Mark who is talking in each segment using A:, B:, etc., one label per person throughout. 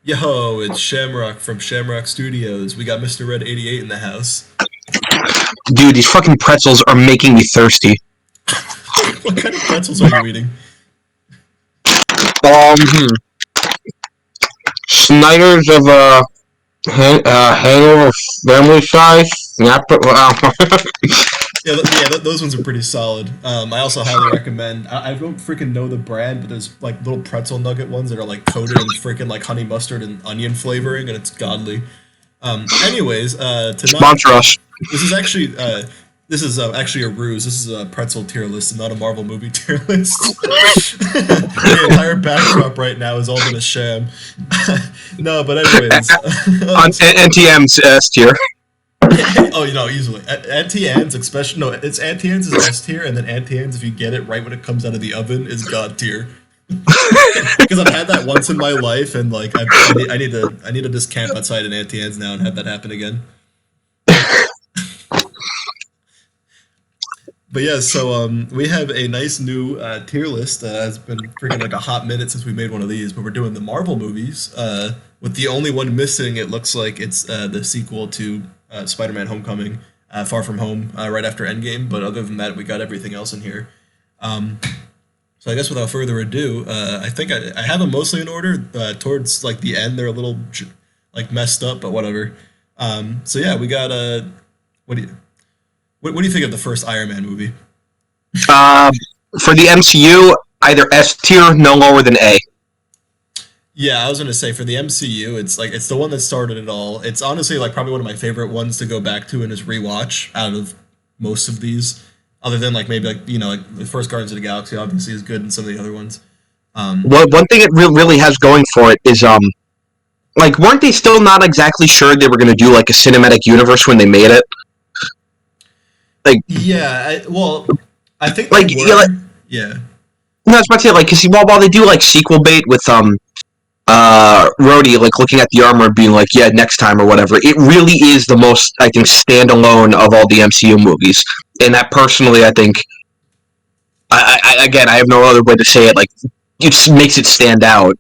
A: Yo, it's Shamrock from Shamrock Studios. We got Mr. Red 88 in the house.
B: Dude, these fucking pretzels are making me thirsty.
A: What kind of pretzels are you eating?
B: Hmm. Snyder's of Hangover family size. Snap it.
A: Yeah, those ones are pretty solid. I also highly recommend. I don't freaking know the brand, but there's like little pretzel nugget ones that are like coated in freaking like honey mustard and onion flavoring, and it's godly. Anyways, tonight
B: Sponsor us.
A: this is actually actually a ruse. This is a pretzel tier list, and not a Marvel movie tier list. The entire backdrop right now is all been a sham. No, but anyways,
B: On NTM's S tier.
A: oh, easily. Anti-Ans, especially, no, it's Anti-Ans is S tier, and then Anti-Ans, if you get it right when it comes out of the oven, is God tier. Because I've had that once in my life, and like I need to just camp outside in Anti-Ans now and have that happen again. But yeah, so we have a nice new tier list. It's been freaking like a hot minute since we made one of these, but we're doing the Marvel movies. With the only one missing, it looks like it's the sequel to Spider-Man: Homecoming, Far From Home, right after Endgame. But other than that, we got everything else in here. Um, so I guess without further ado, I think I have them mostly in order. Towards like the end, they're a little like messed up, but whatever. So yeah, we got what do you what do you think of the first Iron Man movie?
B: Um, for the MCU, either S tier, no lower than A.
A: Yeah, I was gonna say for the MCU, it's the one that started it all. It's honestly like probably one of my favorite ones to go back to and just rewatch out of most of these. Other than like maybe like like the first Guardians of the Galaxy obviously is good and some of the other ones. Um,
B: Well, one thing it really has going for it is like weren't they still not exactly sure they were going to do like a cinematic universe when they made it? Like,
A: yeah, well, I think they
B: like yeah, like,
A: were. Yeah,
B: no, I was about to say like because while they do like sequel bait with Rhodey like looking at the armor and being like, yeah, next time or whatever. It really is the most I think standalone of all the MCU movies, and that personally I think again I have no other way to say it. Like it makes it stand out.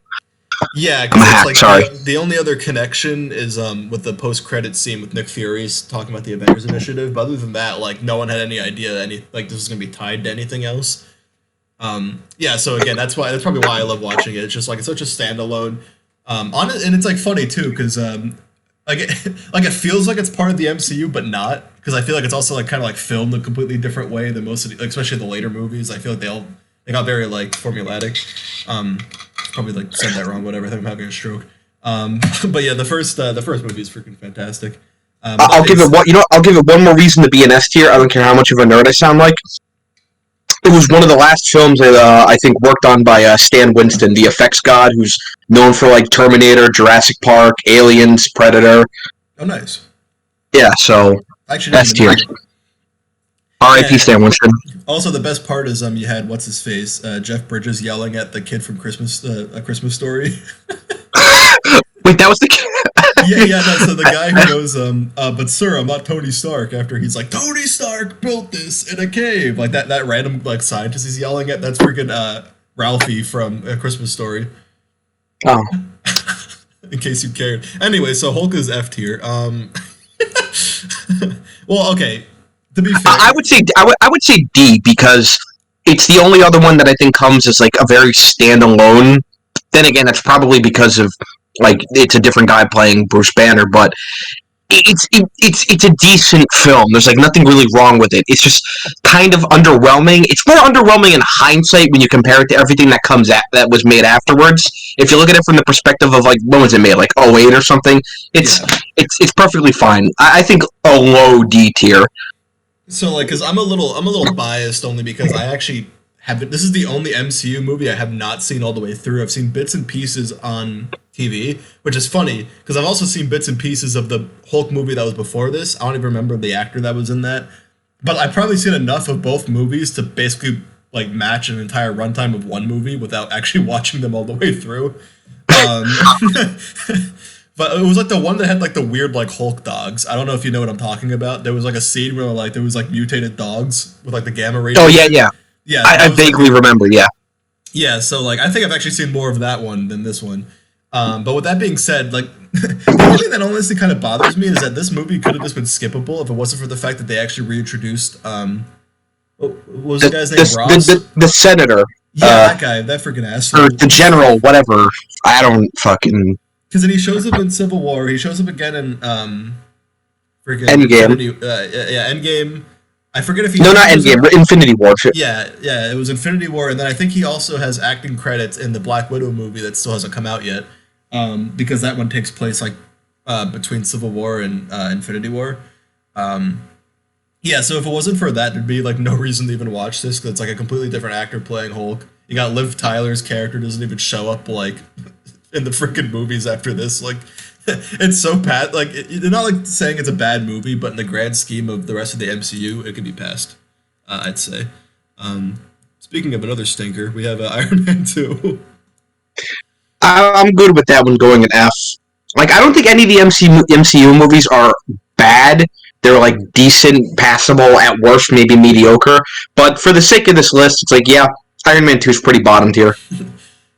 A: yeah,
B: I'm a
A: because it's
B: hack.
A: like
B: Sorry.
A: the only other connection is with the post credit scene with Nick Fury's talking about the Avengers Initiative. But other than that, like no one had any idea any like this was gonna be tied to anything else. Yeah, so again, that's probably why I love watching it. It's just like it's such a standalone. On it, and it's like funny too because like like it feels like it's part of the MCU, but not because I feel like it's also like kind of like filmed a completely different way than most of the, like, especially the later movies. I feel like they got very like formulatic. Probably like said that wrong. Whatever. I think I'm having a stroke. But yeah, the first movie is freaking fantastic. But that
B: I'll
A: being
B: give it
A: said,
B: one. I'll give it one more reason to be an S tier. I don't care how much of a nerd I sound like. It was one of the last films that I think worked on by Stan Winston, the effects god, who's known for like Terminator, Jurassic Park, Aliens, Predator.
A: oh nice.
B: Yeah, so
A: I actually didn't
B: S
A: even know
B: tier.
A: that.
B: R.I.P.
A: Yeah.
B: Stan Winston.
A: Also, the best part is you had what's his face Jeff Bridges yelling at the kid from Christmas A Christmas Story.
B: Wait, that was the.
A: Yeah, yeah, no, so the guy who goes, but sir, I'm not Tony Stark, after he's like, Tony Stark built this in a cave. Like that random like scientist he's yelling at, that's freaking Ralphie from A Christmas Story.
B: Oh,
A: In case you cared. Anyway, so Hulk is F tier. Well, okay. To be fair,
B: I would say I would say D because it's the only other one that I think comes as like a very standalone. Then again, that's probably because of like it's a different guy playing Bruce Banner, but it's a decent film. There's like nothing really wrong with it. It's just kind of underwhelming. It's more underwhelming in hindsight when you compare it to everything that that was made afterwards. If you look at it from the perspective of like when was it made, like '08 or something, it's
A: yeah.
B: it's perfectly fine. I think a low D tier.
A: So like, cause I'm a little biased only because I actually have. This is the only MCU movie I have not seen all the way through. I've seen bits and pieces on TV, which is funny because I've also seen bits and pieces of the Hulk movie that was before this. I don't even remember the actor that was in that, but I've probably seen enough of both movies to basically like match an entire runtime of one movie without actually watching them all the way through. Um, but it was like the one that had like the weird like Hulk dogs. I don't know if you know what I'm talking about. There was like a scene where like there was like mutated dogs with like the gamma
B: Oh yeah,
A: radiation.
B: yeah.
A: Yeah,
B: I
A: that was like
B: vaguely remember. Yeah.
A: yeah. So like I think I've actually seen more of that one than this one. But with that being said, like the only thing that honestly kind of bothers me is that this movie could have just been skippable if it wasn't for the fact that they actually reintroduced what was the guy's name? Ross?
B: The senator,
A: Yeah, that guy, that freaking
B: or
A: asshole.
B: the general, whatever. I don't fucking
A: Because then he shows up in Civil War. He shows up again in freaking
B: Endgame.
A: Infinity. Yeah, Endgame. I forget if he.
B: No,
A: I think
B: not
A: he was
B: Endgame. Infinity War.
A: yeah, yeah, it was Infinity War, and then I think he also has acting credits in the Black Widow movie that still hasn't come out yet, because that one takes place like between Civil War and Infinity War. Um, yeah, so if it wasn't for that, there'd be like no reason to even watch this because it's like a completely different actor playing Hulk. You got Liv Tyler's character doesn't even show up like in the freaking movies after this. Like, it's so bad. Like, you're not like saying it's a bad movie, but in the grand scheme of the rest of the MCU, it could be passed. I'd say. Um, Speaking of another stinker, we have Iron Man 2.
B: I'm good with that one going an F. Like, I don't think any of the MCU movies are bad. They're like decent, passable at worst, maybe mediocre. But for the sake of this list, it's like, yeah, Iron Man 2 is pretty bottom tier.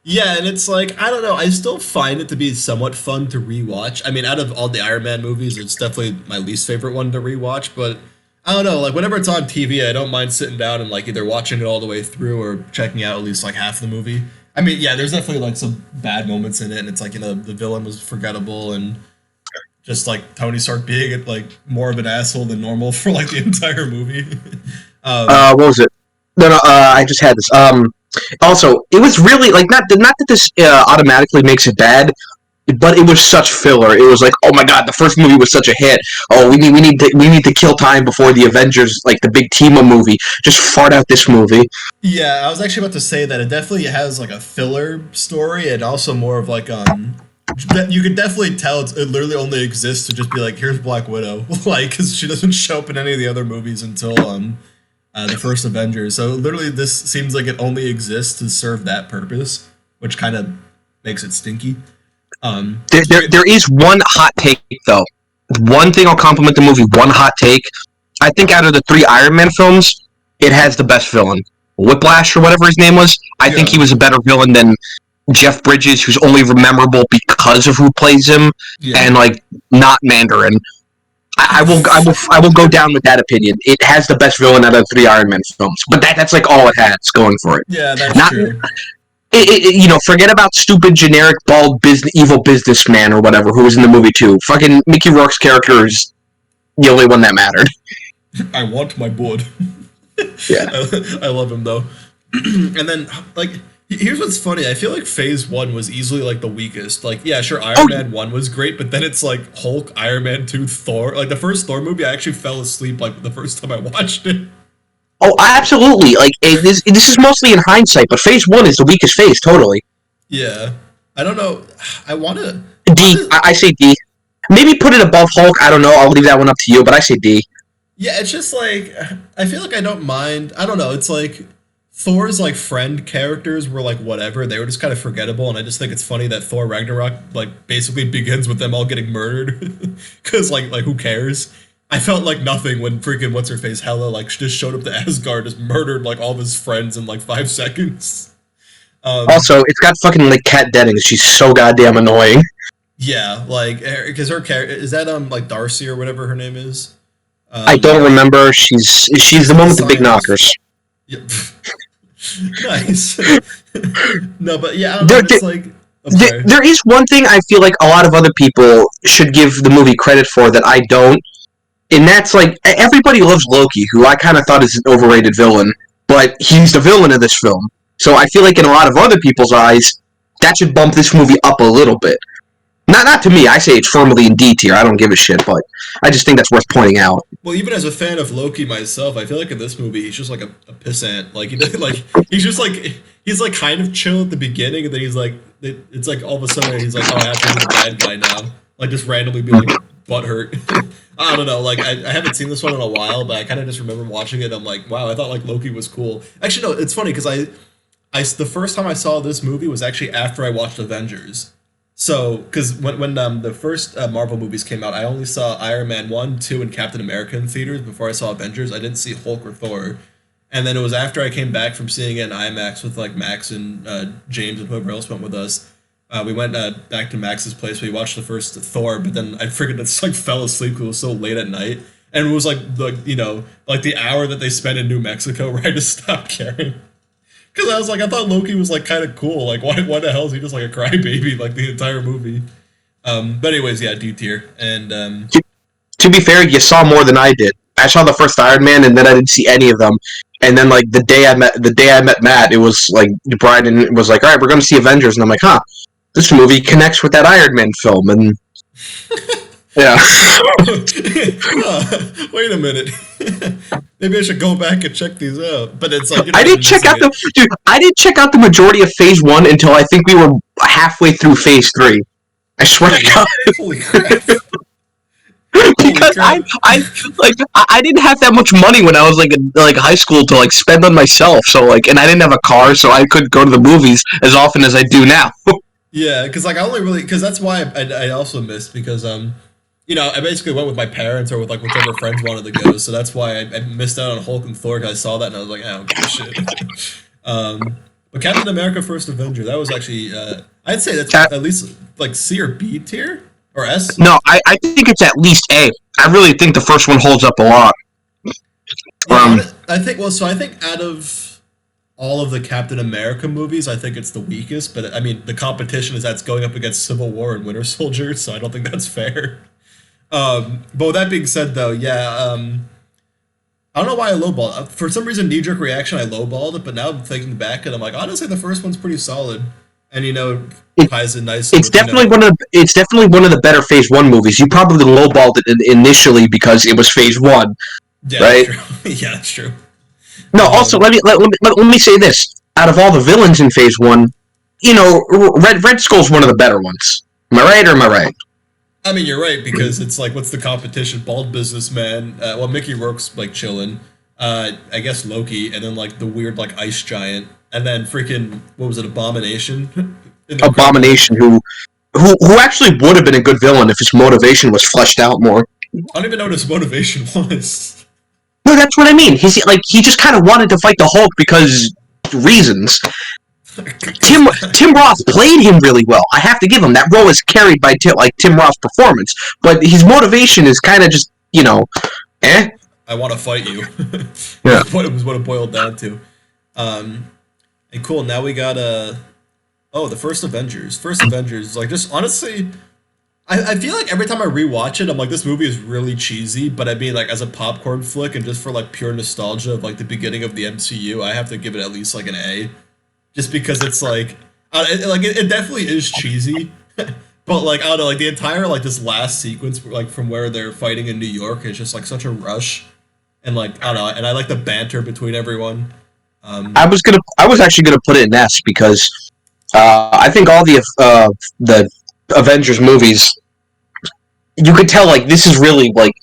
A: Yeah, and it's like, I don't know, I still find it to be somewhat fun to rewatch. I mean, out of all the Iron Man movies, it's definitely my least favorite one to rewatch, but I don't know, like whenever it's on TV, I don't mind sitting down and like either watching it all the way through or checking out at least like half the movie. I mean, yeah, there's definitely like some bad moments in it, and it's like, the villain was forgettable and just like Tony Stark being like more of an asshole than normal for like the entire movie.
B: What was it? No, no, I just had this. Also, it was really like not that this automatically makes it bad, but it was such filler. It was like, oh my god, the first movie was such a hit. Oh, we need to kill time before the Avengers, like the big team up movie. Just fart out this movie.
A: Yeah, I was actually about to say that it definitely has like a filler story and also more of like you could definitely tell it literally only exists to just be like, here's Black Widow, like because she doesn't show up in any of the other movies until the first Avengers. So literally, this seems like it only exists to serve that purpose, which kind of makes it stinky.
B: There is one hot take though. One thing I'll compliment the movie. One hot take. I think out of the three Iron Man films, it has the best villain. Whiplash or whatever his name was. I think
A: Yeah,
B: he was a better villain than Jeff Bridges, who's only memorable because of who plays him,
A: yeah.
B: and like not Mandarin. I will go down with that opinion. It has the best villain out of the three Iron Man films, but that's like all it has going for it.
A: Yeah, that's
B: Not
A: true.
B: forget about stupid generic bald evil businessman or whatever who was in the movie too. Fucking Mickey Rourke's character is the only one that mattered.
A: I want my blood.
B: Yeah.
A: I love him though. And then like here's what's funny. I feel like Phase 1 was easily like the weakest. Like yeah, sure
B: Oh,
A: Iron Man 1 was great, but then it's like Hulk, Iron Man 2, Thor. Like the first Thor movie I actually fell asleep like the first time I watched it.
B: oh, absolutely. Like this is mostly in hindsight, but Phase One is the weakest phase. Totally.
A: Yeah. I don't know. I
B: D.
A: wanna
B: I say D. Maybe put it above Hulk. I don't know. I'll leave that one up to you, but I say D.
A: Yeah, it's just like I feel like I don't mind. I don't know. It's like Thor's like friend characters were like whatever. They were just kind of forgettable, and I just think it's funny that Thor Ragnarok like basically begins with them all getting murdered. Because like who cares? I felt like nothing when freaking what's her face Hela like just showed up to Asgard, just murdered like all of his friends in like 5 seconds. Um,
B: Also, it's got fucking like Kat Dennings. She's so goddamn annoying.
A: yeah, like because her character is that like Darcy or whatever her name is.
B: I
A: Um,
B: don't remember. She's
A: she's
B: the
A: the
B: one with the big
A: scientist.
B: knockers.
A: Yep. Nice. No, but yeah, I don't know.
B: There,
A: And it's like, I'm
B: there,
A: sorry.
B: there is one thing I feel like a lot of other people should give the movie credit for that I don't, and that's like everybody loves Loki, who I kind of thought is an overrated villain, but he's the villain of this film. So I feel like in a lot of other people's eyes, that should bump this movie up a little bit. Not to me. I say it's firmly in D tier. I don't give a shit, but I just think that's worth pointing out.
A: Well, even as a fan of Loki myself, I feel like in this movie he's just like a pissant. Like like he's just like he's like kind of chill at the beginning, and then he's like it's like all of a sudden he's like, oh, I have to be the bad guy now. Like just randomly be like butthurt. I don't know. Like I haven't seen this one in a while, but I kind of just remember watching it. I'm like, wow, I thought like Loki was cool. Actually, no, it's funny because the first time I saw this movie was actually after I watched Avengers. So, because when the first Marvel movies came out, I only saw Iron Man 1, 2, and Captain America in theaters before I saw Avengers. I didn't see Hulk or Thor. And then it was after I came back from seeing it in IMAX with like Max and James and whoever else went with us. We went back to Max's place. We watched the first Thor, but then I freaking just like fell asleep because it was so late at night, and it was like like the hour that they spent in New Mexico where I just stopped caring. Because I was like, I thought Loki was like kind of cool. Like, why the hell is he just like a crybaby like the entire movie? But anyways, yeah, D tier. And
B: To be fair, you saw more than I did. I saw the first Iron Man, and then I didn't see any of them. And then like the day I met Matt, it was like Brian was like, "All right, we're going to see Avengers," and I'm like, "Huh, this movie connects with that Iron Man film." And yeah,
A: wait a minute. Maybe I should go back and check these out. But it's like
B: I didn't check out the dude. I didn't check out the majority of Phase 1 until I think we were halfway through Phase 3. I swear to God.
A: Holy crap!
B: Because I didn't have that much money when I was like in like high school to like spend on myself. So like, and I didn't have a car, so I couldn't go to the movies as often as I do now.
A: Yeah, because like I only really because that's why I also missed because I basically went with my parents or with like whichever friends wanted to go, so that's why I missed out on Hulk and Thor. Because I saw that and I was like, I don't give a shit. But Captain America: First Avenger, that was actually I'd say that's at least like C or B tier or S.
B: No, I think it's at least A. I really think the first one holds up a lot.
A: Yeah, I think well, so I think out of all of the Captain America movies, I think it's the weakest. But I mean, the competition is that's going up against Civil War and Winter Soldier, so I don't think that's fair. But with that being said, though, yeah, I don't know why I lowballed. For some reason, knee jerk reaction, I lowballed it. But now I'm thinking back, and I'm like, honestly, the first one's pretty solid, and ties in nicely.
B: It's definitely one of the better Phase 1 movies. You probably lowballed it initially because it was Phase 1,
A: Yeah,
B: right?
A: that's true. Yeah, that's true.
B: No, also let me say this: out of all the villains in Phase 1, Red Skull's one of the better ones. Am I right or am I right?
A: I mean, you're right because it's like, what's the competition? Bald businessman. Well, Mickey Rourke's like chilling. I guess Loki, and then like the weird like ice giant, and then freaking what was it? Abomination.
B: Abomination, who actually would have been a good villain if his motivation was fleshed out more.
A: I don't even know what his motivation was.
B: No, that's what I mean. He just kind of wanted to fight the Hulk because reasons. Tim Roth played him really well. I have to give him that role is carried by Tim Roth's performance, but his motivation is kind of just eh.
A: I want to fight you.
B: Yeah,
A: what it boiled down to. And cool. Now we got the first Avengers. First Avengers, like just honestly, I feel like every time I rewatch it, I'm like, this movie is really cheesy. But I mean, like as a popcorn flick and just for like pure nostalgia of like the beginning of the MCU, I have to give it at least like an A. Just because it's like, it definitely is cheesy, but like I don't know, like the entire like this last sequence, like from where they're fighting in New York, is just like such a rush, and like I don't know, and I like the banter between everyone.
B: I was actually gonna put it in S because I think all the Avengers movies, you could tell like this is really like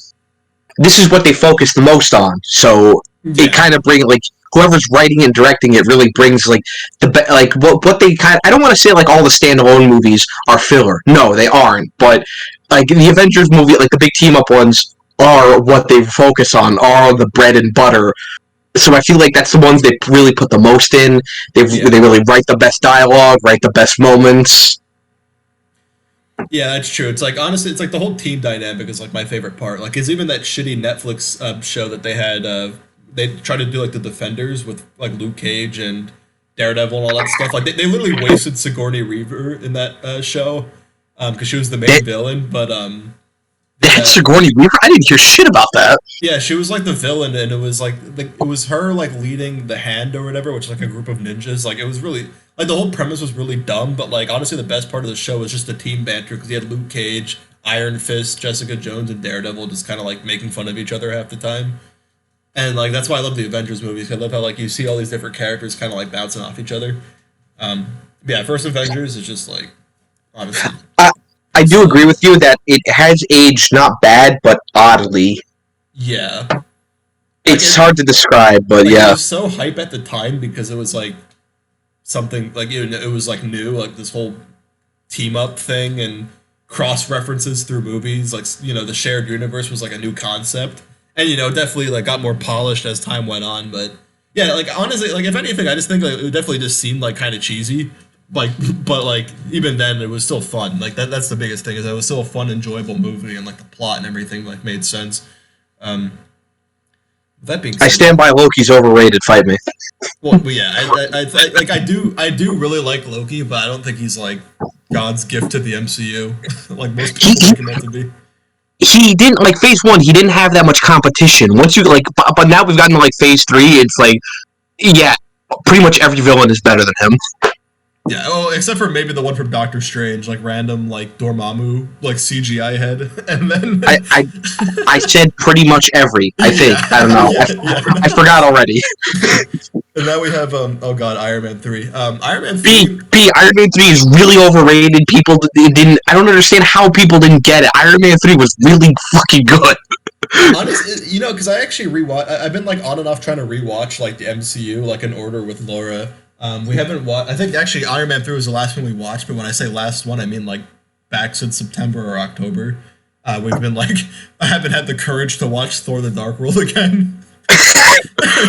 B: this is what they focus the most on. So it kind of brings like whoever's writing and directing it really brings like what they kind. I don't want to say like all the standalone movies are filler. No, they aren't. But like the Avengers movie, like the big team up ones are what they focus on, are the bread and butter. So I feel like that's the ones they really put the most in. They really write the best dialogue, write the best moments.
A: Yeah, that's true. It's like honestly, it's like the whole team dynamic is like my favorite part. Like, it's even that shitty Netflix show that they had. They tried to do like the Defenders with like Luke Cage and Daredevil and all that stuff. Like they literally wasted Sigourney Weaver in that show because she was the main villain. But
B: That's Sigourney Weaver. I didn't hear shit about that.
A: yeah, she was like the villain, and it was like it was her like leading the Hand or whatever, which is like a group of ninjas. Like it was really like the whole premise was really dumb, but like honestly, the best part of the show was just the team banter because you had Luke Cage, Iron Fist, Jessica Jones, and Daredevil just kind of like making fun of each other half the time. And like that's why I love the Avengers movies. I love how like you see all these different characters kind of like bouncing off each other. Yeah, first Avengers is just like honestly.
B: I do agree with you that it has aged not bad, but oddly.
A: Yeah.
B: It's hard to describe, but
A: like,
B: yeah.
A: It was so hype at the time because it was like something like it was like new, like this whole team up thing and cross references through movies. Like the shared universe was like a new concept, and definitely like got more polished as time went on. But yeah, like honestly, like if anything, I just think like it definitely just seemed like kind of cheesy. like, but like even then, it was still fun. Like that's the biggest thing is that it was still a fun, enjoyable movie, and like the plot and everything like made sense. Um, that being
B: I
A: said,
B: stand by Loki's overrated. Fight me.
A: well, but yeah, like I do really like Loki, but I don't think he's like God's gift to the MCU, like most
B: He,
A: people
B: he
A: make him out to be.
B: he didn't like phase one. He didn't have that much competition. Once you like, but now we've gotten to like phase three. It's like, yeah, pretty much every villain is better than him.
A: Yeah, well, except for maybe the one from Doctor Strange, like random like Dormammu, like CGI head, and then
B: I said pretty much every. I think
A: yeah,
B: I don't know.
A: yeah.
B: I forgot already.
A: And now we have oh god, Iron Man 3. Iron Man
B: B
A: 3.
B: B Iron Man 3 is really overrated. People didn't. I don't understand how people didn't get it. Iron Man 3 was really fucking good.
A: Honestly, you know, because I actually rewatch. I've been like on and off trying to rewatch like the MCU like in order with Laura. We haven't watched. I think actually Iron Man 3 was the last one we watched. But when I say last one, I mean like back since September or October. We've been like I haven't had the courage to watch Thor: The Dark World again.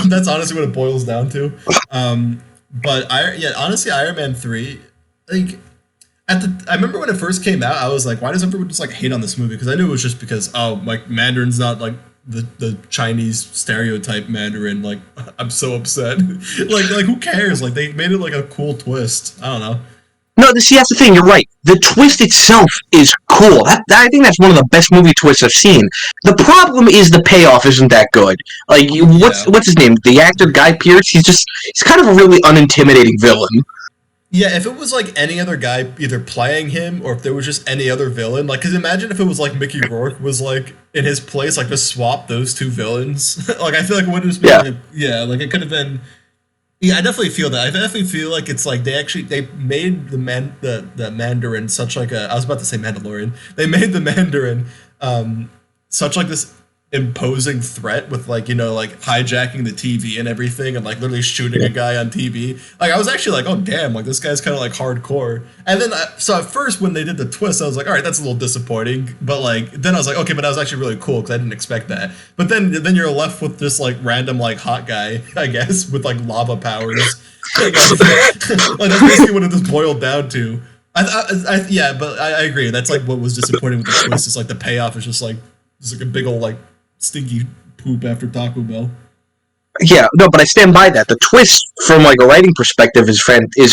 A: That's honestly what it boils down to. But yeah, honestly, Iron Man 3, like I remember when it first came out, I was like, why does everyone just like hate on this movie? Because I knew it was just because like Mandarin's not like the Chinese stereotype Mandarin. Like I'm so upset. like who cares? Like they made it like a cool twist. I don't know.
B: No, see, that's the thing. You're right. The twist itself is cool. I think that's one of the best movie twists I've seen. The problem is the payoff isn't that good. Like,
A: Yeah.
B: what's his name? The actor Guy Pearce. He's kind of a really unintimidating villain.
A: Yeah, if it was like any other guy either playing him or if there was just any other villain, like, cause imagine if it was like Mickey Rourke was like in his place, like just swap those two villains. Like, I feel like it would have just been,
B: Yeah.
A: like, yeah, like it could have been. Yeah, I definitely feel that. I definitely feel like it's like they made the Mandarin such like a. I was about to say Mandalorian. They made the Mandarin such like this imposing threat with like like hijacking the TV and everything and like literally shooting a guy on TV. Like I was actually like, oh damn, like this guy's kind of like hardcore. And then so at first when they did the twist, I was like, all right, that's a little disappointing. But like then I was like, okay, but that was actually really cool because I didn't expect that. But then you're left with this like random like hot guy, I guess, with like lava powers. Like that's basically what it just boiled down to. Yeah, but I agree. That's like what was disappointing with the twist. Is like the payoff is just like a big old like stinky poop after Taco Bell.
B: Yeah, no, but I stand by that. The twist from like a writing perspective is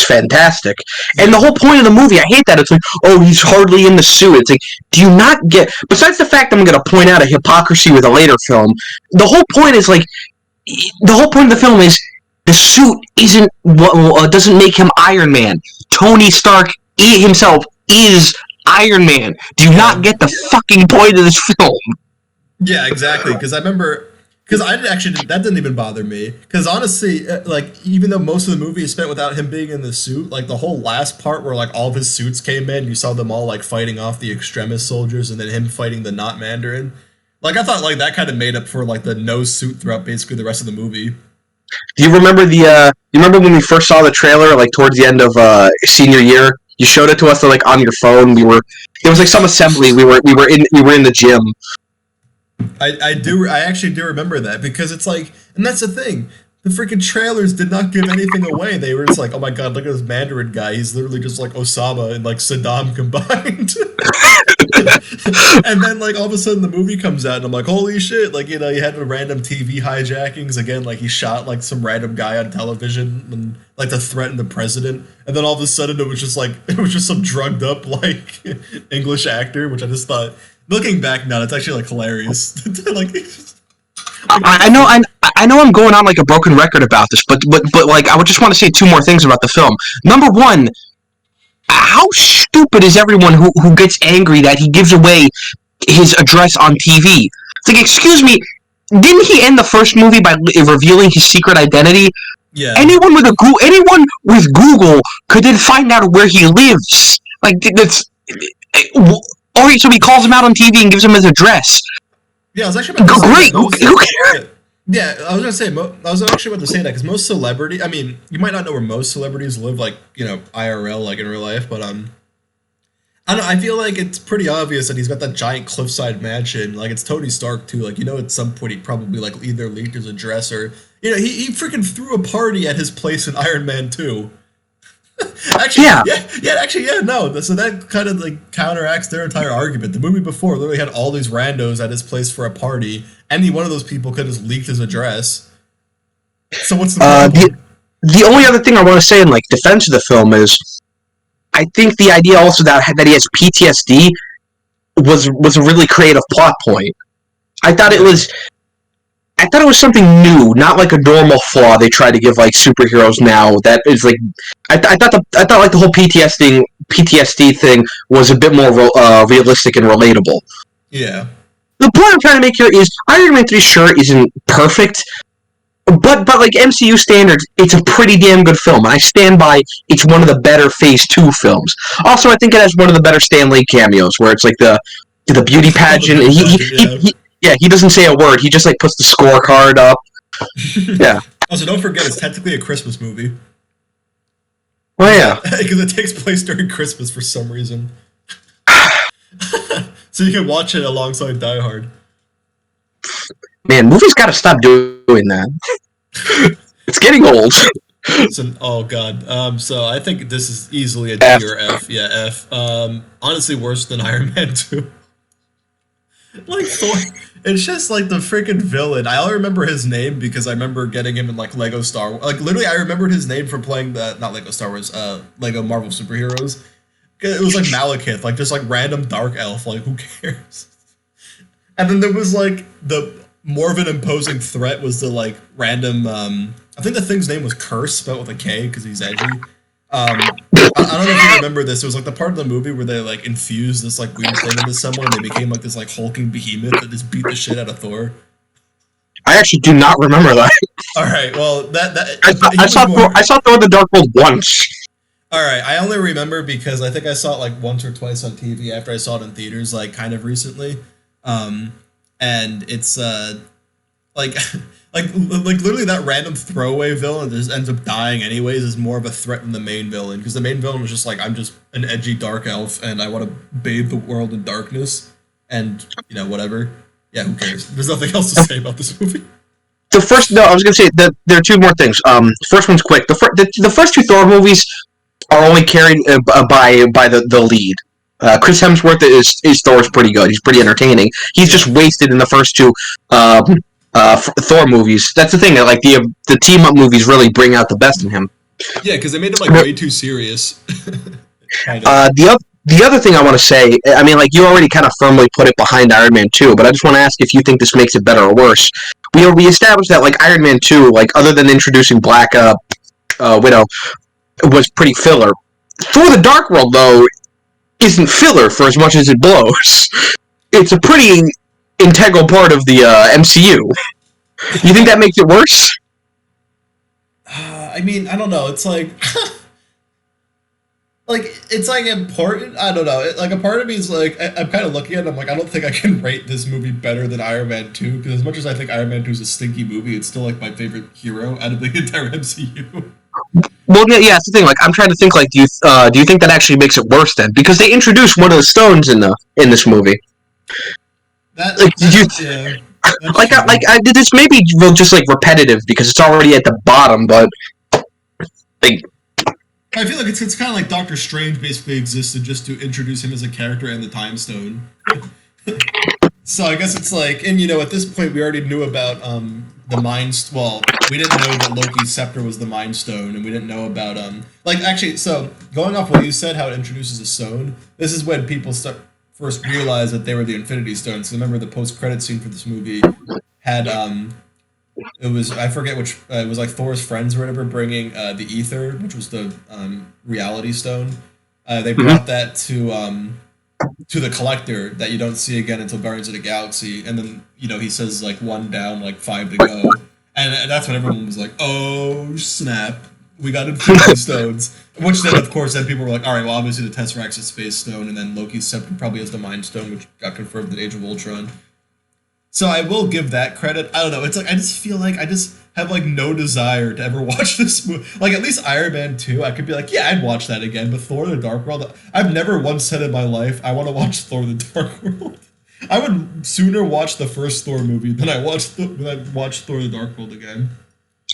B: fantastic, and the whole point of the movie, I hate that. It's like, oh, he's hardly in the suit. It's like, do you not get? Besides the fact I'm going to point out a hypocrisy with a later film, the whole point is like, the whole point of the film is the suit isn't what doesn't make him Iron Man. Tony Stark himself is Iron Man. Do you not get the fucking point of this film?
A: Yeah, exactly. Because I remember, because I didn't actually that didn't even bother me. Because honestly, like even though most of the movie is spent without him being in the suit, like the whole last part where like all of his suits came in, you saw them all like fighting off the extremist soldiers, and then him fighting the not Mandarin. Like I thought, like that kind of made up for like the no suit throughout basically the rest of the movie.
B: Do you remember you remember when we first saw the trailer, like towards the end of senior year? You showed it to us like on your phone. There was like some assembly. We were in the gym.
A: I actually do remember that because it's like, and that's the thing. The freaking trailers did not give anything away. They were just like, oh my god, look at this Mandarin guy. He's literally just like Osama and like Saddam combined. And then like all of a sudden the movie comes out and I'm like, holy shit! Like you had the random TV hijackings again. Like he shot like some random guy on television and like to threaten the president. And then all of a sudden it was just some drugged up like English actor, which I just thought. Looking back now, it's actually like hilarious. Like,
B: I know I'm going on like a broken record about this, but like I would just want to say two more things about the film. Number one, how stupid is everyone who gets angry that he gives away his address on TV? It's like, excuse me, didn't he end the first movie by revealing his secret identity?
A: yeah,
B: Anyone with Google could then find out where he lives. Like that's. Or so he calls him out on TV and gives him his address.
A: yeah. I was actually about to
B: Great.
A: say
B: Who cares?
A: yeah, I was gonna say. I was actually about to say that because most celebrity. I mean, you might not know where most celebrities live, like IRL, like in real life, but I don't know. I feel like it's pretty obvious that he's got that giant cliffside mansion. Like it's Tony Stark too. Like at some point he probably like either leaked his address or he freaking threw a party at his place in Iron Man 2. Actually,
B: Yeah.
A: no. So that kind of like counteracts their entire argument. The movie before literally had all these randos at his place for a party. Any one of those people could have leaked his address. So what's the
B: Uh, the
A: problem?
B: the only other thing I want to say in like defense of the film is I think the idea also that he has PTSD was a really creative plot point. I thought it
A: Yeah,
B: was I thought it was something new, not like a normal flaw they try to give like superheroes now. That is like, I thought like the whole PTSD thing was a bit more realistic and relatable.
A: yeah,
B: The point I'm trying to make here is Iron Man 3 sure isn't perfect, but like MCU standards, it's a pretty damn good film, and I stand by. It's one of the better Phase 2 films. Also, I think it has one of the better Stan Lee cameos, where it's like the beauty
A: oh, the
B: pageant, and
A: beauty pageant. Yeah.
B: yeah, he doesn't say a word. He just like puts the scorecard up. Yeah.
A: Also, don't forget it's technically a Christmas movie
B: Oh yeah.
A: because it takes place during Christmas for some reason. So you can watch it alongside Die Hard.
B: Man, movies got to stop doing that. It's getting old.
A: So, oh god. So I think this is easily a D
B: F.
A: or F. Yeah, F. Honestly, worse than Iron Man 2. Like Thor, it's just like the freaking villain. I only remember his name because I remember getting him in like Lego Star Wars. Like literally, I remembered his name from playing the not Lego Star Wars, Lego Marvel superheroes. It was like Malekith, like just like random dark elf. Like who cares? And then there was like the more of an imposing threat was the like random. I think the thing's name was Curse, spelled with a K because he's edgy. I don't know if you remember this. It was like the part of the movie where they like infused this like weird thing into someone, and they became like this like hulking behemoth that just beat the shit out of Thor.
B: I actually do not remember that.
A: All right, well
B: I saw,
A: he
B: I
A: was
B: saw
A: more.
B: I saw Thor: The Dark World once.
A: All right, I only remember because I think I saw it like once or twice on TV after I saw it in theaters, like kind of recently. Um, and it's like like literally that random throwaway villain that just ends up dying anyways is more of a threat than the main villain because the main villain was just like I'm just an edgy dark elf and I want to bathe the world in darkness and whatever. Yeah, who cares? There's nothing else to say about this movie.
B: I was gonna say that there are two more things. First one's quick. The first two Thor movies are only carried by the lead. Chris Hemsworth is Thor's pretty good. He's pretty entertaining. He's
A: Yeah,
B: just wasted in the first two Thor movies. That's the thing. That like the team up movies really bring out the best in him.
A: yeah, because they made him like way too serious. Kind of.
B: The other thing I want to say, I mean, like you already kind of firmly put it behind Iron Man 2, but I just want to ask if you think this makes it better or worse. We established that like Iron Man 2, like other than introducing Black Widow, was pretty filler. For the Dark World though, isn't filler for as much as it blows. It's a pretty integral part of the MCU. You think that makes it worse?
A: I mean, I don't know. It's like like it's like important. I don't know. Like a part of me is like I'm kind of looking at it. I'm like I don't think I can rate this movie better than Iron Man 2 because as much as I think Iron Man 2 is a stinky movie, it's still like my favorite hero out of the entire MCU.
B: Well, yeah, that's the thing. Like, I'm trying to think. Like, do you think that actually makes it worse then? Because they introduced one of the stones in this movie.
A: That,
B: Like, did you
A: that yeah, that's true.
B: this may be just like repetitive because it's already at the bottom, but like,
A: I feel like it's kind of like Doctor Strange basically existed just to introduce him as a character and the Time Stone. So I guess it's like, and at this point we already knew about the Mind. Well, we didn't know that Loki's scepter was the Mind Stone, and we didn't know about like actually. So going off what you said, how it introduces a stone. This is when people first realized that they were the Infinity Stones. So remember the post-credit scene for this movie had it was I forget which it was like Thor's friends or whatever bringing the ether, which was the reality stone. They brought that to the collector that you don't see again until Guardians of the Galaxy, and then he says like one down, like five to go, and that's when everyone was like, oh snap, we got Infinity Stones. Which then of course then people were like, all right, well obviously the Tesseract's a space stone, and then Loki's scepter probably has the Mind Stone, which got confirmed in Age of Ultron. So I will give that credit. I don't know. It's like I just feel like I just have like no desire to ever watch this movie. Like at least Iron Man 2, I could be like, yeah, I'd watch that again. But Thor: The Dark World, I've never once said in my life I want to watch Thor: The Dark World. I would sooner watch the first Thor movie than I watch Thor: The Dark World again.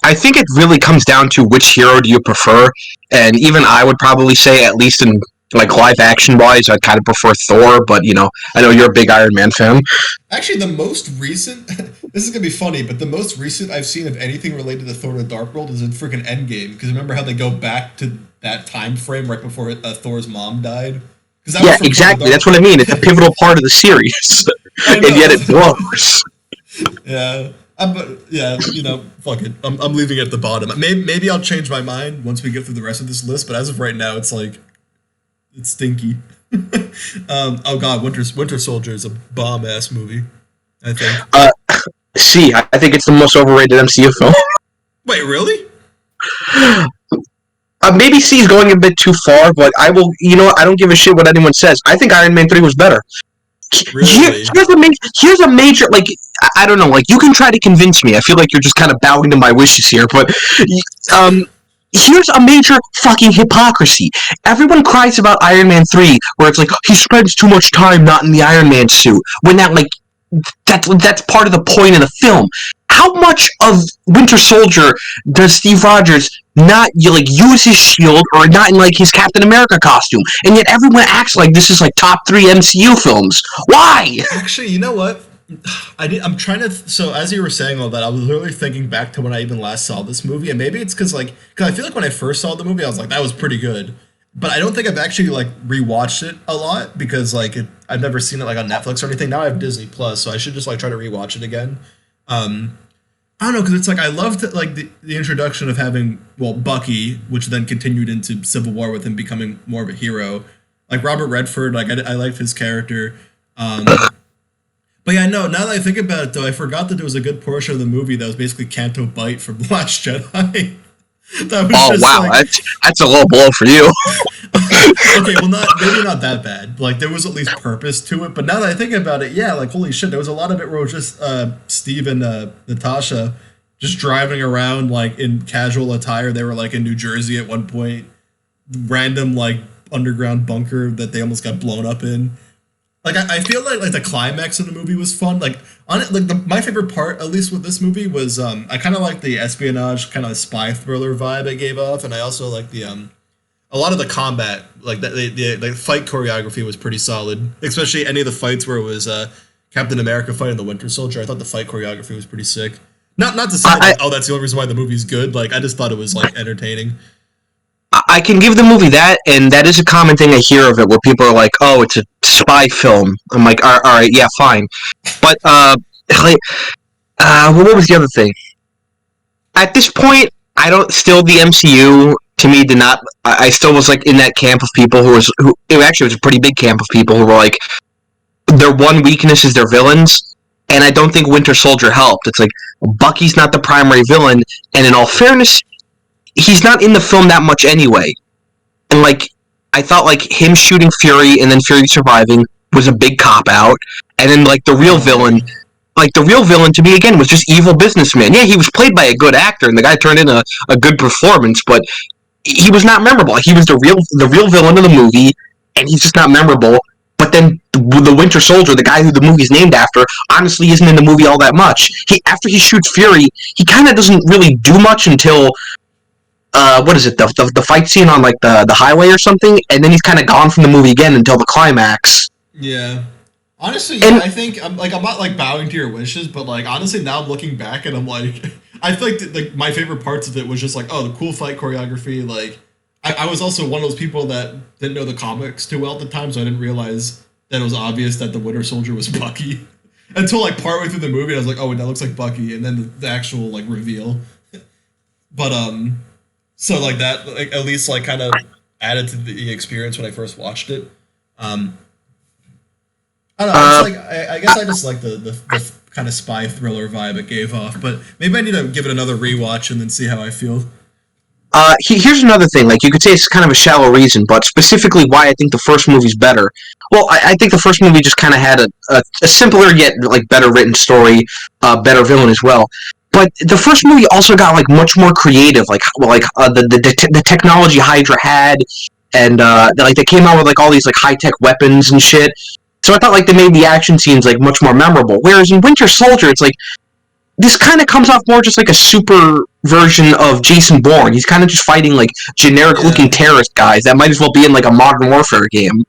B: I think it really comes down to which hero do you prefer, and even I would probably say, at least in like live action wise, I'd kind of prefer Thor. But I know you're a big Iron Man fan.
A: Actually, the most recent. This is gonna be funny, but the most recent I've seen of anything related to Thor: The Dark World is in freaking Endgame. Because remember how they go back to that time frame right before Thor's mom died? Because that
B: Yeah,
A: was from Thor: The
B: exactly.
A: Dark
B: That's what I mean. It's a pivotal part of the series,
A: I
B: and yet it
A: know.
B: blows.
A: Yeah. Yeah, fuck it. I'm leaving it at the bottom. Maybe I'll change my mind once we get through the rest of this list, but as of right now, it's like it's stinky. Oh god, Winter Soldier is a bomb ass movie. I think.
B: See, I think it's the most overrated MCU film.
A: Wait, really?
B: Maybe C is going a bit too far, but I will. You know what? I don't give a shit what anyone says. I think Iron Man 3 was better.
A: Really?
B: Here's a major, like, I don't know, like, you can try to convince me. I feel like you're just kind of bowing to my wishes here, but um here's a major fucking hypocrisy. Everyone cries about Iron Man 3 where it's like he spends too much time not in the Iron Man suit, when that's part of the point of the film. How much of Winter Soldier does Steve Rogers not like use his shield, or not in like his Captain America costume? And yet everyone acts like this is like top 3 MCU films. Why?
A: Actually, you know what? I'm trying to. So as you were saying all that, I was literally thinking back to when I even last saw this movie, and maybe it's because I feel like when I first saw the movie, I was like, that was pretty good. But I don't think I've actually like rewatched it a lot because I've never seen it like on Netflix or anything. Now I have Disney Plus, so I should just like try to rewatch it again. Um, I don't know because it's like I loved like the introduction of having Bucky, which then continued into Civil War with him becoming more of a hero. Like Robert Redford, like I liked his character. Um, but yeah, no. Now that I think about it, though, I forgot that there was a good portion of the movie that was basically Canto Bite from The Last Jedi. That was
B: Oh
A: just
B: wow,
A: like
B: that's a low blow for you.
A: okay, well, not maybe not that bad. Like there was at least purpose to it. But now that I think about it, yeah, like holy shit, there was a lot of it where it was just Steve and Natasha just driving around like in casual attire. They were like in New Jersey at one point, random like underground bunker that they almost got blown up in. Like I feel like the climax of the movie was fun. Like on it, like my favorite part, at least with this movie, was I kind of like the espionage kind of spy thriller vibe it gave off, and I also like the a lot of the combat, like the fight choreography was pretty solid, especially any of the fights where it was Captain America fighting the Winter Soldier. I thought the fight choreography was pretty sick. Not to say like, oh that's the only reason why the movie's good. Like I just thought it was like entertaining.
B: I can give the movie that, and that is a common thing I hear of it, where people are like, "Oh, it's a spy film." I'm like, "All right, yeah, fine," but like, what was the other thing? At this point, I don't. Still, the MCU to me did not. I still was like in that camp of people who it actually was a pretty big camp of people who were like, their one weakness is their villains, and I don't think Winter Soldier helped. It's like Bucky's not the primary villain, and in all fairness, he's not in the film that much anyway. And like I thought like him shooting Fury and then Fury surviving was a big cop out. And then the real villain to me again was just evil businessman. Yeah, he was played by a good actor and the guy turned in a good performance, but he was not memorable. He was the real villain of the movie, and he's just not memorable. But then the Winter Soldier, the guy who the movie's named after, honestly isn't in the movie all that much. After he shoots Fury, he kind of doesn't really do much until what is it, the fight scene on like the highway or something, and then he's kind of gone from the movie again until the climax.
A: Yeah. Honestly, yeah, I think I'm not like bowing to your wishes, but like honestly, now I'm looking back and I'm like, I feel like like my favorite parts of it was just like, oh, the cool fight choreography. Like, I was also one of those people that didn't know the comics too well at the time, so I didn't realize that it was obvious that the Winter Soldier was Bucky until like partway through the movie. I was like, oh, that looks like Bucky, and then the actual like reveal. But so like that, like at least like kind of added to the experience when I first watched it. I don't know. It's like I guess I just like the kind of spy thriller vibe it gave off, but maybe I need to give it another rewatch and then see how I feel.
B: Here's another thing. Like you could say it's kind of a shallow reason, but specifically why I think the first movie's better. Well, I think the first movie just kind of had a simpler yet like better written story, better villain as well. But the first movie also got like much more creative, the technology Hydra had, and like they came out with like all these like high tech weapons and shit. So I thought like they made the action scenes like much more memorable. Whereas in Winter Soldier, it's like this kind of comes off more just like a super version of Jason Bourne. He's kind of just fighting like generic looking
A: Yeah.
B: terrorist guys that might as well be in like a Modern Warfare game.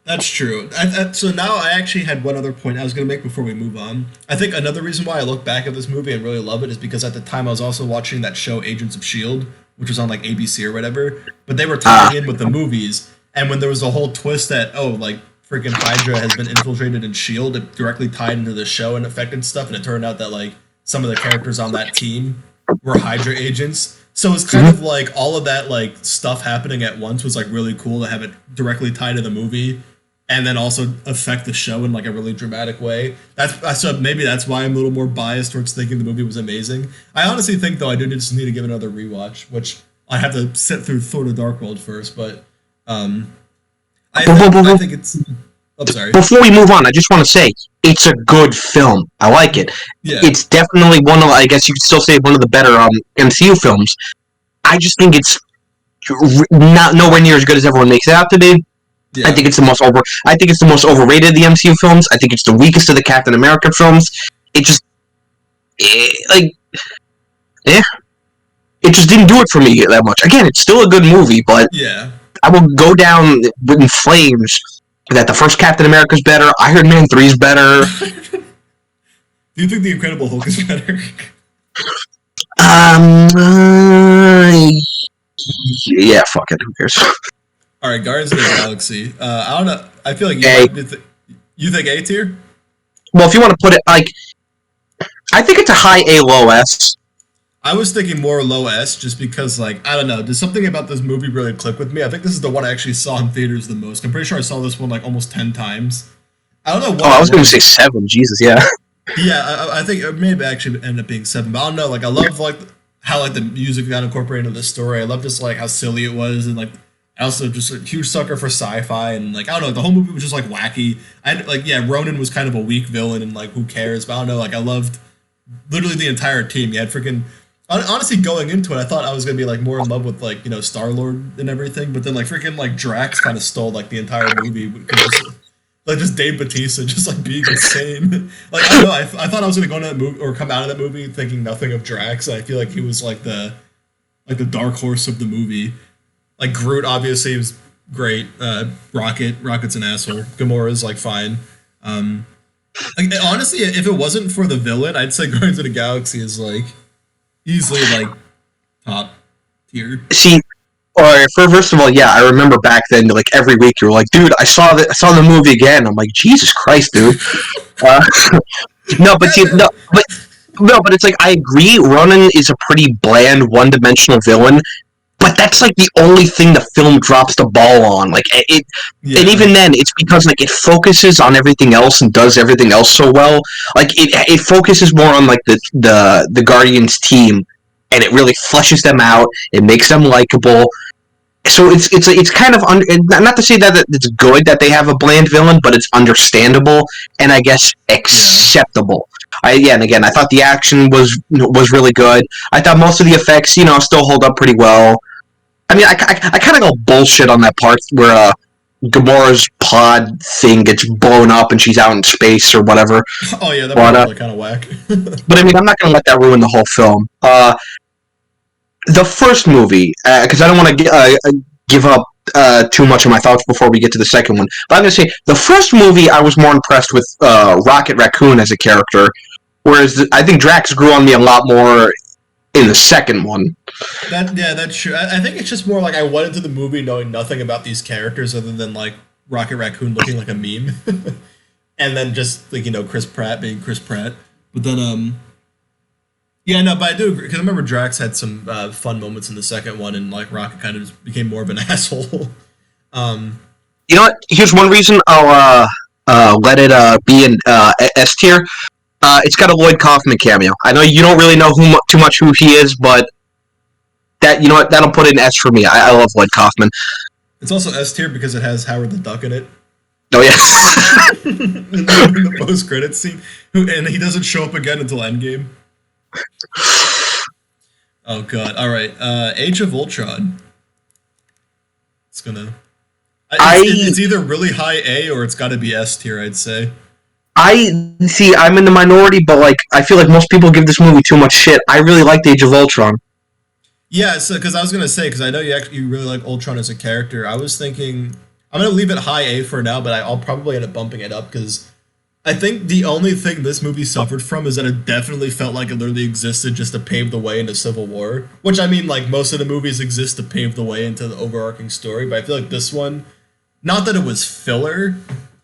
A: That's true. So now I actually had one other point I was going to make before we move on. I think another reason why I look back at this movie and really love it is because at the time I was also watching that show Agents of S.H.I.E.L.D., which was on like ABC or whatever, but they were tying in with the movies. And when there was a whole twist that, oh, like freaking Hydra has been infiltrated in S.H.I.E.L.D., it directly tied into the show and affected stuff. And it turned out that like some of the characters on that team were Hydra agents. So it's kind of like all of that like stuff happening at once was like really cool to have it directly tied to the movie and then also affect the show in like a really dramatic way. So maybe that's why I'm a little more biased towards thinking the movie was amazing. I honestly think though I do just need to give it another rewatch, which I have to sit through Thor: The Dark World first. But I think it's. I'm sorry.
B: Before we move on, I just want to say it's a good film. I like it.
A: Yeah.
B: It's definitely one of, I guess you could still say, one of the better MCU films. I just think it's not nowhere near as good as everyone makes it out to be.
A: Yeah.
B: I think it's the most overrated of the MCU films. I think it's the weakest of the Captain America films. It just it just didn't do it for me that much. Again, it's still a good movie, but
A: Yeah.
B: I will go down in flames that the first Captain America is better. Iron Man 3 is better.
A: Do you think The Incredible Hulk is better?
B: Yeah, fuck it. Who cares?
A: All right, Guardians of the Galaxy. I don't know. I feel like you
B: A.
A: might be you think A tier?
B: Well, if you want to put it like, I think it's a high A, low S.
A: I was thinking more low S, just because like I don't know. Does something about this movie really click with me? I think this is the one I actually saw in theaters the most. I'm pretty sure I saw this one like almost 10 times. I don't know what.
B: Oh, I was going to say 7. Jesus, yeah.
A: Yeah, I think it may actually end up being 7, but I don't know. Like I love like how like the music got incorporated into the story. I love just like how silly it was, and like I also just a huge sucker for sci-fi, and like I don't know, the whole movie was just like wacky. I like yeah, Ronan was kind of a weak villain, and like who cares? But I don't know. Like I loved literally the entire team. You had freaking. Honestly, going into it, I thought I was gonna be like more in love with like Star-Lord and everything, but then like freaking like Drax kind of stole like the entire movie. Like just Dave Bautista just like being insane. Like I don't know, I thought I was gonna go into that movie or come out of that movie thinking nothing of Drax. I feel like he was like the dark horse of the movie. Like Groot obviously was great. Rocket's an asshole. Gamora's like fine. Like honestly, if it wasn't for the villain, I'd say Guardians of the Galaxy is like easily like top tier.
B: See, or first of all, yeah, I remember back then, like every week, you were like, "Dude, I saw the movie again." I'm like, "Jesus Christ, dude!" Uh, no, but see, but it's like I agree. Ronan is a pretty bland, one-dimensional villain, but that's like the only thing the film drops the ball on. Like it,
A: Yeah.
B: and even then, it's because like it focuses on everything else and does everything else so well. Like it focuses more on like the Guardians team, and it really fleshes them out. It makes them likable. So it's kind of not to say that it's good that they have a bland villain, but it's understandable and I guess acceptable. And again, I thought the action was really good. I thought most of the effects, still hold up pretty well. I mean, I kind of go bullshit on that part where Gamora's pod thing gets blown up and she's out in space or whatever.
A: Oh yeah, that was really kind of whack.
B: But I mean, I'm not going to let that ruin the whole film. The first movie, because I don't want to give up too much of my thoughts before we get to the second one, but I'm going to say the first movie I was more impressed with Rocket Raccoon as a character, whereas I think Drax grew on me a lot more in the second one.
A: That's true. I think it's just more like I went into the movie knowing nothing about these characters other than like Rocket Raccoon looking like a meme, and then just like Chris Pratt being Chris Pratt. But then yeah, no, but I do agree because I remember Drax had some fun moments in the second one, and like Rocket kind of just became more of an asshole.
B: You know what? Here's one reason I'll let it be in S tier. It's got a Lloyd Kaufman cameo. I know you don't really know too much who he is, but that'll put it in S for me. I love Lloyd Kaufman.
A: It's also S tier because it has Howard the Duck in it.
B: Oh yeah.
A: in the post credits scene, and he doesn't show up again until Endgame. Oh god! All right, Age of Ultron. It's either really high A or it's got to be S tier. I'd say.
B: I see. I'm in the minority, but like I feel like most people give this movie too much shit. I really liked Age of Ultron.
A: Yeah, so because I was gonna say because I know you really like Ultron as a character. I was thinking I'm gonna leave it high A for now, but I'll probably end up bumping it up because I think the only thing this movie suffered from is that it definitely felt like it literally existed just to pave the way into Civil War. Which I mean, like most of the movies exist to pave the way into the overarching story, but I feel like this one, not that it was filler,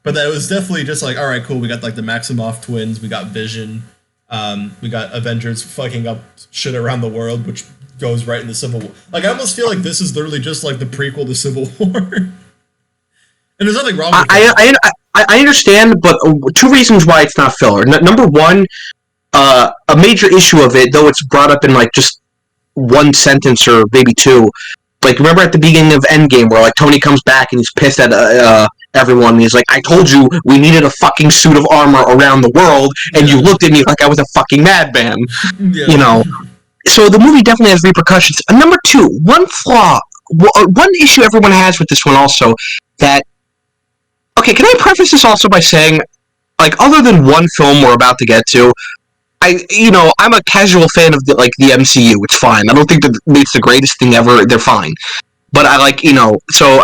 A: but that it was definitely just like, all right, cool. We got like the Maximoff twins, we got Vision, we got Avengers fucking up shit around the world, which goes right into Civil War. Like I almost feel like this is literally just like the prequel to Civil War, and there's nothing wrong with that.
B: I understand, but two reasons why it's not filler. Number one, a major issue of it, though it's brought up in like just one sentence or maybe two. Like remember at the beginning of Endgame where like Tony comes back and he's pissed at everyone and he's like, "I told you we needed a fucking suit of armor around the world, and you looked at me like I was a fucking madman."
A: Yeah.
B: You know. So the movie definitely has repercussions. Number two, one flaw, one issue everyone has with this one also that. Okay, can I preface this also by saying, like, other than one film we're about to get to, I'm a casual fan of the MCU. It's fine. I don't think that it's the greatest thing ever. They're fine, but I like, so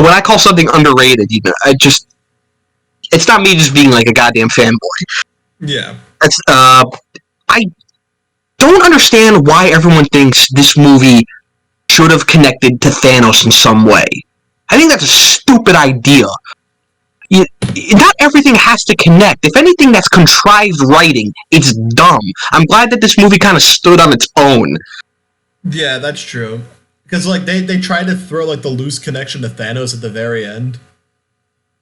B: when I call something underrated, it's not me just being like a goddamn fanboy.
A: Yeah.
B: It's I don't understand why everyone thinks this movie should have connected to Thanos in some way. I think that's a stupid idea. Not everything has to connect. If anything, that's contrived writing. It's dumb. I'm glad that this movie kind of stood on its own.
A: Yeah, that's true. Because like they tried to throw like the loose connection to Thanos at the very end,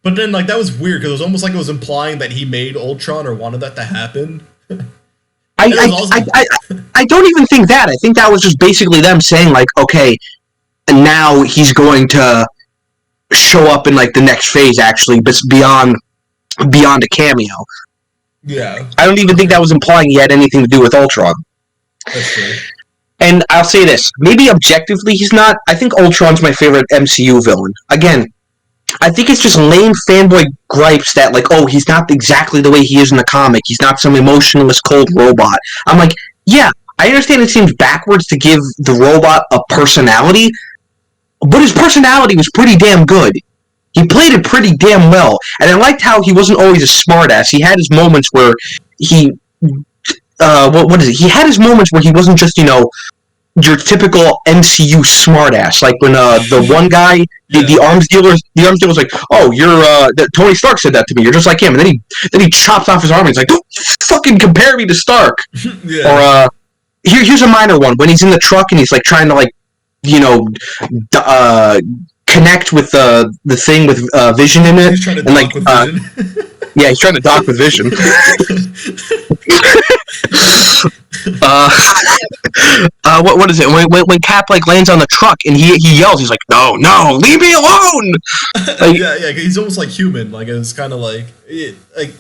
A: but then like that was weird because it was almost like it was implying that he made Ultron or wanted that to happen.
B: I don't even think that. I think that was just basically them saying like, okay, and now he's going to show up in like the next phase actually, but beyond a cameo.
A: Yeah.
B: I don't even think that was implying he had anything to do with Ultron.
A: That's true.
B: And I'll say this, maybe objectively he's not. I think Ultron's my favorite MCU villain. Again, I think it's just lame fanboy gripes that like, oh, he's not exactly the way he is in the comic. He's not some emotionless cold robot. I'm like, yeah, I understand it seems backwards to give the robot a personality, but his personality was pretty damn good. He played it pretty damn well, and I liked how he wasn't always a smartass. He had his moments where he, what is it? He had his moments where he wasn't just your typical MCU smartass. Like when the one guy, the arms dealer's like, oh, Tony Stark said that to me. You're just like him, and then he chops off his arm. And he's like, don't fucking compare me to Stark.
A: Yeah.
B: Or here's a minor one when he's in the truck and he's like trying to like connect with the thing with Vision in it.
A: He's trying to
B: and
A: dock with Vision.
B: Yeah, he's trying to dock with Vision. What is it? When Cap like lands on the truck and he yells, he's like, no, leave me alone. Like,
A: yeah, he's almost like human. Like it's kind of like I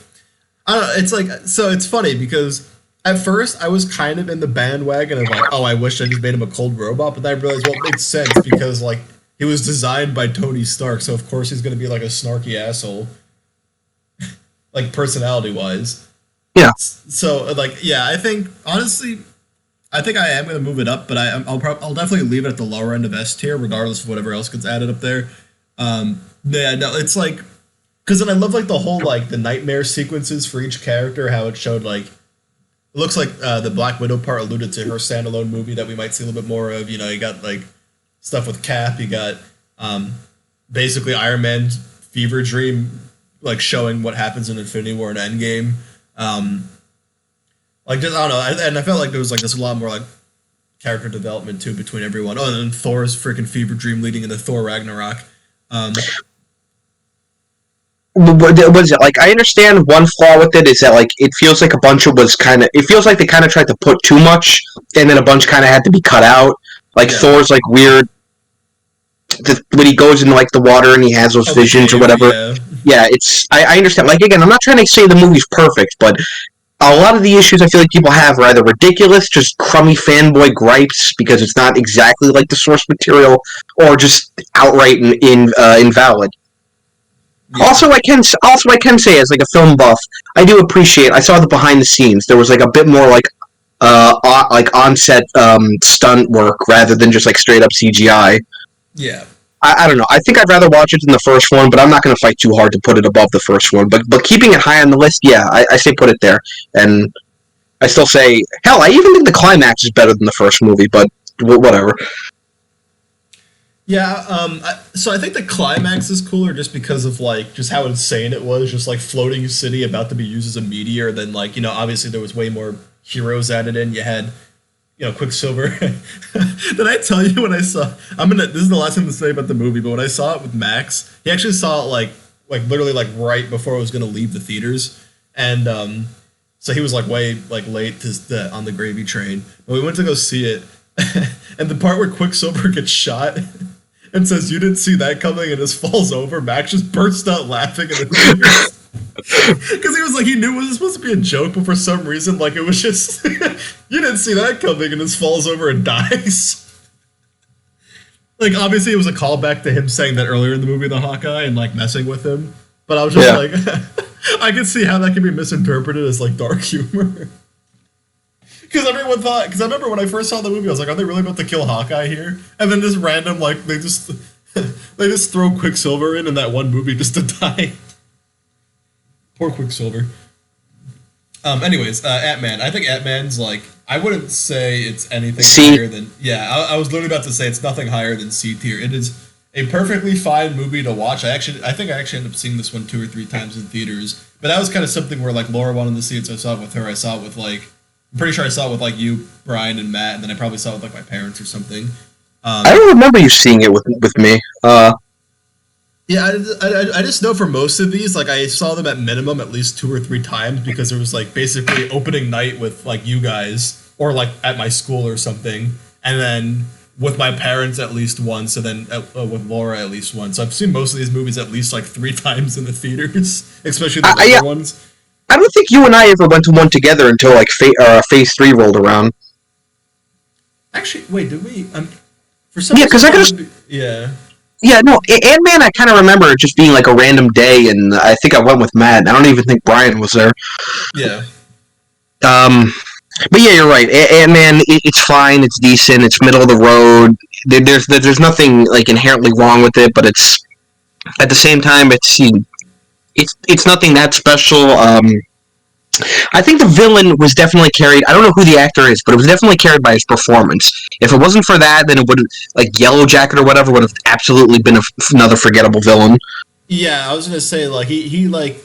A: don't know. It's like so. It's funny because at first I was kind of in the bandwagon of like, oh, I wish I just made him a cold robot, but then I realized, well, it makes sense because like he was designed by Tony Stark, so of course he's gonna be like a snarky asshole, like personality wise.
B: Yeah.
A: So like, yeah, I think honestly, I think I am gonna move it up, but I'll definitely leave it at the lower end of S tier, regardless of whatever else gets added up there. Yeah, no, it's like because then I love like the whole like the nightmare sequences for each character, how it showed like. It looks like the Black Widow part alluded to her standalone movie that we might see a little bit more of. You know, you got like stuff with Cap. You got basically Iron Man's fever dream, like showing what happens in Infinity War and Endgame. Like just I don't know, and I felt like there was like there's a lot more like character development too between everyone. Oh, and then Thor's freaking fever dream leading into Thor Ragnarok.
B: What is it like? I understand one flaw with it is that like it feels like a bunch of it feels like they kind of tried to put too much and then a bunch kind of had to be cut out. Like Thor's like weird when he goes into like the water and he has those visions or whatever. Yeah, it's I understand. Like again, I'm not trying to say the movie's perfect, but a lot of the issues I feel like people have are either ridiculous, just crummy fanboy gripes because it's not exactly like the source material, or just outright invalid.
A: Yeah.
B: Also I can say as like a film buff, I do appreciate. I saw the behind the scenes. There was like a bit more like on set stunt work rather than just like straight up CGI.
A: Yeah.
B: I don't know. I think I'd rather watch it than the first one, but I'm not going to fight too hard to put it above the first one. But keeping it high on the list, yeah, I say put it there. And I still say, hell, I even think the climax is better than the first movie. But whatever.
A: Yeah, so I think the climax is cooler just because of like just how insane it was, just like floating city about to be used as a meteor. Then like obviously there was way more heroes added in. You had Quicksilver. Did I tell you when I saw? This is the last thing to say about the movie, but when I saw it with Max, he actually saw it like literally like right before I was gonna leave the theaters, and so he was like way like late on the gravy train. But we went to go see it, and the part where Quicksilver gets shot and says, "You didn't see that coming," and just falls over. Max just burst out laughing in the theaters. Because he was like, he knew it was supposed to be a joke, but for some reason, like, it was just, you didn't see that coming, and just falls over and dies. Like, obviously, it was a callback to him saying that earlier in the movie, the Hawkeye, and, like, messing with him. But I was just like, I can see how that can be misinterpreted as, like, dark humor. Because everyone thought, because I remember when I first saw the movie, I was like, are they really about to kill Hawkeye here? And then this random, like, they just throw Quicksilver in that one movie just to die. Poor Quicksilver. Anyways, Ant-Man. I think Ant-Man's like, I wouldn't say it's anything higher than, I was literally about to say it's nothing higher than C tier. It is a perfectly fine movie to watch. I think I actually ended up seeing this one 2 or 3 times in theaters. But that was kind of something where like Laura wanted to see it, so I saw it with her. I saw it with like, I'm pretty sure I saw it with like you, Brian, and Matt, and then I probably saw it with like my parents or something.
B: I don't remember you seeing it with me.
A: Yeah, I just know for most of these, like I saw them at minimum at least 2 or 3 times because there was like basically opening night with like you guys or like at my school or something, and then with my parents at least once, and then with Laura at least once. So I've seen most of these movies at least like 3 times in the theaters, especially the older ones.
B: I don't think you and I ever went to one together until like Phase 3 rolled around.
A: Actually, wait, did we? For some
B: yeah, because I could
A: just yeah.
B: Yeah, no, Ant-Man, I kind of remember it just being like a random day, and I think I went with Matt. I don't even think Brian was there.
A: Yeah.
B: But yeah, you're right. Ant-Man, it's fine, it's decent, it's middle of the road. There's nothing like inherently wrong with it, but it's at the same time it's nothing that special. I think the villain was definitely carried. I don't know who the actor is, but it was definitely carried by his performance. If it wasn't for that, then it would like Yellow Jacket or whatever would have absolutely been another forgettable villain.
A: Yeah, I was gonna say like he didn't like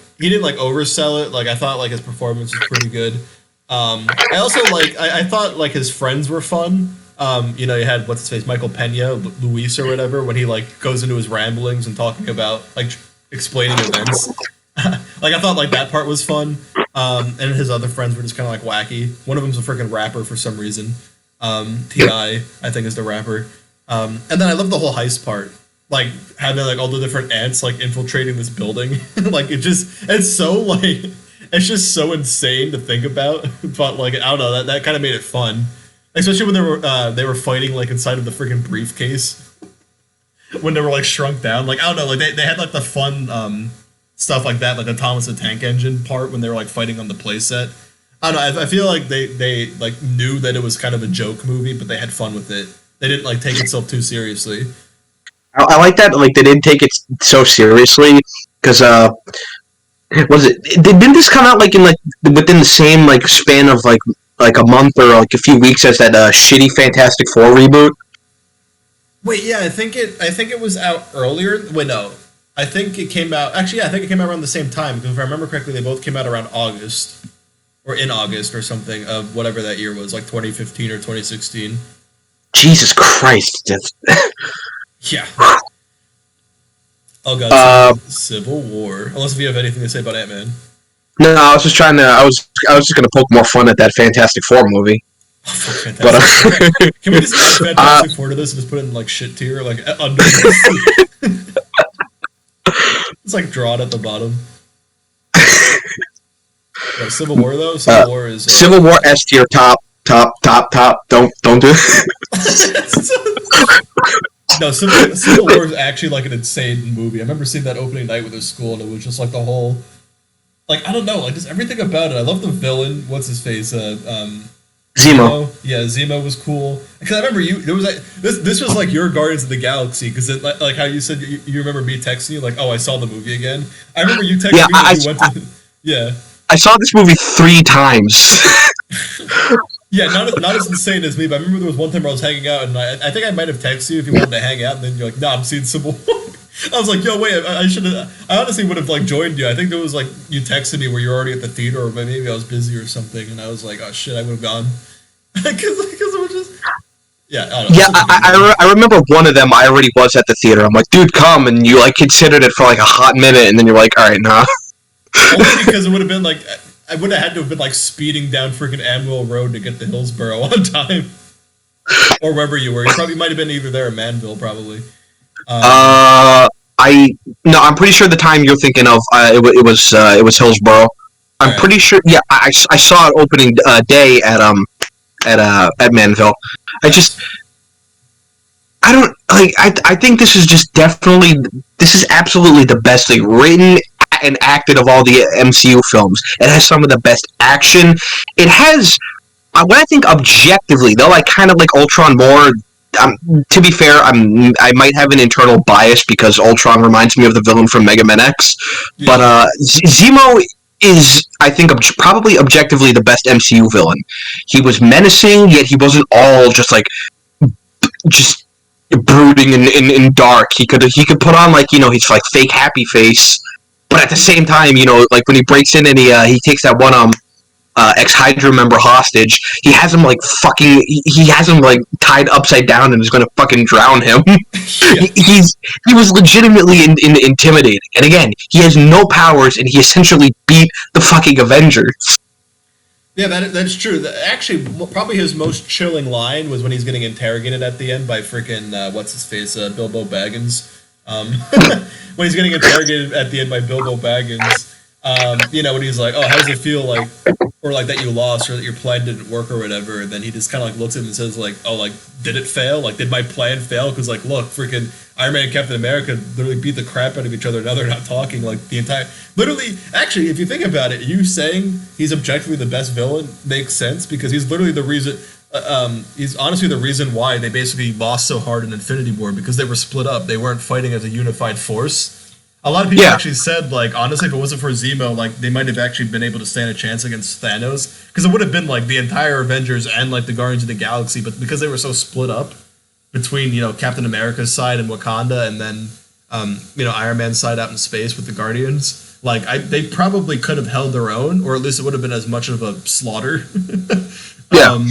A: oversell it. Like I thought like his performance was pretty good. I also like I thought like his friends were fun. You had what's his face, Michael Pena, Luis or whatever, when he like goes into his ramblings and talking about like explaining events. Like I thought like that part was fun. And his other friends were just kind of like wacky. One of them's a freaking rapper for some reason. T.I. I think is the rapper. And then I love the whole heist part. Like having like all the different ants like infiltrating this building. Like it's so like it's just so insane to think about. But like I don't know, that kind of made it fun. Especially when they were fighting like inside of the freaking briefcase. When they were like shrunk down. Like I don't know, like they had like the fun stuff like that, like the Thomas the Tank Engine part when they were like fighting on the playset. I don't know. I feel like they like knew that it was kind of a joke movie, but they had fun with it. They didn't like take itself too seriously.
B: I like that. Like they didn't take it so seriously because was it? Didn't this come out like in like within the same like span of like a month or like a few weeks as that shitty Fantastic Four reboot?
A: Wait, yeah, I think it was out earlier. Wait, no. I think it came out. Actually, yeah, I think it came out around the same time because if I remember correctly, they both came out around August or in August or something of whatever that year was, like 2015 or 2016.
B: Jesus Christ!
A: Yeah. Oh god, Civil War. Unless if you have anything to say about Ant-Man.
B: No, I was just trying to. I was just gonna poke more fun at that Fantastic Four movie.
A: Oh, but can we just add Fantastic Four to this and just put it in like shit tier, like under? It's like drawn at the bottom. Yeah, Civil War though. Civil War is
B: Civil War S tier, top. Don't do it.
A: No, Civil War is actually like an insane movie. I remember seeing that opening night with the school, and it was just like the whole, like I don't know, like just everything about it. I love the villain. What's his face?
B: Zemo.
A: Yeah, Zemo was cool. Because I remember you. There was like this was like your Guardians of the Galaxy. Because like how you said you remember me texting you like, oh, I saw the movie again. I remember you texting me when you went to. Yeah.
B: I saw this movie 3 times.
A: Yeah, not as insane as me, but I remember there was one time where I was hanging out, and I think I might have texted you if you wanted to hang out, and then you're like, "No, I'm seeing Civil War." I was like, "Yo, wait, I should have." I honestly would have like joined you. I think there was like you texted me where you're already at the theater, or maybe I was busy or something, and I was like, "Oh shit, I would have gone," because it was just. Yeah, I don't know.
B: Yeah, I remember one of them. I already was at the theater. I'm like, dude, come, and you like considered it for like a hot minute, and then you're like, all right, nah.
A: Only because it would have been like I would have had to have been like speeding down freaking Amwell Road to get to Hillsborough on time, or wherever you were. You probably might have been either there or Manville, probably.
B: I'm pretty sure the time you're thinking of, it was Hillsborough. I'm
A: Right.
B: pretty sure. Yeah, I saw it opening day at Manville. I don't like. I think this is just definitely. This is absolutely the best thing written and acted of all the MCU films. It has some of the best action. It has. When I think objectively, though, I kind of like Ultron more. To be fair, I might have an internal bias because Ultron reminds me of the villain from Mega Man X.
A: Yeah.
B: But Zemo is, I think, probably objectively the best MCU villain. He was menacing, yet he wasn't all just like just brooding and dark. He could put on like his like fake happy face, but at the same time, like when he breaks in and he takes that one ex-Hydra member hostage, he has him like fucking he has him like tied upside down and is going to fucking drown him.
A: Yeah.
B: He was legitimately intimidating, and again, he has no powers, and he essentially beat the fucking Avengers.
A: Yeah, that's true. Actually, probably his most chilling line was when he's getting interrogated at the end by freaking what's his face, Bilbo Baggins. When he's getting interrogated at the end by Bilbo Baggins, when he's like, "Oh, how does it feel like, or like that you lost, or that your plan didn't work, or whatever?" And then he just kind of like looks at him and says, "Like, oh, like did it fail? Like, did my plan fail? Because like, look, freaking Iron Man and Captain America literally beat the crap out of each other. Now they're not talking. Like the entire, literally, actually, if you think about it, you saying he's objectively the best villain makes sense because he's literally the reason." He's honestly the reason why they basically lost so hard in Infinity War because they were split up. They weren't fighting as a unified force. A lot of people actually said, like, honestly, if it wasn't for Zemo, like, they might have actually been able to stand a chance against Thanos. Because it would have been, like, the entire Avengers and, like, the Guardians of the Galaxy. But because they were so split up between, Captain America's side and Wakanda and then, Iron Man's side out in space with the Guardians, like, they probably could have held their own, or at least it would have been as much of a slaughter.
B: Yeah.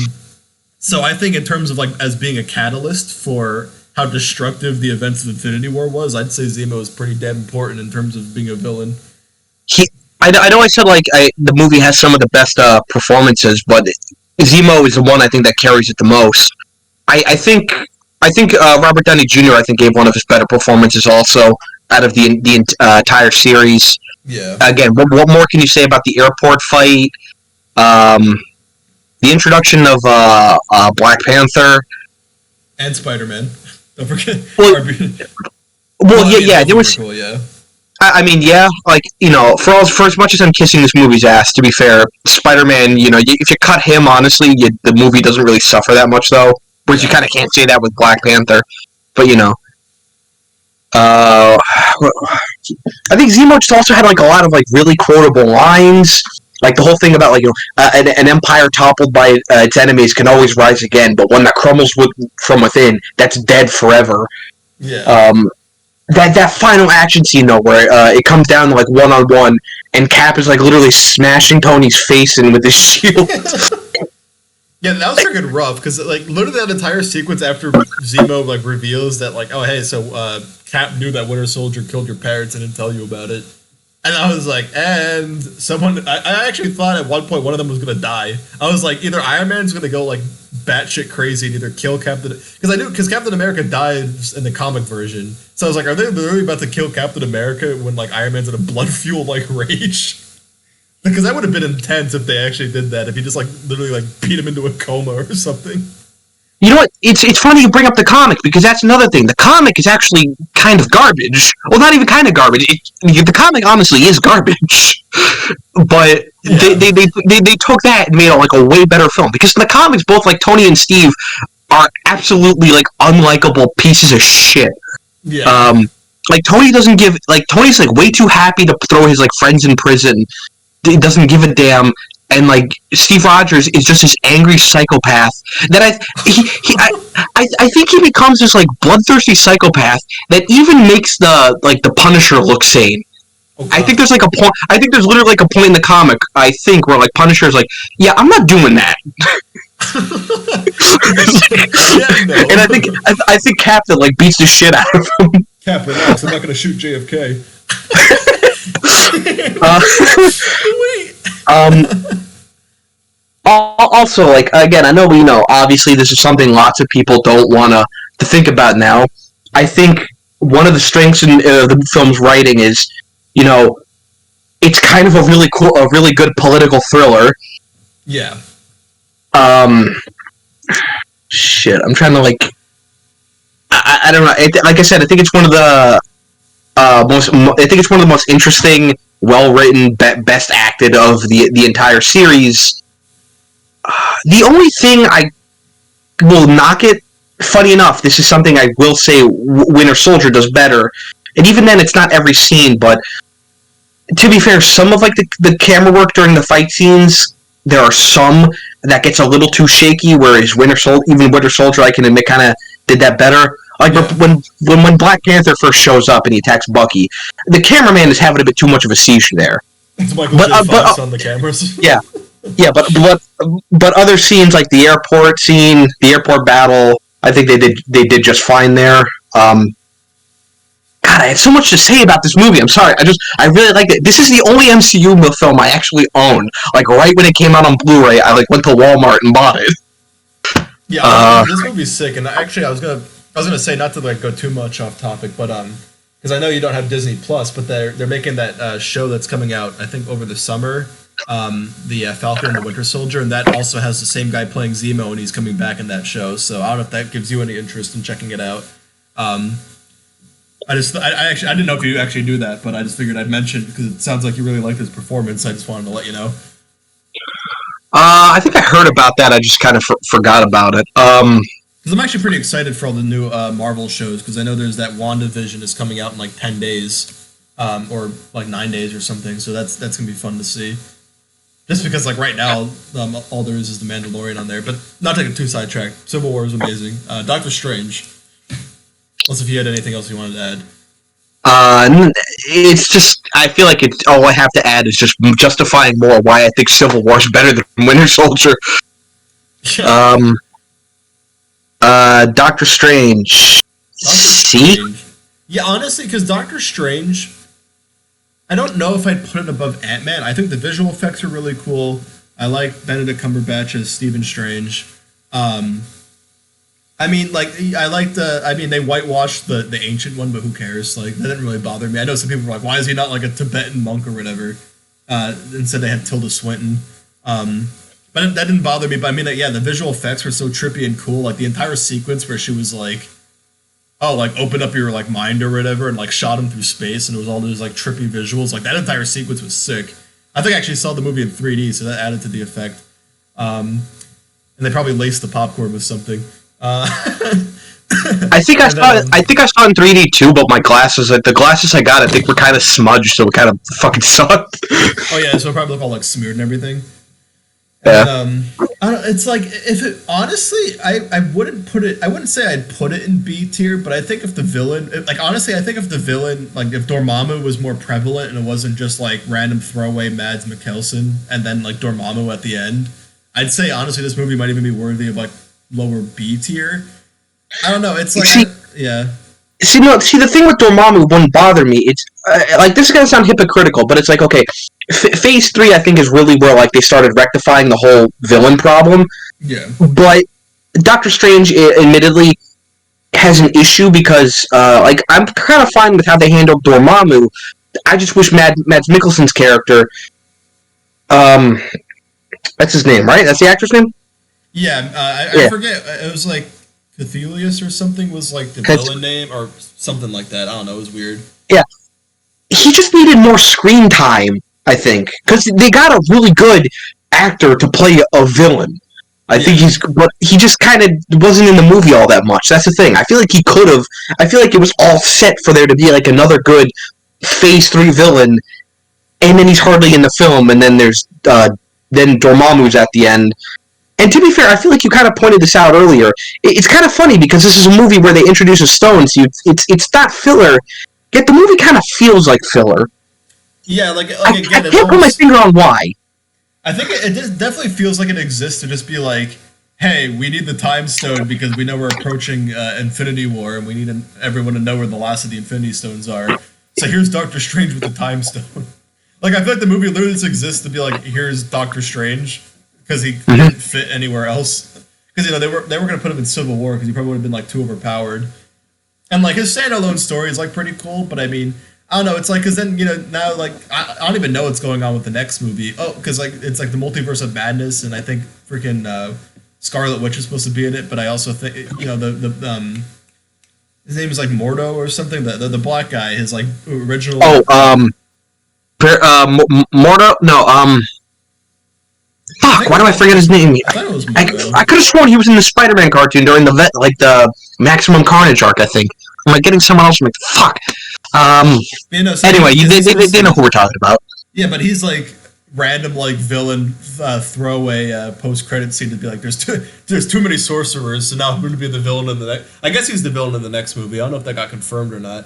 A: So I think in terms of, like, as being a catalyst for how destructive the events of Infinity War was, I'd say Zemo is pretty damn important in terms of being a villain.
B: I know I said like the movie has some of the best performances, but Zemo is the one I think that carries it the most. I think Robert Downey Jr. I think gave one of his better performances also out of the entire series.
A: Yeah.
B: Again, what more can you say about the airport fight? The introduction of Black Panther
A: And Spider-Man. Don't forget.
B: Yeah. There was.
A: Cool, yeah.
B: I mean, yeah, like for as much as I'm kissing this movie's ass, to be fair, Spider-Man, if you cut him, honestly, the movie doesn't really suffer that much, though. Whereas you kind of can't say that with Black Panther, but I think Zemo just also had like a lot of like really quotable lines. Like the whole thing about like an empire toppled by its enemies can always rise again, but one that crumbles from within, that's dead forever.
A: Yeah.
B: That final action scene though, where it comes down to like 1-on-1, and Cap is like literally smashing Tony's face in with his shield.
A: Yeah, that was freaking rough because like literally that entire sequence after Zemo like reveals that like, oh hey, so Cap knew that Winter Soldier killed your parents and didn't tell you about it. And I was like, and someone, I actually thought at one point one of them was going to die. I was like, either Iron Man's going to go like batshit crazy and either kill Captain, because Captain America dies in the comic version. So I was like, are they literally about to kill Captain America when like Iron Man's in a blood fuel like rage? Because that would have been intense if they actually did that. If he just like literally like beat him into a coma or something.
B: You know what? It's funny you bring up the comic because that's another thing. The comic is actually kind of garbage. Well, not even kind of garbage. The comic honestly is garbage, but
A: Yeah.
B: they took that and made it like a way better film because in the comics, both like Tony and Steve are absolutely like unlikable pieces of shit.
A: Yeah.
B: Like Tony doesn't give like Tony's like way too happy to throw his like friends in prison. He doesn't give a damn. And like Steve Rogers is just this angry psychopath that I think he becomes this like bloodthirsty psychopath that even makes the Punisher look sane.
A: Oh,
B: I
A: God.
B: think there's like a point. I think there's literally like a point in the comic. I think where like Punisher's like, yeah, I'm not doing that.
A: Yeah, no.
B: And I think Captain like beats the shit out of him.
A: Cap, relax. I'm not gonna shoot JFK. Wait.
B: Also, like again, I know obviously this is something lots of people don't want to think about now. I think one of the strengths in the film's writing is, it's kind of a really good political thriller.
A: Yeah.
B: Shit, I'm trying to like, I don't know. Like I said, I think it's one of the I think it's one of the most interesting, well written, best acted of the entire series. The only thing I will knock it, funny enough, this is something I will say Winter Soldier does better, and even then it's not every scene, but to be fair, some of like the camera work during the fight scenes, there are some that gets a little too shaky, whereas Winter Soldier, I can admit, kind of did that better. Like when Black Panther first shows up and he attacks Bucky, the cameraman is having a bit too much of a seizure there.
A: It's Michael J. Fox on the cameras.
B: Yeah, but other scenes like the airport scene, the airport battle, I think they did just fine there. God, I had so much to say about this movie. I'm sorry. I really liked it. This is the only MCU film I actually own. Like right when it came out on Blu-ray, I like went to Walmart and bought it.
A: Yeah, this movie's sick. And actually, I was gonna say, not to like go too much off topic, but because I know you don't have Disney Plus, but they're making that show that's coming out, I think, over the summer. The Falcon and the Winter Soldier, and that also has the same guy playing Zemo, and he's coming back in that show. So I don't know if that gives you any interest in checking it out. I didn't know if you actually knew that, but I just figured I'd mention because it sounds like you really liked his performance. I just wanted to let you know.
B: I think I heard about that. I just kind of forgot about it.
A: Because I'm actually pretty excited for all the new Marvel shows, because I know there's that WandaVision is coming out in like 10 days, or like 9 days or something. So that's gonna be fun to see. Just because like right now, all there is the Mandalorian on there. But not to get too sidetracked. Civil War is amazing. Doctor Strange. Unless if you had anything else you wanted to add.
B: It's just I feel like it's all I have to add is just justifying more why I think Civil War is better than Winter Soldier. Doctor Strange.
A: Strange. Yeah, honestly, because Doctor Strange, I don't know if I'd put it above Ant-Man. I think the visual effects are really cool. I like Benedict Cumberbatch as Stephen Strange. I mean, they whitewashed the ancient one, but who cares? Like, that didn't really bother me. I know some people were like, why is he not like a Tibetan monk or whatever? Instead they had Tilda Swinton. But that didn't bother me. But I mean, yeah, the visual effects were so trippy and cool. Like, the entire sequence where she was like, oh, like, open up your, like, mind or whatever, and, like, shot him through space, and it was all those, like, trippy visuals. Like, that entire sequence was sick. I think I actually saw the movie in 3D, so that added to the effect. And they probably laced the popcorn with something.
B: I think I saw it in 3D too, but my glasses, like the glasses I got, I think were kind of smudged, so it kind of fucking sucked.
A: Oh yeah, so it probably look all like smeared and everything.
B: Yeah.
A: And, it's like if it honestly, I wouldn't say I'd put it in B tier, but I think if the villain, like if Dormammu was more prevalent and it wasn't just like random throwaway Mads Mikkelsen and then like Dormammu at the end, I'd say honestly this movie might even be worthy of like lower B tier. I don't know. It's like yeah.
B: See, the thing with Dormammu wouldn't bother me. It's like this is gonna sound hypocritical, but it's like okay, Phase 3 I think is really where like they started rectifying the whole villain problem.
A: Yeah.
B: But Doctor Strange, admittedly, has an issue because like I'm kind of fine with how they handled Dormammu. I just wish Mads Mikkelsen's character, that's his name, right? That's the actor's name.
A: Yeah, I
B: Yeah,
A: forget. It was like Cthulhius or something was like the
B: because
A: villain name or something like that. I don't know. It was weird.
B: yeah, he just needed more screen time. I think because they got a really good actor to play a villain. I think
A: Yeah.
B: but he just kind of wasn't in the movie all that much. That's the thing. I feel like he could have. I feel like it was all set for there to be like another good Phase 3 villain, and then he's hardly in the film, and then there's then Dormammu's at the end. And to be fair, I feel like you kind of pointed this out earlier. It's kind of funny because this is a movie where they introduce a stone, so it's not filler. Yet the movie kind of feels like filler.
A: Yeah,
B: I, I
A: again, it
B: can't put my
A: almost.
B: finger on why.
A: I think it just definitely feels like it exists to just be like, hey, we need the time stone because we know we're approaching Infinity War and we need everyone to know where the last of the Infinity Stones are. So here's Doctor Strange with the time stone. Like I feel like the movie literally just exists to be like, here's Doctor Strange because he didn't fit anywhere else. Because they were gonna put him in Civil War because he probably would have been like too overpowered. And like his standalone story is like pretty cool, but I mean, I don't know. It's like because then now like I don't even know what's going on with the next movie. Oh, because like it's like the multiverse of madness, and I think freaking Scarlet Witch is supposed to be in it. But I also think the his name is like Mordo or something. The black guy, his like original.
B: Oh, Mordo? No,
A: I
B: fuck,
A: think it
B: why
A: was,
B: do I forget his name?
A: I thought it was
B: I,
A: Mordo.
B: I could have sworn he was in the Spider-Man cartoon during the Maximum Carnage arc, I think. Am I getting someone else? I'm like, fuck. Um,
A: So
B: anyway,
A: is he supposed
B: they know
A: to?
B: who we're talking about.
A: Yeah, but he's like random like villain throwaway post credit scene to be like there's too many sorcerers, so now I'm going to be the villain in the next. I guess he's the villain in the next movie. I don't know if that got confirmed or not.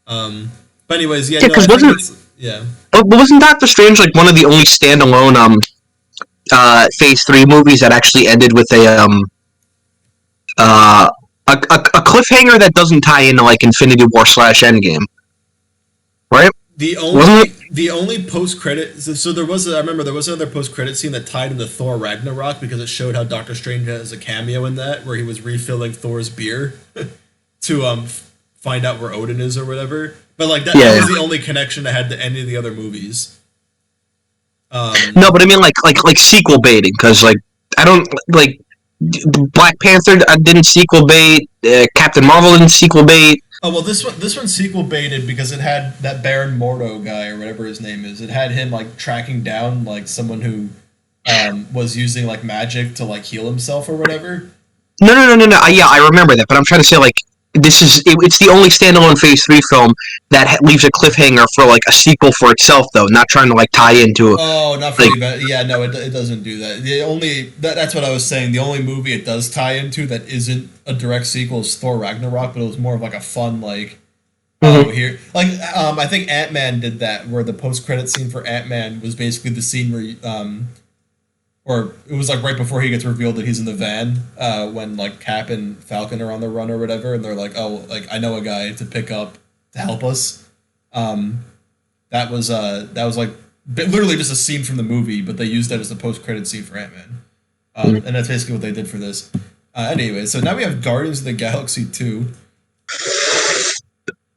A: But anyways, yeah,
B: Yeah,
A: no, I
B: because
A: think it's yeah.
B: wasn't Doctor Strange like one of the only standalone Phase 3 movies that actually ended with uh a cliffhanger that doesn't tie into like Infinity War / Endgame, right? Wasn't it?
A: The only post credit so there was I remember there was another post credit scene that tied into Thor Ragnarok because it showed how Doctor Strange has a cameo in that where he was refilling Thor's beer to find out where Odin is or whatever. But like that
B: Yeah.
A: was the only connection I had to any of the other movies.
B: No, but I mean like sequel baiting because like I don't like Black Panther didn't sequel bait. Captain Marvel didn't sequel bait.
A: Oh well, this one sequel baited because it had that Baron Mordo guy or whatever his name is. It had him like tracking down like someone who was using like magic to like heal himself or whatever.
B: No. Yeah, I remember that, but I'm trying to say like it's the only standalone Phase 3 film that leaves a cliffhanger for like a sequel for itself, though, not trying to like tie into
A: Oh, not for
B: like.
A: the event. Yeah, no, it doesn't do that. The only that's what I was saying. The only movie it does tie into that isn't a direct sequel is Thor Ragnarok, but it was more of like a fun like oh
B: Mhm.
A: here like I think Ant Man did that where the post credit scene for Ant Man was basically the scene where or it was like right before he gets revealed that he's in the van when like Cap and Falcon are on the run or whatever, and they're like, oh, like I know a guy to pick up to help us. Um, that was like literally just a scene from the movie, but they used that as the post credit scene for Ant Man, and that's basically what they did for this. Anyway, so now we have Guardians of the Galaxy 2.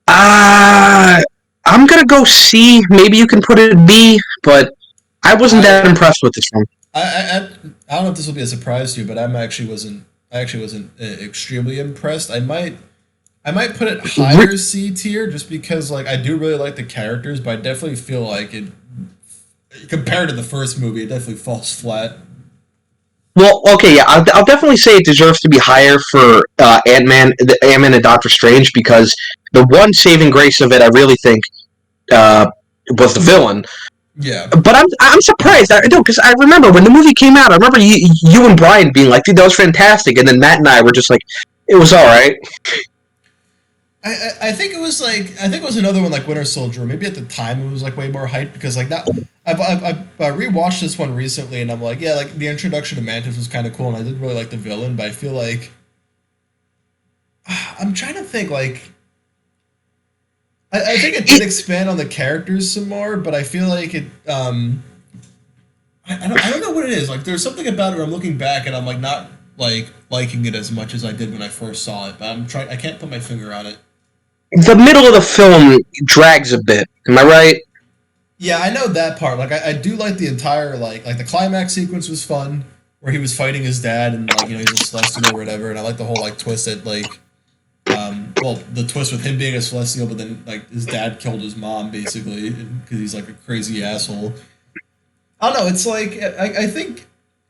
B: Uh, I'm gonna go C. Maybe you can put it B, but I wasn't
A: I
B: that impressed with this one.
A: I don't know if this will be a surprise to you, but I actually wasn't extremely impressed. I might put it higher C tier just because like I do really like the characters, but I definitely feel like it compared to the first movie, it definitely falls flat.
B: Well, okay, yeah, I'll definitely say it deserves to be higher for Ant Man and Doctor Strange because the one saving grace of it, I really think, uh, was the villain.
A: Yeah.
B: But I'm surprised. I don't because I remember when the movie came out. I remember you and Brian being like, "Dude, that was fantastic," and then Matt and I were just like, "It was all right."
A: I think it was like I think it was another one like Winter Soldier. Maybe at the time it was like way more hype because like that I've rewatched this one recently and I'm like yeah like the introduction to Mantis was kind of cool and I did really like the villain but I feel like I'm trying to think like I think it did expand on the characters some more but I feel like it I don't know what it is like there's something about it where I'm looking back and I'm like not like liking it as much as I did when I first saw it but I can't put my finger on it.
B: The middle of the film drags a bit. Am I right?
A: Yeah, I know that part. Like, I do like the entire like the climax sequence was fun. where he was fighting his dad and like he's a Celestial or whatever. And I like the whole like twist that like well, the twist with him being a Celestial, but then like his dad killed his mom basically because he's like a crazy asshole. I don't know. It's like I think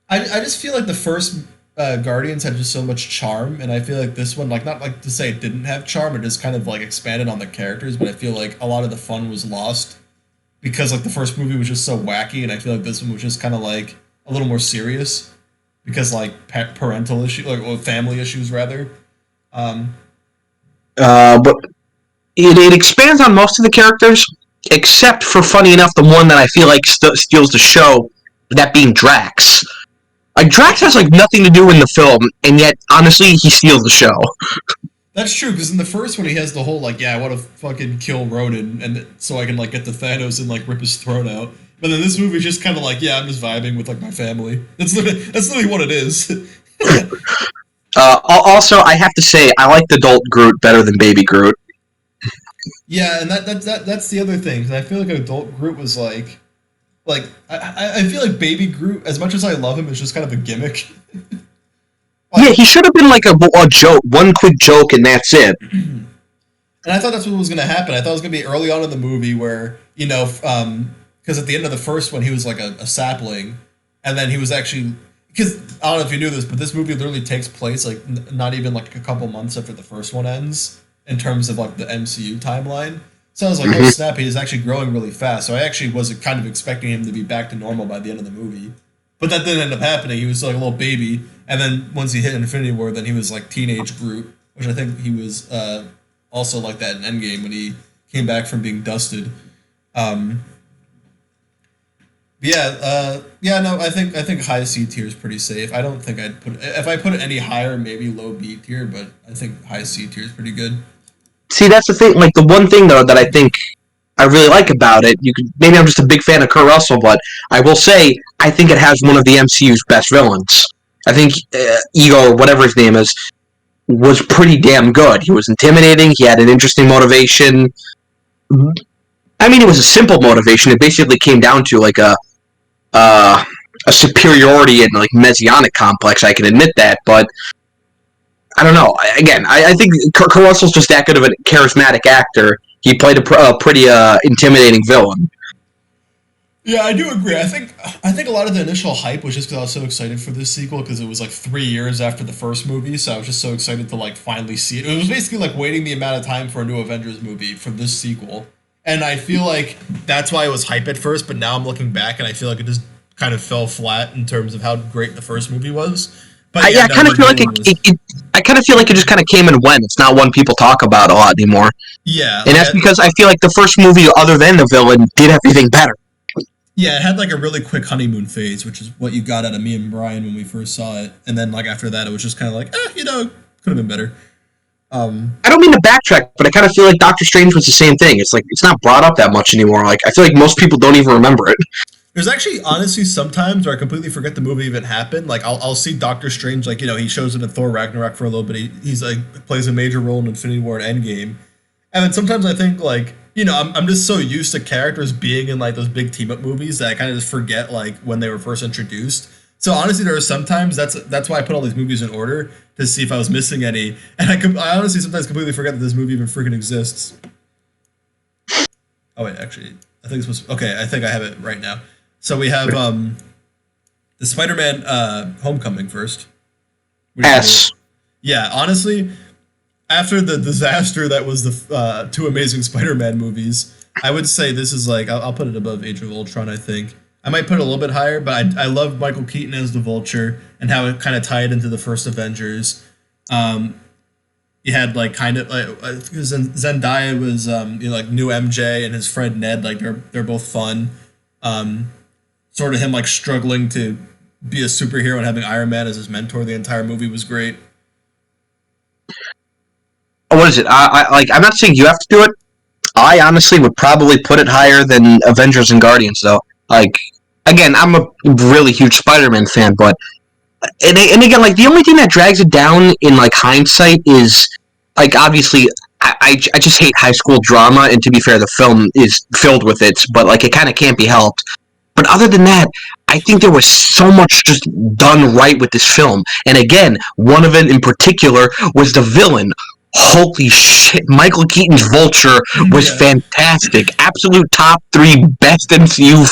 A: I just feel like the first Guardians had just so much charm, and I feel like this one, like not like to say it didn't have charm, it just kind of like expanded on the characters, but I feel like a lot of the fun was lost because like the first movie was just so wacky, and I feel like this one was just kind of like a little more serious because like parental issue, like or family issues rather. Um,
B: But it expands on most of the characters, except for, funny enough, the one that I feel like steals the show, that being Drax. Like, Drax has, like, nothing to do in the film, and yet, honestly, he steals the show.
A: that's true because in the first one he has the whole like, yeah, I want to fucking kill Ronan, and so I can like get to Thanos and like rip his throat out. But then this movie just kind of like, yeah, I'm just vibing with like my family. That's literally what it is.
B: Also, I have to say, I like the adult Groot better than Baby Groot.
A: Yeah, and that's the other thing. 'Cause I feel like adult Groot was like I feel like Baby Groot, as much as I love him, is just kind of a gimmick.
B: Yeah,
A: Like,
B: he should have been like a joke, one quick joke, and that's it.
A: and I thought that's what was gonna happen. I thought it was gonna be early on in the movie where because at the end of the first one he was like a sapling, and then he was actually because I don't know if you knew this, but this movie literally takes place like not even like a couple months after the first one ends in terms of like the MCU timeline. So I was like, oh snap, he's actually growing really fast. So I actually was kind of expecting him to be back to normal by the end of the movie. But that didn't end up happening. He was still like a little baby. And then once he hit Infinity War, then he was like teenage Groot, which I think he was also like that in Endgame when he came back from being dusted. Um, yeah, no, I think high C tier is pretty safe. I don't think I'd put if I put it any higher, maybe low B tier, but I think high C tier is pretty good.
B: See, that's the thing. Like, the one thing, though, that I think I really like about it, maybe I'm just a big fan of Kurt Russell, but I will say, I think it has one of the MCU's best villains. I think Ego, or whatever his name is, was pretty damn good. He was intimidating. He had an interesting motivation. I mean, it was a simple motivation. It basically came down to like uh, a superiority and like messianic complex. I can admit that, but I don't know. I think Kurt Russell's just that good of a charismatic actor. He played a pretty intimidating villain.
A: Yeah, I do agree. I think a lot of the initial hype was just because I was so excited for this sequel because it was like 3 years after the first movie, so I was just so excited to like finally see it. It was basically like waiting the amount of time for a new Avengers movie for this sequel, and I feel like that's why it was hype at first. But now I'm looking back and I feel like it just kind of fell flat in terms of how great the first movie was. But yeah,
B: I kind of feel like I kind of feel like it just kind of came and went. It's not one people talk about a lot anymore,
A: yeah,
B: and
A: like
B: that's because I feel like the first movie, other than the villain, did everything better.
A: yeah, it had like a really quick honeymoon phase, which is what you got out of me and Brian when we first saw it, and then like after that, it was just kind of like, could have been better.
B: I don't mean to backtrack, but I kind of feel like Doctor Strange was the same thing. It's like it's not brought up that much anymore. Like I feel like most people don't even remember it.
A: There's actually honestly sometimes where I completely forget the movie even happened. Like I'll see Doctor Strange, like he shows up in Thor Ragnarok for a little bit. He's like plays a major role in Infinity War and Endgame, and then sometimes I think like I'm just so used to characters being in like those big team up movies that I kind of just forget like when they were first introduced. So honestly, there are sometimes that's why I put all these movies in order to see if I was missing any, and I honestly sometimes completely forget that this movie even freaking exists. Oh wait, actually, I think this was okay. I think I have it right now. So we have the Spider-Man Homecoming first. What do you
B: S.
A: think? Yeah, honestly, after the disaster that was the two Amazing Spider-Man movies, I would say this is like I'll put it above Age of Ultron. I think I might put it a little bit higher, but I love Michael Keaton as the Vulture and how it kind of tied into the first Avengers. You had like kind of like Zendaya was like new MJ and his friend Ned, like they're both fun. Sort of him like struggling to be a superhero and having Iron Man as his mentor the entire movie was great.
B: What is it? I'm not saying you have to do it. I honestly would probably put it higher than Avengers and Guardians, though. Like, again, I'm a really huge Spider-Man fan, but and again, like the only thing that drags it down in like hindsight is like obviously I just hate high school drama, and to be fair, the film is filled with it, but like it kind of can't be helped. But other than that, I think there was so much just done right with this film. And again, one of it in particular was the villain. Holy shit, Michael Keaton's Vulture was
A: Yeah.
B: fantastic. Absolute top 3 best MCU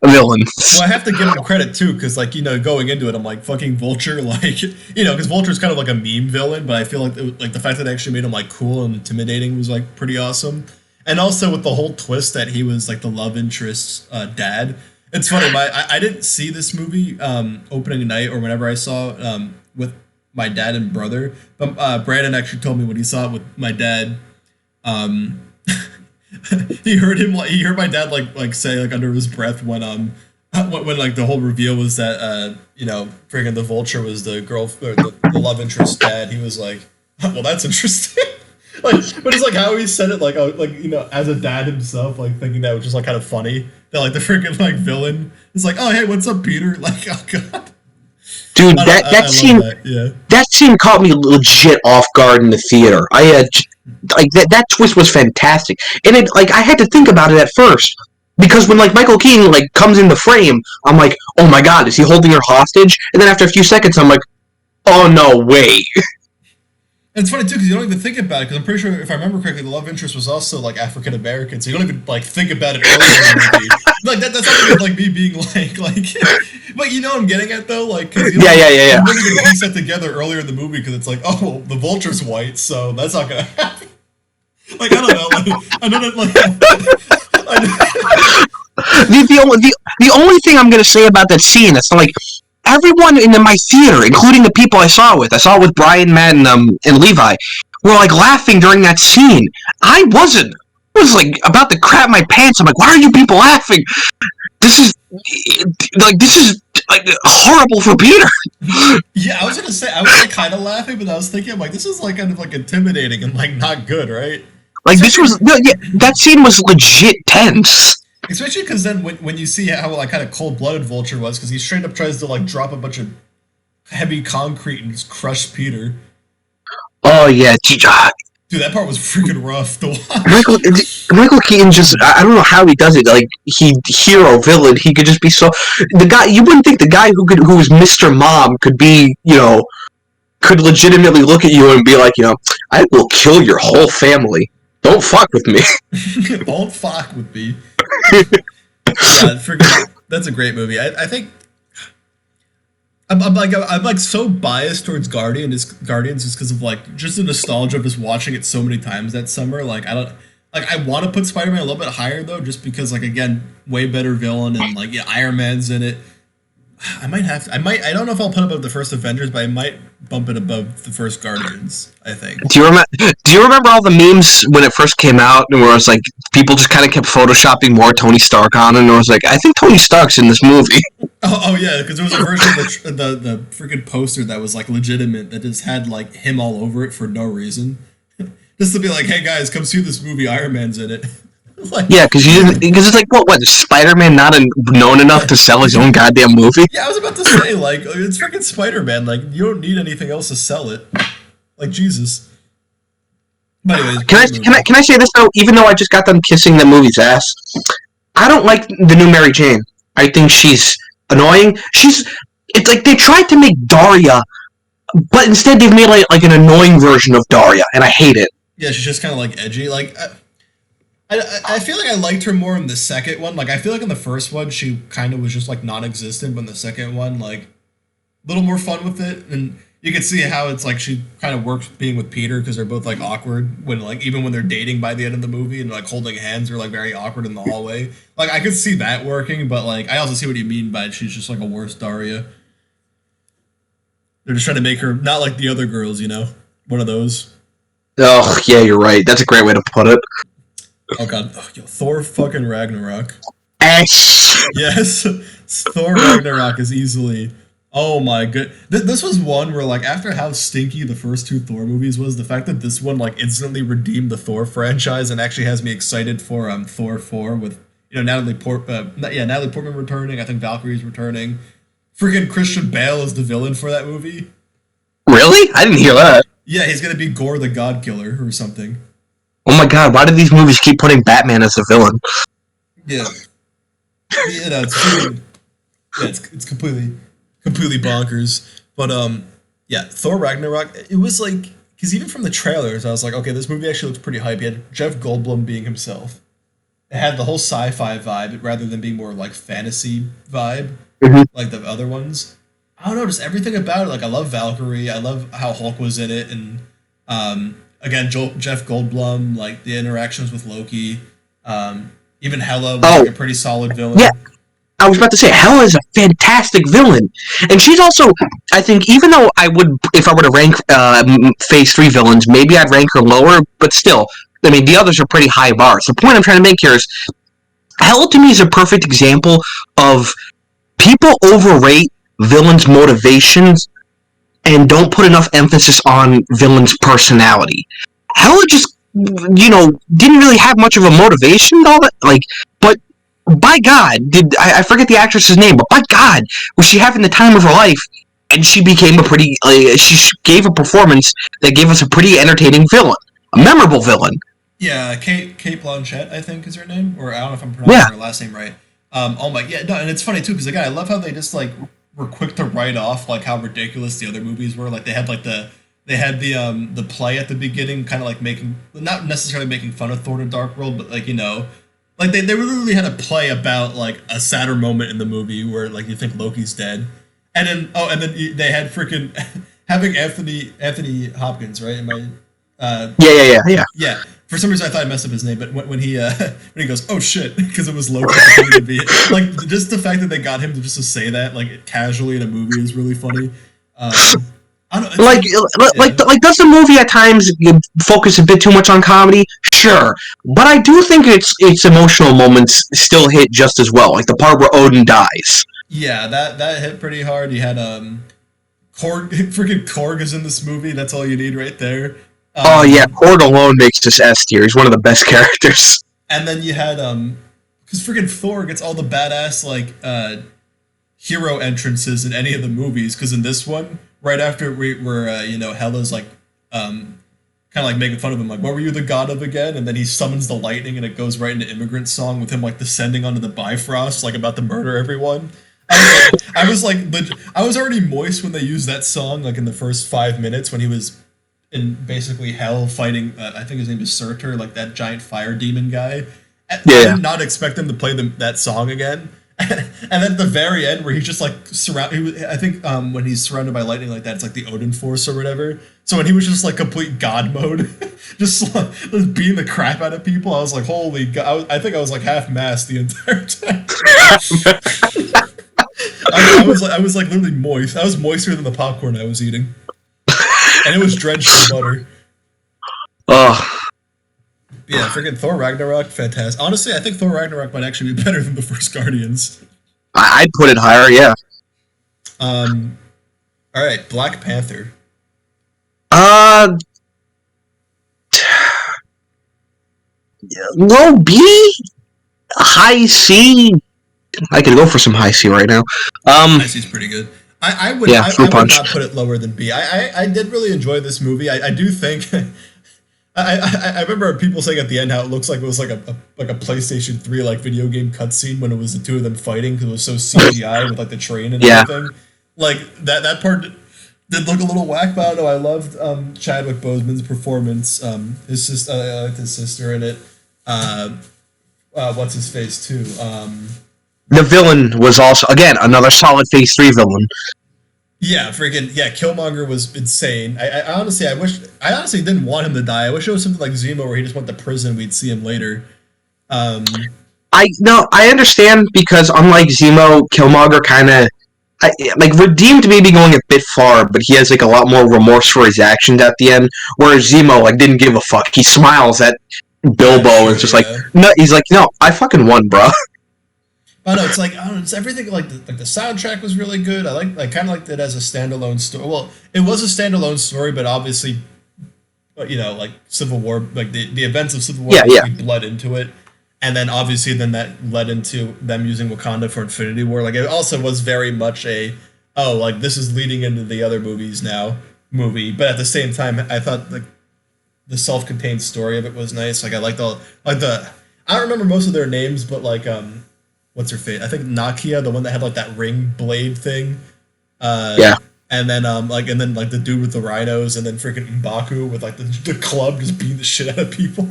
B: villains.
A: Well, I have to give him credit too, because like going into it, I'm like fucking Vulture, like because Vulture's kind of like a meme villain, but I feel like like the fact that they actually made him like cool and intimidating was like pretty awesome, and also with the whole twist that he was like the love interest's dad. It's funny, I didn't see this movie opening night or whenever I saw it with my dad and brother, but Brandon actually told me when he saw it with my dad. Um, he heard my dad like say like under his breath when like the whole reveal was that friggin' the Vulture was the girl or the love interest dad. He was like, well, that's interesting. Like, but it's like how he said it, like as a dad himself, like thinking that was just like kind of funny that like the freaking like villain is like, oh hey, what's up, Peter? Like, oh god,
B: Dude,
A: I
B: scene
A: love that. Yeah,
B: that scene caught me legit off guard in the theater. I had like that twist was fantastic, and it like I had to think about it at first because when like Michael Keaton like comes in the frame, I'm like, oh my god, is he holding her hostage? And then after a few seconds, I'm like, oh no, wait.
A: and it's funny too because you don't even think about it because I'm pretty sure if I remember correctly, the love interest was also like African American, so you don't even like think about it earlier in the movie. Like that's not even like me being like. But you know what I'm getting at though, like cause,
B: Yeah.
A: I'm really gonna piece that together earlier in the movie because it's like, oh, well, the Vulture's white, so that's not gonna happen. Like I don't know, like I know that like
B: The only thing I'm gonna say about that scene is like everyone in my theater, including the people I saw it with Brian, Matt, and Levi, were like laughing during that scene. I wasn't. I was like about to crap my pants. I'm like, why are you people laughing? This is like horrible for Peter.
A: yeah, I was gonna say I was like kind of laughing, but I was thinking I'm like this is like kind of like intimidating and like not good, right?
B: Like
A: Especially,
B: that scene was legit tense.
A: especially because then when you see how like kind of cold blooded Vulture was, because he straight up tries to like drop a bunch of heavy concrete and just crush Peter.
B: Oh yeah,
A: Dude, that part was freaking rough to
B: Michael
A: watch.
B: Michael Keaton I don't know how he does it. Like he hero villain, he could just be so the guy. You wouldn't think the guy who was Mr. Mom could be could legitimately look at you and be like I will kill your whole family. Don't fuck with me.
A: Don't fuck with me. Yeah, freaking. That's a great movie. I think I'm like so biased towards Guardians just because of like just the nostalgia of just watching it so many times that summer. Like I don't like I want to put Spider-Man a little bit higher though, just because like again way better villain and like yeah Iron Man's in it. I don't know if I'll put it above the first Avengers, but I might bump it above the first Guardians. I think.
B: Do you remember all the memes when it first came out, and where it was like people just kind of kept photoshopping more Tony Stark on, and it was like I think Tony Stark's in this movie.
A: Oh yeah, because there was a version of the freaking poster that was like legitimate that just had like him all over it for no reason, just to be like, hey guys, come see this movie. Iron Man's in it. Like,
B: Yeah, because it's like what is Spider-Man not known enough to sell his own goddamn movie?
A: yeah, I was about to say like it's freaking Spider-Man. Like you don't need anything else to sell it. Like Jesus. But anyways,
B: Can I say this though? Even though I just got done kissing the movie's ass, I don't like the new Mary Jane. I think she's annoying. It's like they tried to make Daria, but instead they've made like an annoying version of Daria, and I hate it.
A: Yeah, she's just kind of like edgy. Like I feel like I liked her more in the second one. Like I feel like in the first one she kind of was just like non-existent, but in the second one like a little more fun with it, and you can see how it's like she kind of works being with Peter because they're both like awkward when like even when they're dating by the end of the movie and like holding hands are like very awkward in the hallway. Like I could see that working, but like I also see what you mean by she's just like a worse Daria. They're just trying to make her not like the other girls, one of those.
B: Oh yeah, you're right. That's a great way to put it.
A: Oh god, yo, Thor fucking Ragnarok.
B: Ash.
A: Yes, Thor Ragnarok is easily. Oh my good. This was one where like after how stinky the first two Thor movies was, the fact that this one like instantly redeemed the Thor franchise and actually has me excited for Thor 4 with Natalie Portman returning. I think Valkyrie's returning. Freaking Christian Bale is the villain for that movie.
B: Really? I didn't hear that.
A: Yeah, he's gonna be Gore the God Killer or something.
B: Oh my god, why do these movies keep putting Batman as the villain?
A: Yeah, it's true. Yeah, it's completely bonkers. But yeah, Thor Ragnarok. It was like because even from the trailers, I was like, okay, this movie actually looks pretty hype. You had Jeff Goldblum being himself. It had the whole sci-fi vibe rather than being more like fantasy vibe
B: Mhm.
A: like the other ones. I don't know, just everything about it. Like I love Valkyrie. I love how Hulk was in it, and again, Jeff Goldblum. Like the interactions with Loki. Even Hela was
B: Oh
A: like a pretty solid
B: yeah,
A: villain.
B: I was about to say Hela is a fantastic villain, and she's also, I think, even though I would, if I were to rank Phase Three villains, maybe I'd rank her lower, but still, I mean, the others are pretty high bars. The point I'm trying to make here is Hela to me is a perfect example of people overrate villains' motivations and don't put enough emphasis on villains' personality. Hela just, didn't really have much of a motivation and all that. Like, but by God, did I forget the actress's name? But by God, was she having the time of her life? And she became a pretty. She gave a performance that gave us a pretty entertaining villain, a memorable villain.
A: Yeah, Kate Blanchett, I think is her name, or I don't know if I'm
B: Yeah,
A: pronouncing her last name right. Oh my, yeah, no, and it's funny too because again, I love how they just like were quick to write off like how ridiculous the other movies were. Like they had the play at the beginning, kind of like making not necessarily making fun of Thor: The Dark World, but like like they literally had a play about like a sadder moment in the movie where like you think Loki's dead, and then they had freaking having Anthony Hopkins, right? Am I
B: yeah.
A: yeah. For some reason, I thought I messed up his name, but when he when he goes, "Oh shit," because it was Loki pretending to be like just the fact that they got him to just to say that like casually in a movie is really funny. I don't know. It's
B: like
A: like
B: like
A: yeah,
B: does the movie at times focus a bit too much on comedy? Sure, but I do think its emotional moments still hit just as well. Like the part where Odin dies.
A: yeah. That hit pretty hard. You had Korg, freaking Korg is in this movie. That's all you need right there.
B: Oh yeah,
A: Um,
B: Cord alone makes this S tier. He's one of the best characters.
A: and then you had because freaking Thor gets all the badass like hero entrances in any of the movies because in this one right after where Hela's like kind of like making fun of him like what were you the god of again and then he summons the lightning and it goes right into Immigrant Song with him like descending onto the Bifrost like about to murder everyone. I was already moist when they used that song like in the first 5 minutes when he was in basically hell fighting I think his name is Surtur like that giant fire demon guy. I
B: Yeah,
A: did not expect them to play that song again. And then at the very end, where he's just like I think when he's surrounded by lightning like that, it's like the Odin Force or whatever. So when he was just like complete God mode, just beating the crap out of people, I was like, holy God! I think I was like half mast the entire time. I was like literally moist. I was moister than the popcorn I was eating, and it was drenched in butter.
B: oh,
A: Yeah, freaking Thor Ragnarok, fantastic. Honestly, I think Thor Ragnarok might actually be better than the first Guardians.
B: I'd put it higher. Yeah.
A: Um, all right, Black Panther.
B: Uh, low B, high C. I could go for some high C right now. Um,
A: Icy's pretty good.
B: yeah, fruit
A: I would
B: punch.
A: not put it lower than B. I did really enjoy this movie. I do think I remember people saying at the end how it looks like it was like a PlayStation 3 like video game cutscene when it was the two of them fighting because it was so CGI with like the train and
B: Yeah,
A: everything. Like that part did look a little whack, but I don't know. I loved Chadwick Boseman's performance. His sister, I liked his sister in it. Uh, what's his face too?
B: the villain was also again another solid Phase Three villain.
A: Yeah, freaking yeah, Killmonger was insane. I honestly didn't want him to die. I wish it was something like Zemo where he just went to prison. We'd see him later. Um,
B: I no, I understand because unlike Zemo, Killmonger kind of like redeemed maybe going a bit far, but he has like a lot more remorse for his actions at the end. Whereas Zemo like didn't give a fuck. He smiles at
A: that's
B: Bilbo and it's
A: true.
B: just like
A: Yeah.
B: no. He's like no, I fucking won, bro.
A: I know it's like I don't know, it's everything like the soundtrack was really good. I like kind of liked it as a standalone story. Well, it was a standalone story, but obviously, like Civil War, like the events of Civil War
B: Yeah, yeah.
A: basically bled into it, and then obviously then that led into them using Wakanda for Infinity War. Like it also was very much a like this is leading into the other movies now movie, but at the same time, I thought like the self-contained story of it was nice. Like I liked all like the I don't remember most of their names, but like what's her face? I think Nakia, the one that had like that ring blade thing. Uh,
B: Yeah.
A: and then like the dude with the rhinos, and then freaking M'Baku with like the club just beating the shit out of people.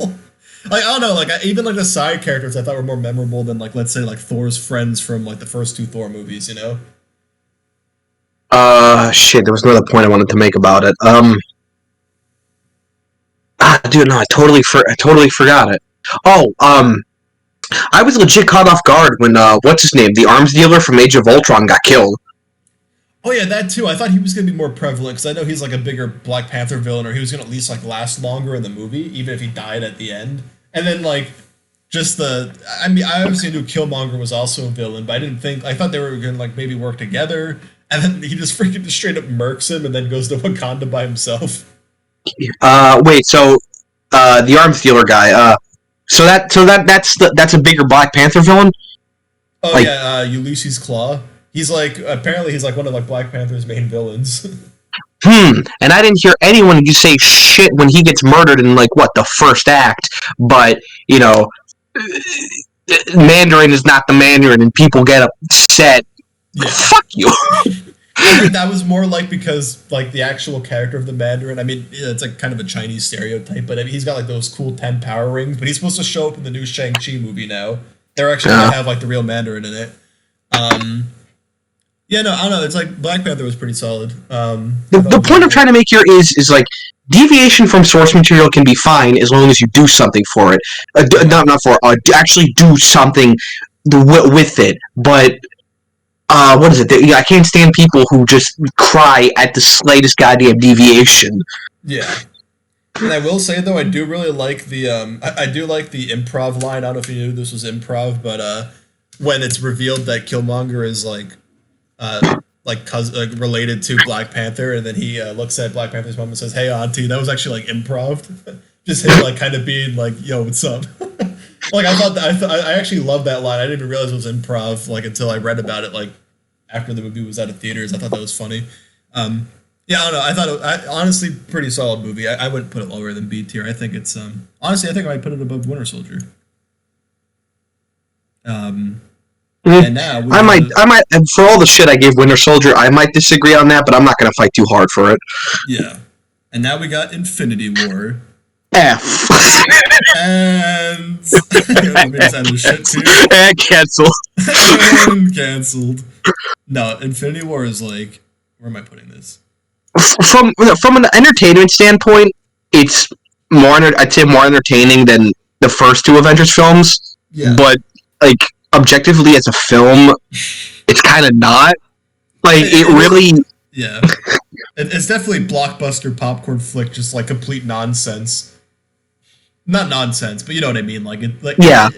A: Like I don't know, like even like the side characters I thought were more memorable than like let's say like Thor's friends from like the first two Thor movies, you know?
B: Shit. There was another point I wanted to make about it. Dude, no, I totally forgot it. Oh, I was legit caught off guard when what's his name, the arms dealer from Age of Ultron, got killed.
A: Oh yeah, that too. I thought he was gonna be more prevalent because I know he's like a bigger Black Panther villain, or he was gonna at least like last longer in the movie, even if he died at the end. And then like just the, I mean, I obviously knew Killmonger was also a villain, but I thought they were gonna like maybe work together. And then he just freaking just straight up murks him, and then goes to Wakanda by himself.
B: Wait, so the arms dealer guy. That's a bigger Black Panther villain.
A: Oh
B: Like,
A: yeah, Ulysses Claw. He's like apparently he's like one of like Black Panther's main villains.
B: And I didn't hear anyone say shit when he gets murdered in like what the first act. But you know, Mandarin is not the Mandarin, and people get upset.
A: Yeah.
B: Fuck you.
A: I think that was more like because like the actual character of the Mandarin. I mean, yeah, it's like kind of a Chinese stereotype, but I mean, he's got like those cool 10 power rings. But he's supposed to show up in the new Shang-Chi movie now. They're actually gonna have like the real Mandarin in it. Um, yeah, no, I don't know. It's like Black Panther was pretty solid. I thought it
B: The
A: was
B: point
A: really
B: I'm
A: good.
B: trying to make here is like deviation from source material can be fine as long as you do something for it.
A: Yeah,
B: Not for actually do something with it. But what is it? I can't stand people who just cry at the slightest goddamn deviation.
A: yeah. And I will say though, I do really like the I do like the improv line. I don't know if you knew this was improv, but when it's revealed that Killmonger is like related to Black Panther, and then he looks at Black Panther's mom and says, "Hey, Auntie," that was actually like improv. Just him like kind of being like, "Yo, what's up?" Like I thought that I actually loved that line. I didn't even realize it was improv like until I read about it like after the movie was out of theaters. I thought that was funny. Yeah, I don't know. I thought honestly pretty solid movie. I wouldn't put it lower than B tier. I think it's honestly I think I might put it above Winter Soldier. Um, and now we go to
B: I might, and for all the shit I gave Winter Soldier, I might disagree on that, but I'm not going to fight too hard for it.
A: yeah, and now we got Infinity War.
B: F.
A: And let me just end this shit too.
B: And cancel.
A: And canceled. No, Infinity War is like, where am I putting this?
B: From an entertainment standpoint, it's I'd say more entertaining than the first two Avengers films,
A: Yeah,
B: but like objectively as a film, it's kind of not. Like it really.
A: yeah. It's definitely blockbuster popcorn flick, just like complete nonsense. Not nonsense, but you know what I mean.
B: Yeah.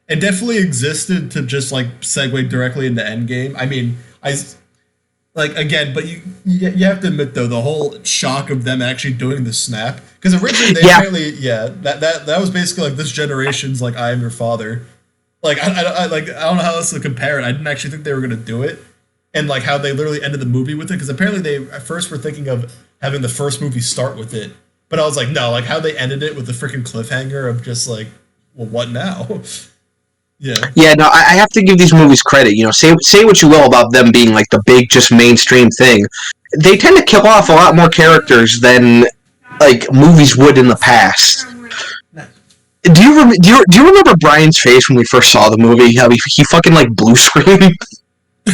A: It definitely existed to just like segue directly into Endgame. I mean, like again, but you have to admit though the whole shock of them actually doing the snap, because originally they
B: Yeah.
A: apparently that was basically like this generation's like I am your father. Like I don't know how else to compare it. I didn't actually think they were gonna do it, and like how they literally ended the movie with it, because apparently they at first were thinking of having the first movie start with it, but I was like no, like how they ended it with the freaking cliffhanger of just like, well, what now? Yeah,
B: Yeah, no, I have to give these movies credit. You know, say what you will about them being like the big, just mainstream thing. They tend to kill off a lot more characters than like movies would in the past. Do you remember Brian's face when we first saw the movie? How he fucking like blue screened?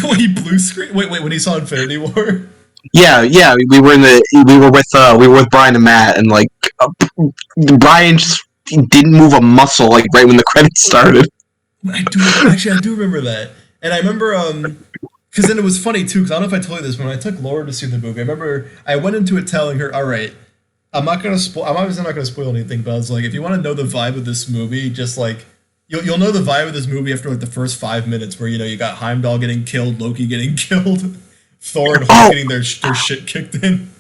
A: when he blue screen. Wait, when he saw Infinity War.
B: Yeah. We were with Brian and Matt, and like Brian just didn't move a muscle like right when the credits started.
A: I do remember that, and I remember because then it was funny too. Because I don't know if I told you this, when I took Laura to see the movie, I remember I went into it telling her, "All right, I'm not gonna spoil. I'm obviously not gonna spoil anything, but I was like, if you want to know the vibe of this movie, just like you'll know the vibe of this movie after like the first 5 minutes, where you got Heimdall getting killed, Loki getting killed, Thor and Hulk
B: Oh,
A: getting their shit kicked in."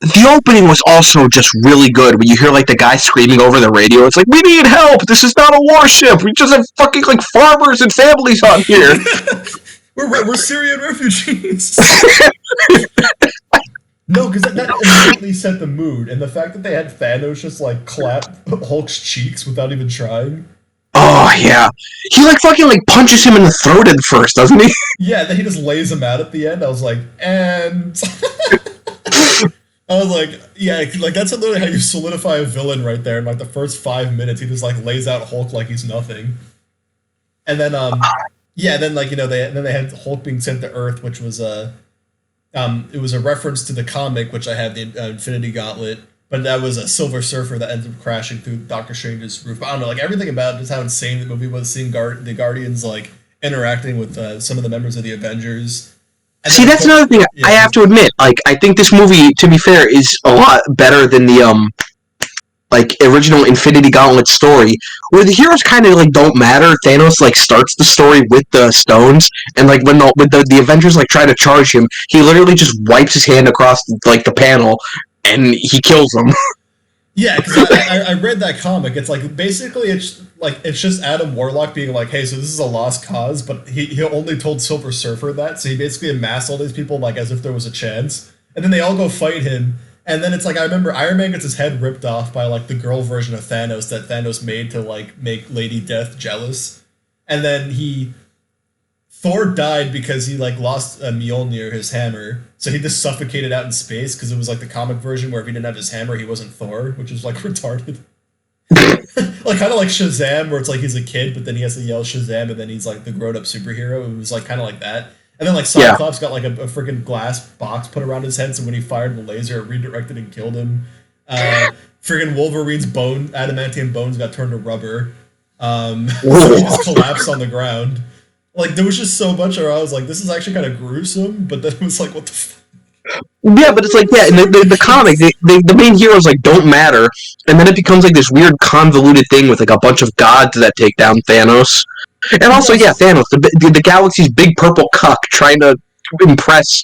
B: the opening was also just really good. When you hear like the guy screaming over the radio, it's like, "We need help! This is not a warship. We just have fucking like farmers and families on here."
A: We're Syrian refugees. No, because that immediately set the mood, and the fact that they had Thanos just like clap Hulk's cheeks without even trying.
B: Oh yeah, he like fucking like punches him in the throat at first, doesn't he?
A: Yeah, then he just lays him out at the end. I was like, and I was like, yeah, like that's literally how you solidify a villain right there. In like the first 5 minutes, he just like lays out Hulk like he's nothing. And then yeah, then like they had Hulk being sent to Earth, which was it was a reference to the comic, which I had the Infinity Gauntlet, but that was a Silver Surfer that ended up crashing through Doctor Strange's roof. But I don't know, like everything about just how insane the movie was, seeing the Guardians like interacting with some of the members of the Avengers. And
B: See,
A: then of
B: that's
A: course,
B: another thing I
A: yeah,
B: have to admit. Like, I think this movie, to be fair, is a lot better than the like original Infinity Gauntlet story, where the heroes kind of like don't matter. Thanos like starts the story with the stones, and like when the Avengers like try to charge him, he literally just wipes his hand across like the panel, and he kills them.
A: yeah, because I read that comic. It's like basically it's just Adam Warlock being like, hey, so this is a lost cause, but he only told Silver Surfer that, so he basically amassed all these people like as if there was a chance, and then they all go fight him. And then it's like I remember Iron Man gets his head ripped off by like the girl version of Thanos that Thanos made to like make Lady Death jealous, and then Thor died because he like lost a Mjolnir, his hammer, so he just suffocated out in space because it was like the comic version where if he didn't have his hammer, he wasn't Thor, which is like retarded. Like kind of like Shazam, where it's like he's a kid, but then he has to yell Shazam, and then he's like the grown-up superhero. It was like kind of like that. And then like
B: Yeah.
A: Cyclops got like a freaking glass box put around his head, so when he fired the laser, it redirected and killed him. Freaking Wolverine's adamantium bones got turned to rubber. So he just collapsed on the ground. Like there was just so much where I was like, this is actually kind of gruesome, but then it was like, what the fuck?
B: Yeah, but it's like yeah, in the comic, the main heroes like don't matter, and then it becomes like this weird convoluted thing with like a bunch of gods that take down Thanos, and also
A: Yes.
B: yeah, Thanos, the galaxy's big purple cuck trying to impress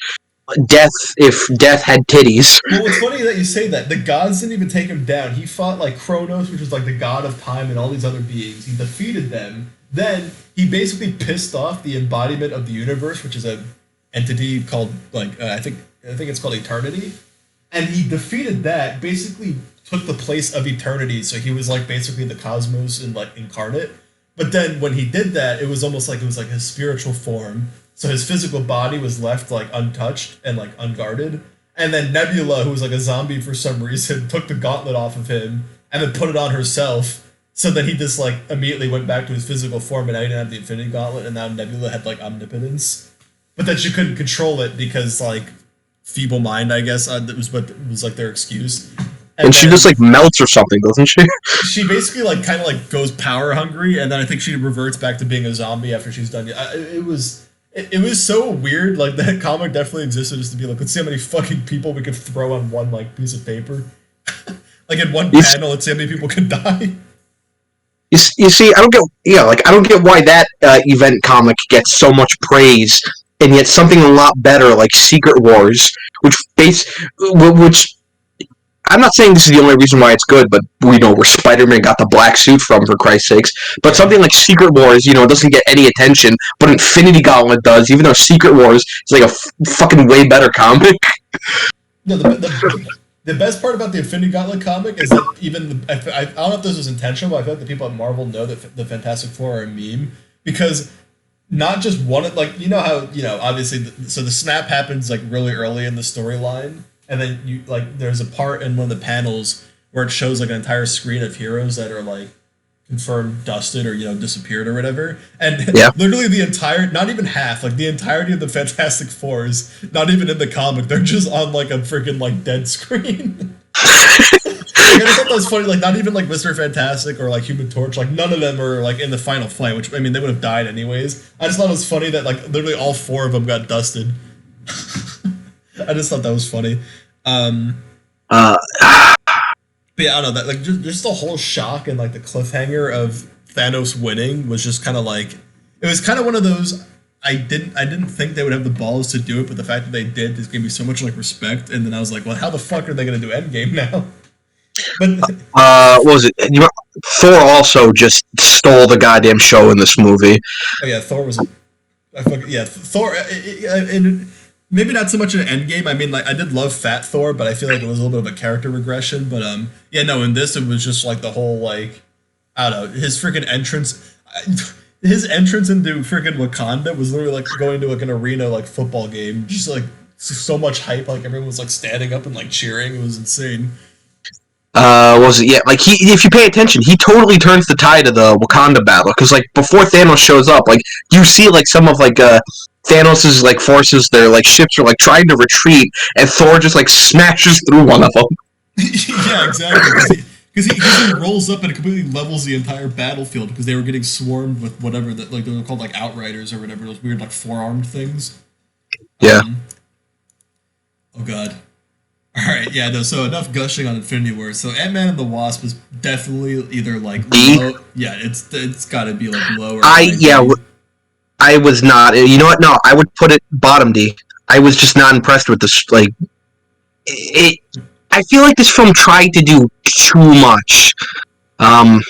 B: Death if Death had titties.
A: Well, it's funny that you say that. The gods didn't even take him down. He fought like Kronos, which is like the god of time, and all these other beings. He defeated them. Then he basically pissed off the embodiment of the universe, which is a entity called like I think it's called Eternity, and he defeated that. Basically, took the place of Eternity. So he was like basically the cosmos in like incarnate. But then when he did that, it was almost like it was like his spiritual form. So his physical body was left like untouched and like unguarded. And then Nebula, who was like a zombie for some reason, took the gauntlet off of him and then put it on herself. So then he just like immediately went back to his physical form, and now he didn't have the Infinity Gauntlet, and now Nebula had like omnipotence. But then she couldn't control it because like feeble mind, I guess, that was what was like their excuse.
B: And she
A: then
B: just like melts or something, doesn't she?
A: she basically like kind of like goes power hungry, and then I think she reverts back to being a zombie after she's done. It was so weird. Like that comic definitely existed just to be like, let's see how many fucking people we could throw on one like piece of paper. Like in one panel, let's see how many people can die.
B: You see, I don't get like I don't get why that event comic gets so much praise, and yet something a lot better like Secret Wars, which I'm not saying this is the only reason why it's good, but we know where Spider-Man got the black suit from, for Christ's sakes. But something like Secret Wars, doesn't get any attention, but Infinity Gauntlet does, even though Secret Wars is like a fucking way better comic.
A: No, the best part about the Infinity Gauntlet comic is that even I don't know if this was intentional, but I feel like the people at Marvel know that the Fantastic Four are a meme because not just one of like how obviously so the snap happens like really early in the storyline, and then you like there's a part in one of the panels where it shows like an entire screen of heroes that are like confirmed dusted or disappeared or whatever, and
B: Yeah.
A: literally the entire, not even half, like the entirety of the Fantastic Four is not even in the comic. They're just on like a freaking like dead screen. Like, I just thought that was funny. Like not even like Mr. Fantastic or like Human Torch. Like none of them are like in the final fight. Which I mean, they would have died anyways. I just thought it was funny that like literally all four of them got dusted. I just thought that was funny. But yeah, I don't know that like just the whole shock and like the cliffhanger of Thanos winning was just kind of like it was kind of one of those. I didn't think they would have the balls to do it, but the fact that they did just gave me so much like respect. And then I was like, well, how the fuck are they gonna do Endgame now? But
B: What was it? Thor also just stole the goddamn show in this movie.
A: oh yeah, Thor was. Yeah, Thor. Maybe not so much an Endgame. I mean, like I did love Fat Thor, but I feel like it was a little bit of a character regression. But yeah, no, in this it was just like the whole like I don't know, his freaking entrance. His entrance into freaking Wakanda was literally like going to like an arena like football game. Just like so much hype. Like everyone was like standing up and like cheering. It was insane.
B: Was it? Yeah, like if you pay attention, he totally turns the tide of the Wakanda battle because like before Thanos shows up, like you see like some of like Thanos's like forces, their like ships are like trying to retreat, and Thor just like smashes through one of them.
A: Yeah, exactly. Because he rolls up and completely levels the entire battlefield because they were getting swarmed with whatever that like they were called like outriders or whatever those weird like four-armed things.
B: Yeah.
A: Oh god. All right, yeah, no. So enough gushing on Infinity War. So Ant-Man and the Wasp is definitely either like
B: D.
A: low. Yeah, it's got to be like low or
B: I
A: high
B: yeah,
A: D.
B: I was not. You know what? No, I would put it bottom D. I was just not impressed with this. Like it. I feel like this film tried to do too much. Um,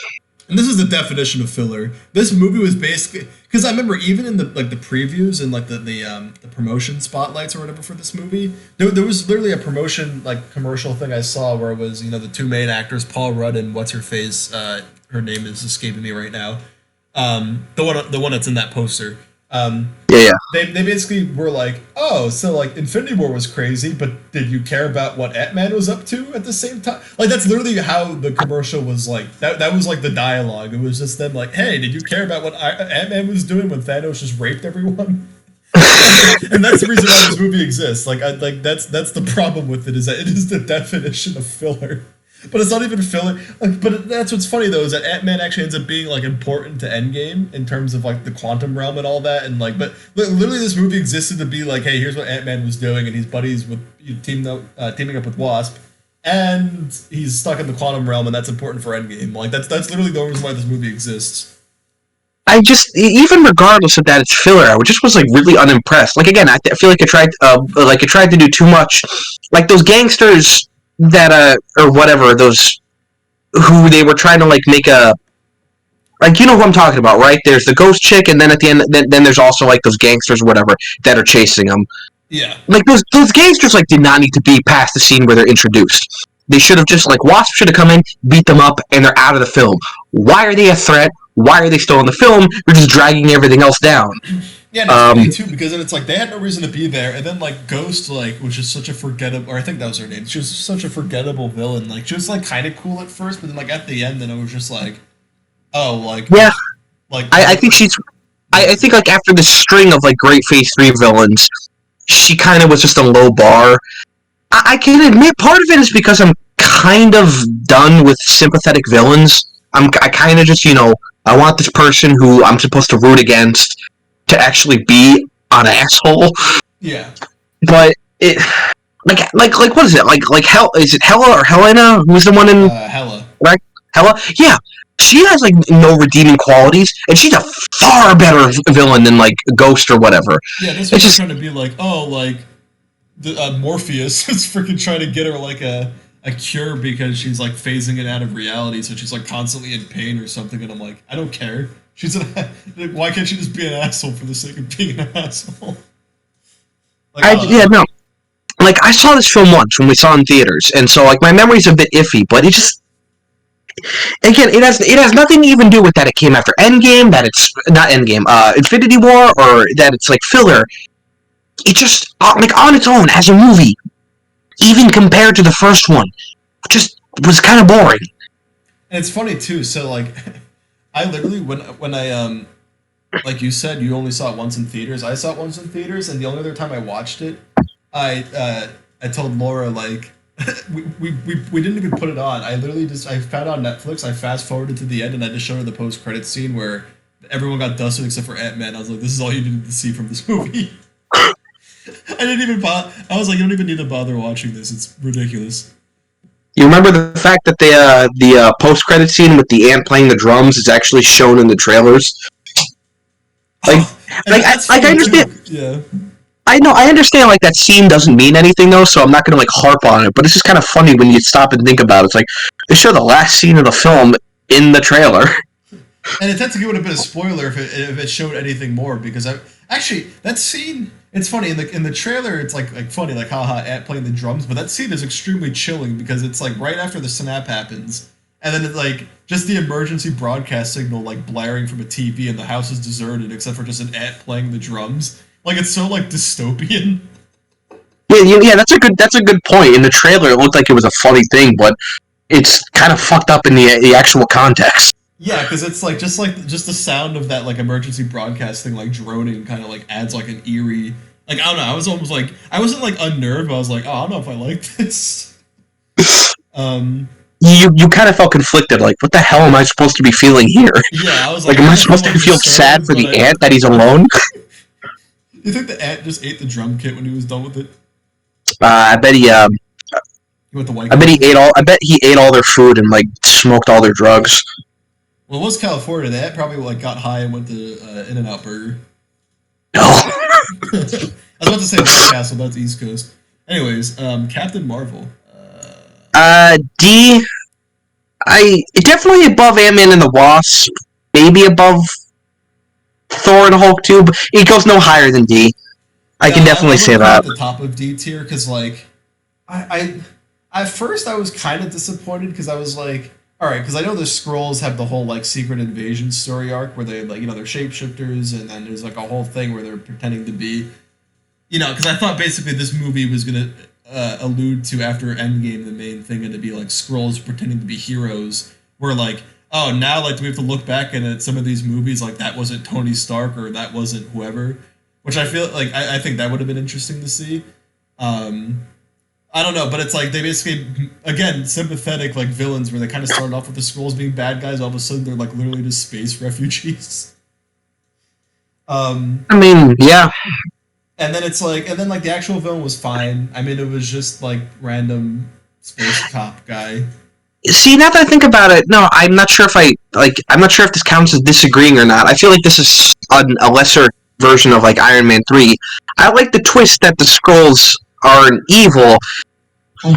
A: And this is the definition of filler. This movie was basically because I remember even in the like the previews and like the promotion spotlights or whatever for this movie, there was literally a promotion like commercial thing I saw where it was the two main actors Paul Rudd and what's her face, her name is escaping me right now, the one that's in that poster.
B: yeah,
A: They basically were like, oh, so like Infinity War was crazy, but did you care about what Ant-Man was up to at the same time? Like that's literally how the commercial was like. That was like the dialogue. It was just them like, hey, did you care about what Ant-Man was doing when Thanos just raped everyone? And that's the reason why this movie exists. Like that's the problem with it is that it is the definition of filler. But it's not even filler. Like, but that's what's funny though is that Ant-Man actually ends up being like important to Endgame in terms of like the quantum realm and all that. And like, but literally this movie existed to be like, hey, here's what Ant-Man was doing, and he's buddies with teaming up with Wasp, and he's stuck in the quantum realm, and that's important for Endgame. Like that's literally the reason why this movie exists.
B: I just even regardless of that, it's filler. I just was like really unimpressed. Like again, I feel like it tried to do too much. Like those gangsters that or whatever those who they were trying to like make a like you know who I'm talking about, right? There's the ghost chick, and then at the end, then there's also like those gangsters or whatever that are chasing them.
A: Yeah.
B: Like those gangsters like did not need to be past the scene where they're introduced. They should have just like Wasp should have come in, beat them up, and they're out of the film. Why are they a threat? Why are they still in the film? You're just dragging everything else down.
A: Yeah, and it's funny too because then it's like they had no reason to be there, and then like Ghost, like which is such a forgettable, or I think that was her name. She was such a forgettable villain. Like she was like kind of cool at first, but then like at the end, then it was just like, oh, like
B: Yeah,
A: like
B: I think she's. I think like after this string of like great Phase 3 villains, she kind of was just a low bar. I can admit part of it is because I'm kind of done with sympathetic villains. I kind of just I want this person who I'm supposed to root against to actually be an asshole.
A: yeah.
B: But it like what is it like hell is it Hella or Helena who's the one in
A: Hella.
B: right Hella yeah she has like no redeeming qualities and she's a far better villain than like Ghost or whatever.
A: Yeah, this
B: it's
A: one's
B: just
A: trying to be like, oh, like the Morpheus is freaking trying to get her like a cure because she's like phasing it out of reality, so she's like constantly in pain or something, and I'm like, I don't care. She's like, why can't she just be an asshole for the sake of being an asshole? Like,
B: yeah no like I saw this film once when we saw it in theaters and so like my memory's a bit iffy but it just again it has nothing to even do with that it came after Endgame that it's not Endgame Infinity War or that it's like filler. It just like on its own as a movie even compared to the first one just was kind of boring.
A: And it's funny too. So like, I literally when I like you said, you only saw it once in theaters. I saw it once in theaters, and the only other time I watched it, I told Laura like we didn't even put it on. I literally just I found it on Netflix. I fast forwarded to the end, and I just showed her the post credit scene where everyone got dusted except for Ant-Man. I was like, this is all you needed to see from this movie. I didn't even bother. I was like, you don't even need to bother watching this. It's ridiculous.
B: You remember the fact that the post credit scene with the ant playing the drums is actually shown in the trailers? Like, I understand.
A: Too. Yeah.
B: I know. I understand. Like that scene doesn't mean anything though, so I'm not gonna like harp on it. But it's just kind of funny when you stop and think about it. It's like they show the last scene of the film in the trailer.
A: And it tends to give it a bit of spoiler if it showed anything more because actually that scene. It's funny in the trailer. It's like funny like haha Ant playing the drums, but that scene is extremely chilling because it's like right after the snap happens, and then it's like just the emergency broadcast signal like blaring from a TV, and the house is deserted except for just an ant playing the drums. Like it's so like dystopian.
B: Yeah, that's a good point. In the trailer, it looked like it was a funny thing, but it's kind of fucked up in the actual context.
A: Yeah, because it's like just the sound of that like emergency broadcasting like droning kind of like adds like an eerie. Like I don't know. I was almost like I wasn't like unnerved. But I was like, oh, I don't know if I like this. Um,
B: You kind of felt conflicted. Like, what the hell am I supposed to be feeling here?
A: yeah, I was
B: Like,
A: like, I
B: am I
A: don't feel
B: supposed to
A: like
B: feel sad
A: disturbed,
B: for
A: but
B: the ant that he's alone?
A: You think the ant just ate the drum kit when he was done with it?
B: I bet
A: He went to White
B: I bet he
A: Castle.
B: ate all. I bet he ate all their food and like smoked all their drugs.
A: Well, it was California. That probably like got high and went to In-N-Out Burger.
B: No.
A: I was about to say White Castle. That's East Coast. Anyways, Captain Marvel.
B: D. I definitely above Ant-Man and the Wasp. Maybe above Thor and Hulk too, but it goes no higher than D. I
A: Yeah,
B: can
A: I
B: definitely
A: would
B: say
A: put it
B: that.
A: at the top of D tier because like at first I was kind of disappointed because I was like, all right, because I know the scrolls have the whole like secret invasion story arc where they like they're shapeshifters and then there's like a whole thing where they're pretending to be because I thought basically this movie was gonna allude to after Endgame the main thing and to be like scrolls pretending to be heroes where like oh now like do we have to look back and at some of these movies like that wasn't Tony Stark or that wasn't whoever which I feel like I think that would have been interesting to see. Um, I don't know, but it's like they basically again sympathetic like villains where they kind of started off with the Skrulls being bad guys. All of a sudden, they're like literally just space refugees. Um,
B: I mean, yeah.
A: and then it's like, and then like the actual villain was fine. I mean, it was just like random space cop guy.
B: See, now that I think about it, no, I'm not sure if I like. I'm not sure if this counts as disagreeing or not. I feel like this is a lesser version of like Iron Man 3. I like the twist that the Skrulls are an evil,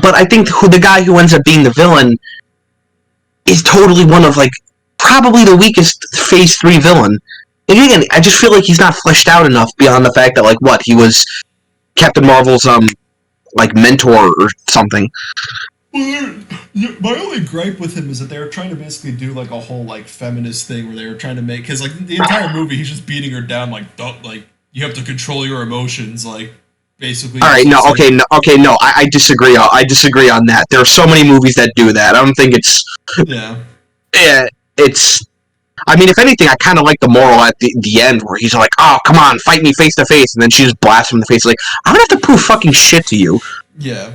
B: but I think the guy who ends up being the villain is totally one of like probably the weakest Phase 3 villain. And again, I just feel like he's not fleshed out enough beyond the fact that like what he was Captain Marvel's like mentor or something.
A: Well, my only gripe with him is that they were trying to basically do like a whole like feminist thing where they were trying to make because like the entire movie he's just beating her down like don't like you have to control your emotions like basically.
B: All right, no,
A: like,
B: okay, no, okay, no, I disagree. I disagree on that. There are so many movies that do that. I don't think it's.
A: yeah.
B: Yeah, it's. I mean, if anything, I kind of like the moral at the end where he's like, "Oh, come on, fight me face to face," and then she just blasts him in the face like, "I'm gonna have to prove fucking shit to you."
A: Yeah.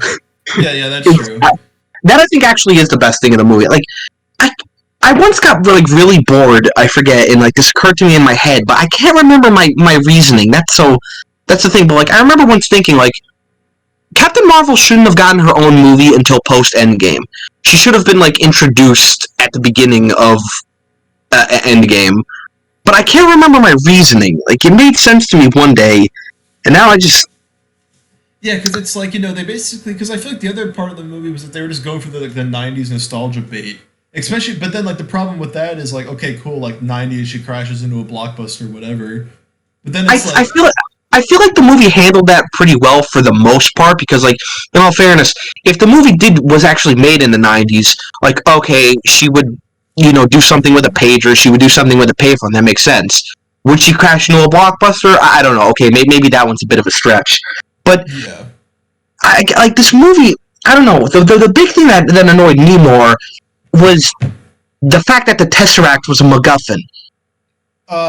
A: Yeah, that's true.
B: That I think actually is the best thing in the movie. Like, I I once got like really bored. I forget, and like this occurred to me in my head, but I can't remember my reasoning. That's the thing. But like, I remember once thinking like, Captain Marvel shouldn't have gotten her own movie until post Endgame. She should have been like introduced at the beginning of Endgame. But I can't remember my reasoning. Like, it made sense to me one day, and now I just.
A: Yeah, because it's like they basically because I feel like the other part of the movie was that they were just going for the like the '90s nostalgia bait, especially. But then like the problem with that is like okay, cool, like '90s she crashes into a blockbuster, whatever. But then it's like
B: I feel like the movie handled that pretty well for the most part because, like, in all fairness, if the movie was actually made in the '90s, like, okay, she would, do something with a pager, she would do something with a payphone. That makes sense. Would she crash into a blockbuster? I don't know. Okay, maybe that one's a bit of a stretch, but
A: yeah,
B: I like this movie. I don't know. The big thing that annoyed me more was the fact that the Tesseract was a MacGuffin.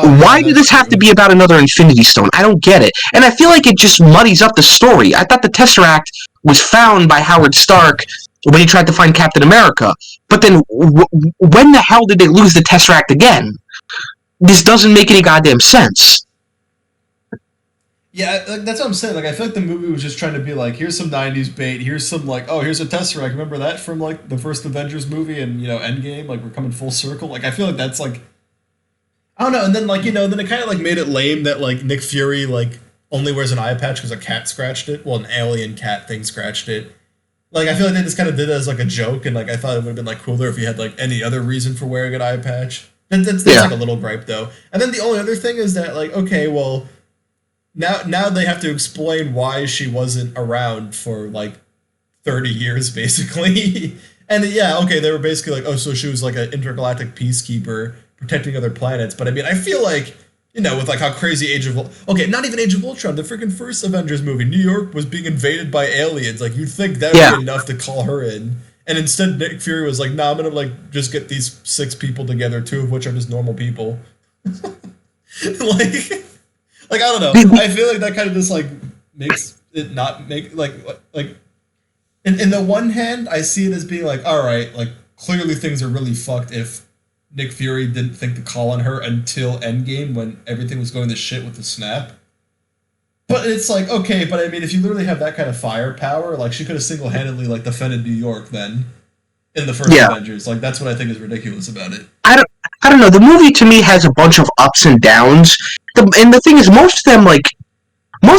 A: yeah,
B: Why did
A: that's
B: this have to
A: true.
B: be about another Infinity Stone? I don't get it. And I feel like it just muddies up the story. I thought the Tesseract was found by Howard Stark when he tried to find Captain America. But then, when the hell did they lose the Tesseract again? This doesn't make any goddamn sense.
A: Yeah, like, that's what I'm saying. Like, I feel like the movie was just trying to be like, here's some '90s bait. Here's some like, oh, here's a Tesseract. Remember that from like the first Avengers movie and Endgame? Like, we're coming full circle. Like, I feel like that's like I don't know. And then like then it kind of like made it lame that like Nick Fury like only wears an eye patch because a cat scratched it. Well, an alien cat thing scratched it. Like I feel like they just kind of did it as like a joke, and like I thought it would have been like cooler if he had like any other reason for wearing an eye patch. That's
B: Yeah.
A: like a little gripe though. And then the only other thing is that like okay, well now they have to explain why she wasn't around for like 30 years basically. And yeah, okay, they were basically like, oh, so she was like an intergalactic peacekeeper protecting other planets. But I mean, I feel like, with like how crazy okay, not even Age of Ultron, the freaking first Avengers movie, New York was being invaded by aliens. Like, you'd think that would
B: Yeah.
A: be enough to call her in. And instead, Nick Fury was like, nah, I'm gonna like just get these 6 people together, 2 of which are just normal people. like, like I don't know. I feel like that kind of just like makes it not make like in the one hand, I see it as being like, all right, like clearly things are really fucked if Nick Fury didn't think to call on her until Endgame when everything was going to shit with the snap. But it's like, okay, but I mean, if you literally have that kind of firepower, like she could have single-handedly like defended New York then in the first
B: Yeah.
A: Avengers. Like that's what I think is ridiculous about it.
B: I don't I don't know. The movie to me has a bunch of ups and downs. And the thing is, most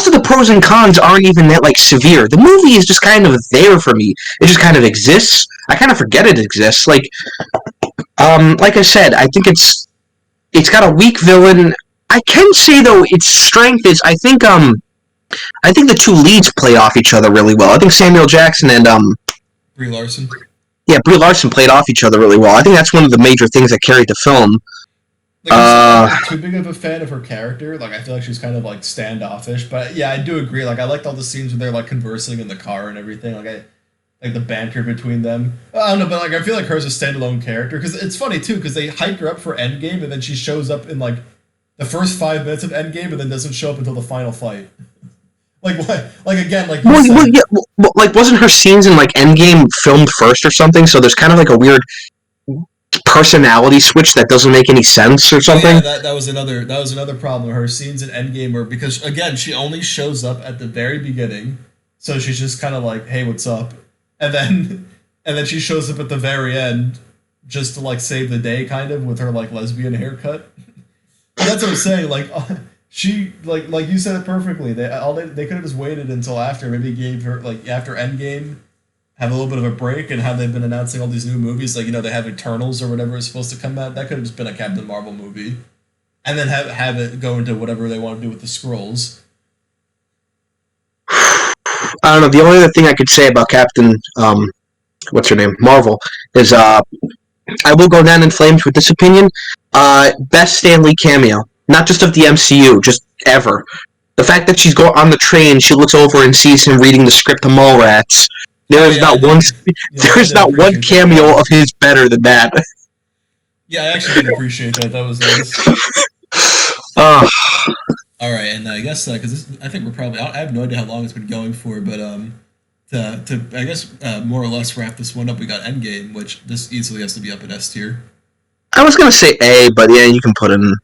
B: of the pros and cons aren't even that like severe. The movie is just kind of there for me. It just kind of exists. I kind of forget it exists. Like I said, I think it's got a weak villain. I can say though, its strength is I think the two leads play off each other really well. I think Samuel Jackson and
A: Brie Larson.
B: yeah, Brie Larson played off each other really well. I think that's one of the major things that carried the film.
A: Like I'm not too big of a fan of her character. Like I feel like she's kind of like standoffish. But yeah, I do agree. Like I liked all the scenes where they're like conversing in the car and everything. Like the banter between them. I don't know, but like I feel like her's a standalone character because it's funny too because they hyped her up for Endgame and then she shows up in like the first 5 minutes of Endgame and then doesn't show up until the final fight. Like what? Like again, like you said,
B: Like wasn't her scenes in like Endgame filmed first or something? So there's kind of like a weird personality switch that doesn't make any sense or
A: oh
B: something.
A: yeah, that was another problem. Her scenes in Endgame were because again she only shows up at the very beginning, so she's just kind of like, hey, what's up, and then and then she shows up at the very end just to like save the day, kind of with her like lesbian haircut. And that's what I'm saying. Like she like you said it perfectly. They could have just waited until after maybe gave her like after Endgame have a little bit of a break and how they've been announcing all these new movies, like they have Eternals or whatever is supposed to come out. That could have just been a Captain Marvel movie, and then have it go into whatever they want to do with the scrolls.
B: I don't know. The only other thing I could say about Captain, what's her name, Marvel, is I will go down in flames with this opinion. Best Stan Lee cameo, not just of the MCU, just ever. The fact that she's on the train, she looks over and sees him reading the script to Mallrats. There
A: Oh
B: is
A: yeah,
B: not one.
A: yeah,
B: There
A: I
B: is
A: did
B: not one
A: appreciate that.
B: cameo of his better than that.
A: Yeah, I actually did appreciate that. That was nice.
B: Uh,
A: All right, and I guess because I think we're probably I have no idea how long it's been going for, but to I guess more or less wrap this one up, we got Endgame, which this easily has to be up at S tier.
B: I was gonna say A, but yeah, you can put in.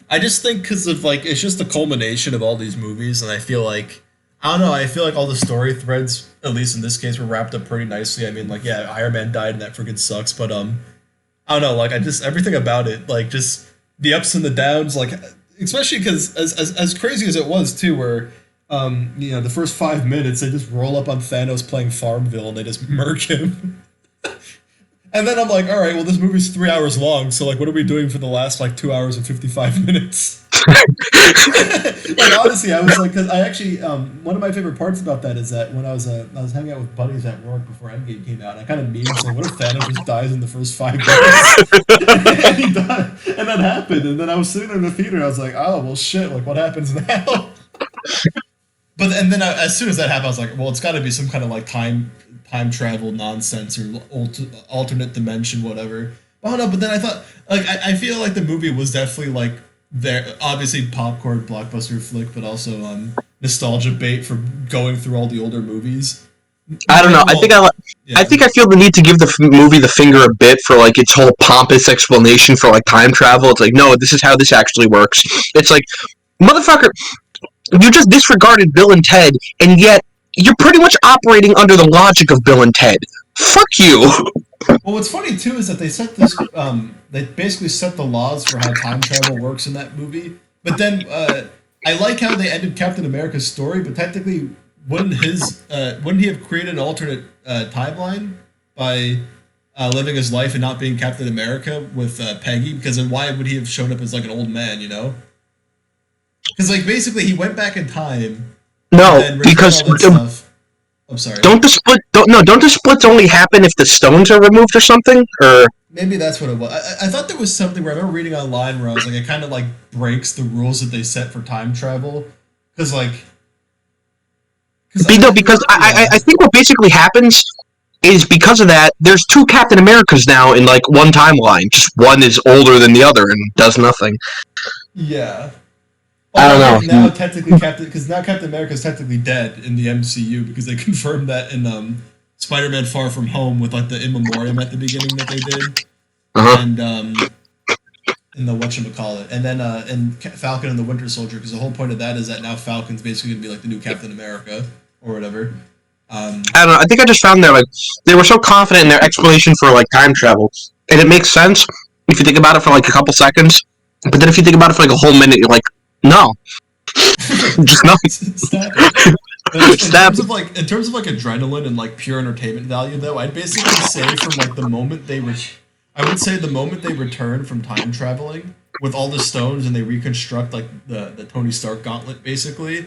A: I just think because of like it's just the culmination of all these movies, and I feel like I don't know. I feel like all the story threads, at least in this case, were wrapped up pretty nicely. I mean, like yeah, Iron Man died, and that freaking sucks. But I don't know. Like I just everything about it, like just the ups and the downs, like especially because as crazy as it was too, where the first 5 minutes they just roll up on Thanos playing Farmville and they just murk him. And then I'm like, all right, well, this movie's 3 hours long, so like, what are we doing for the last like 2 hours and 55 minutes? Like honestly, I was like, because I actually one of my favorite parts about that is that when I was hanging out with buddies at work before Endgame came out, I kind of memed saying, what if Thanos just dies in the first 5 minutes? And he died, and that happened, and then I was sitting in the theater, I was like, oh well, shit, like what happens now? But and then as soon as that happened, I was like, well, it's got to be some kind of like time travel nonsense or alternate dimension, whatever. Oh no, but then I thought like I feel like the movie was definitely like there, obviously popcorn blockbuster flick, but also nostalgia bait for going through all the older movies.
B: I don't know.
A: Well,
B: I
A: yeah.
B: think I feel the need to give the movie the finger a bit for like its whole pompous explanation for like time travel. It's like, no, this is how this actually works. It's like, motherfucker, you just disregarded Bill and Ted, and yet you're pretty much operating under the logic of Bill and Ted. Fuck you.
A: Well, what's funny too is that they set this. They basically set the laws for how time travel works in that movie. But then I like how they ended Captain America's story. But technically, wouldn't he have created an alternate timeline by living his life and not being Captain America with Peggy? Because then why would he have shown up as like an old man? Because like basically he went back in time and
B: No,
A: then returned
B: because
A: all that stuff. I'm sorry.
B: Don't the splits only happen if the stones are removed or something? Or
A: Maybe that's what it was. I thought there was something where I remember reading online where I was like, it kind of like breaks the rules that they set for time travel, because like, because
B: no, because I
A: yeah,
B: think what basically happens is because of that, there's two Captain Americas now in like one timeline. Just one is older than the other and does nothing.
A: yeah.
B: I
A: Although
B: don't
A: like now
B: know.
A: technically because now Captain America is technically dead in the MCU because they confirmed that in Spider-Man: Far From Home with like the in memoriam at the beginning that they did,
B: Uh huh.
A: and in the whatchamacallit, and then in Falcon and the Winter Soldier, because the whole point of that is that now Falcon's basically gonna be like the new Captain America or whatever. Um,
B: I don't know. I think I just found that like they were so confident in their explanation for like time travel, and it makes sense if you think about it for like a couple seconds. But then if you think about it for like a whole minute, you're like, no, just no.
A: Stop it. But
B: Stop.
A: in terms of like adrenaline and like pure entertainment value, though, I'd basically say from like the moment I would say the moment they return from time traveling with all the stones and they reconstruct like the Tony Stark gauntlet basically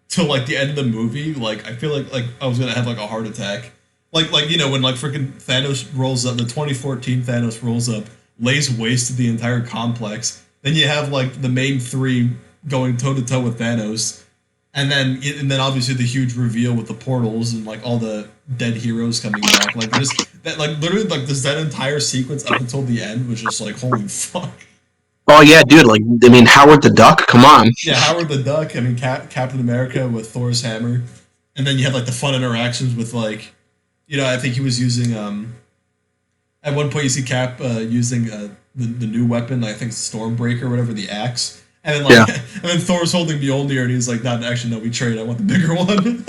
A: till like the end of the movie, like I feel like I was gonna have like a heart attack. Like you know when like freaking Thanos rolls up, the 2014 Thanos rolls up, lays waste to the entire complex. Then you have like the main three going toe to toe with Thanos, and then obviously the huge reveal with the portals and like all the dead heroes coming back. Like just that like literally like this that entire sequence up until the end was just like holy fuck.
B: Oh yeah, dude. Like I mean, Howard the Duck. Come on.
A: Yeah, Howard the Duck. I mean, Captain America with Thor's hammer, and then you had like the fun interactions with like, you know, I think he was using at one point you see Cap using the new weapon, I think Stormbreaker or whatever, the axe. And then
B: Yeah.
A: like, and then Thor's holding Mjolnir, and he's like, "Not actually, no, we trade. I want the bigger one."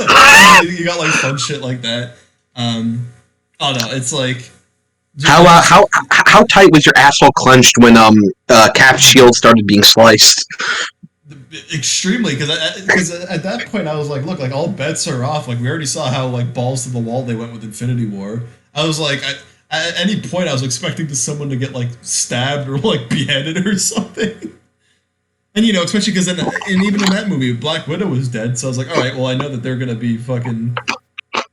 A: You got like fun shit like that. Oh no, it's like
B: How
A: just
B: how tight was your asshole clenched when Cap's shield started being sliced?
A: extremely because at that point I was like, look, like all bets are off. Like we already saw how like balls to the wall they went with Infinity War. I was like, at any point I was expecting someone to get like stabbed or like beheaded or something. And you know, especially because then, and even in that movie, Black Widow was dead. So I was like, all right, well, I know that they're gonna be fucking,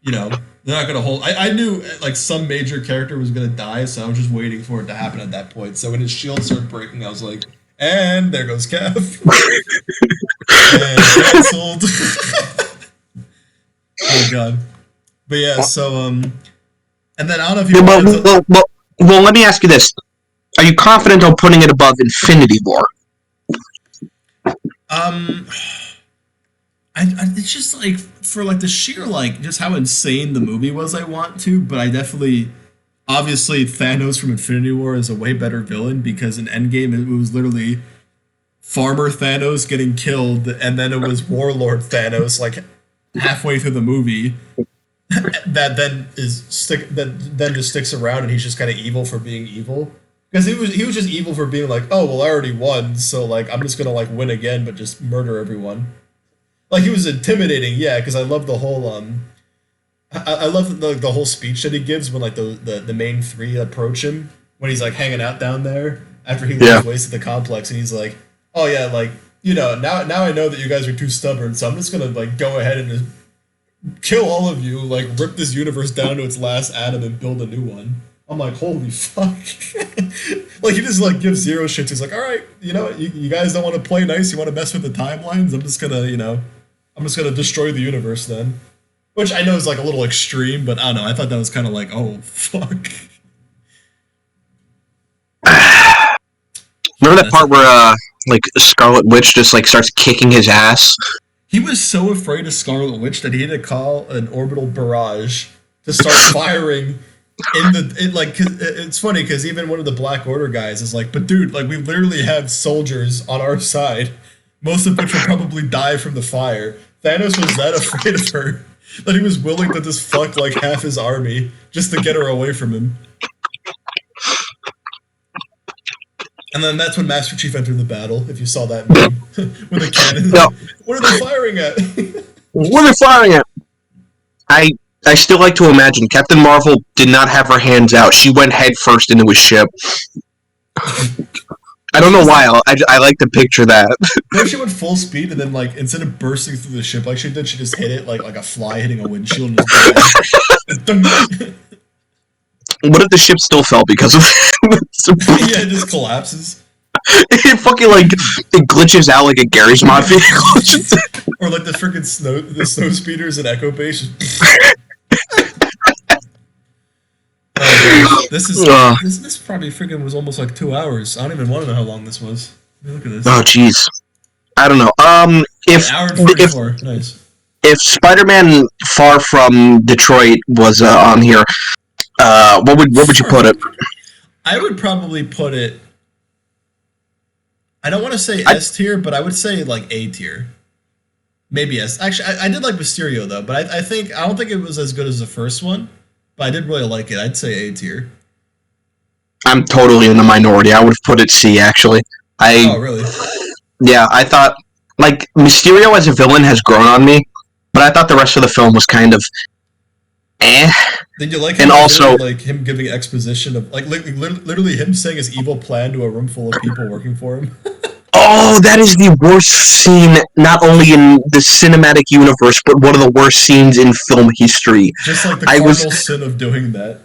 A: you know, they're not gonna hold. I knew like some major character was gonna die, so I was just waiting for it to happen at that point. So when his shield started breaking, I was like, and there goes Cap, and canceled. Oh god. But yeah, so and then I don't know if you
B: Yeah,
A: wanted to.
B: let me ask you this: are you confident on putting it above Infinity War?
A: Um, it's just like for like the sheer like just how insane the movie was. I want to, but I definitely obviously Thanos from Infinity War is a way better villain because in Endgame it was literally Farmer Thanos getting killed, and then it was Warlord Thanos like halfway through the movie that then just sticks around and he's just kind of evil for being evil. Because he was just evil for being like, oh well, I already won, so like I'm just gonna like win again, but just murder everyone. Like he was intimidating, yeah. Because I love the whole I love the whole speech that he gives when like the main three approach him when he's like hanging out down there after he
B: Yeah.
A: lays waste to the complex, and he's like, oh yeah, like you know now I know that you guys are too stubborn, so I'm just gonna like go ahead and just kill all of you, like rip this universe down to its last atom and build a new one. I'm like, holy fuck. Like he just like gives zero shits. He's like, all right, you know, you guys don't want to play nice. You want to mess with the timelines. I'm just gonna destroy the universe then. Which I know is like a little extreme, but I don't know. I thought that was kind of like, oh fuck.
B: Remember that
A: That's
B: part
A: it.
B: where like Scarlet Witch just like starts kicking his ass?
A: He was so afraid of Scarlet Witch that he had to call an orbital barrage to start firing like 'cause it's funny because even one of the Black Order guys is like, but dude, like we literally have soldiers on our side, most of which will probably die from the fire. Thanos was that afraid of her that he was willing to just fuck like half his army just to get her away from him. And then that's when Master Chief entered the battle. If you saw that meme with a cannon,
B: No.
A: like, what are they firing at?
B: What are they firing at? I I still like to imagine Captain Marvel did not have her hands out. She went head first into his ship. I
A: What if
B: don't
A: she
B: know
A: just
B: why. I like to picture that.
A: what if she went full speed and then like instead of bursting through the ship like she did, she just hit it like a fly hitting a windshield and just died.
B: What if the ship still fell because of
A: Yeah, it just collapses.
B: it? Fucking like it glitches out like a Gary's Mod vehicle.
A: Or like the snow speeders and Echo Base. Oh man,
B: uh,
A: this probably freaking was almost like 2 hours. I don't even want to know how long this was. Let me look at this.
B: oh jeez, I don't know.
A: An hour and 44. Nice.
B: if Spider-Man Far From Detroit was on here, what would you put it?
A: I would probably put it. I don't want to say
B: I,
A: S tier, but I would say like A tier. Maybe S. Actually, I did like Mysterio though, but I don't think it was as good as the first one. But I did really like it. I'd say A tier.
B: I'm totally in the minority. I would have put it C actually.
A: Oh
B: I
A: really?
B: Yeah, I thought like Mysterio as a villain has grown on me, but I thought the rest of the film was kind of eh.
A: Did you like
B: And
A: him
B: also,
A: doing like him giving exposition of literally him saying his evil plan to a room full of people working for him?
B: oh, that is the worst scene, not only in the cinematic universe, but one of the worst scenes in film history.
A: Just like the
B: I was
A: cardinal sin of doing that.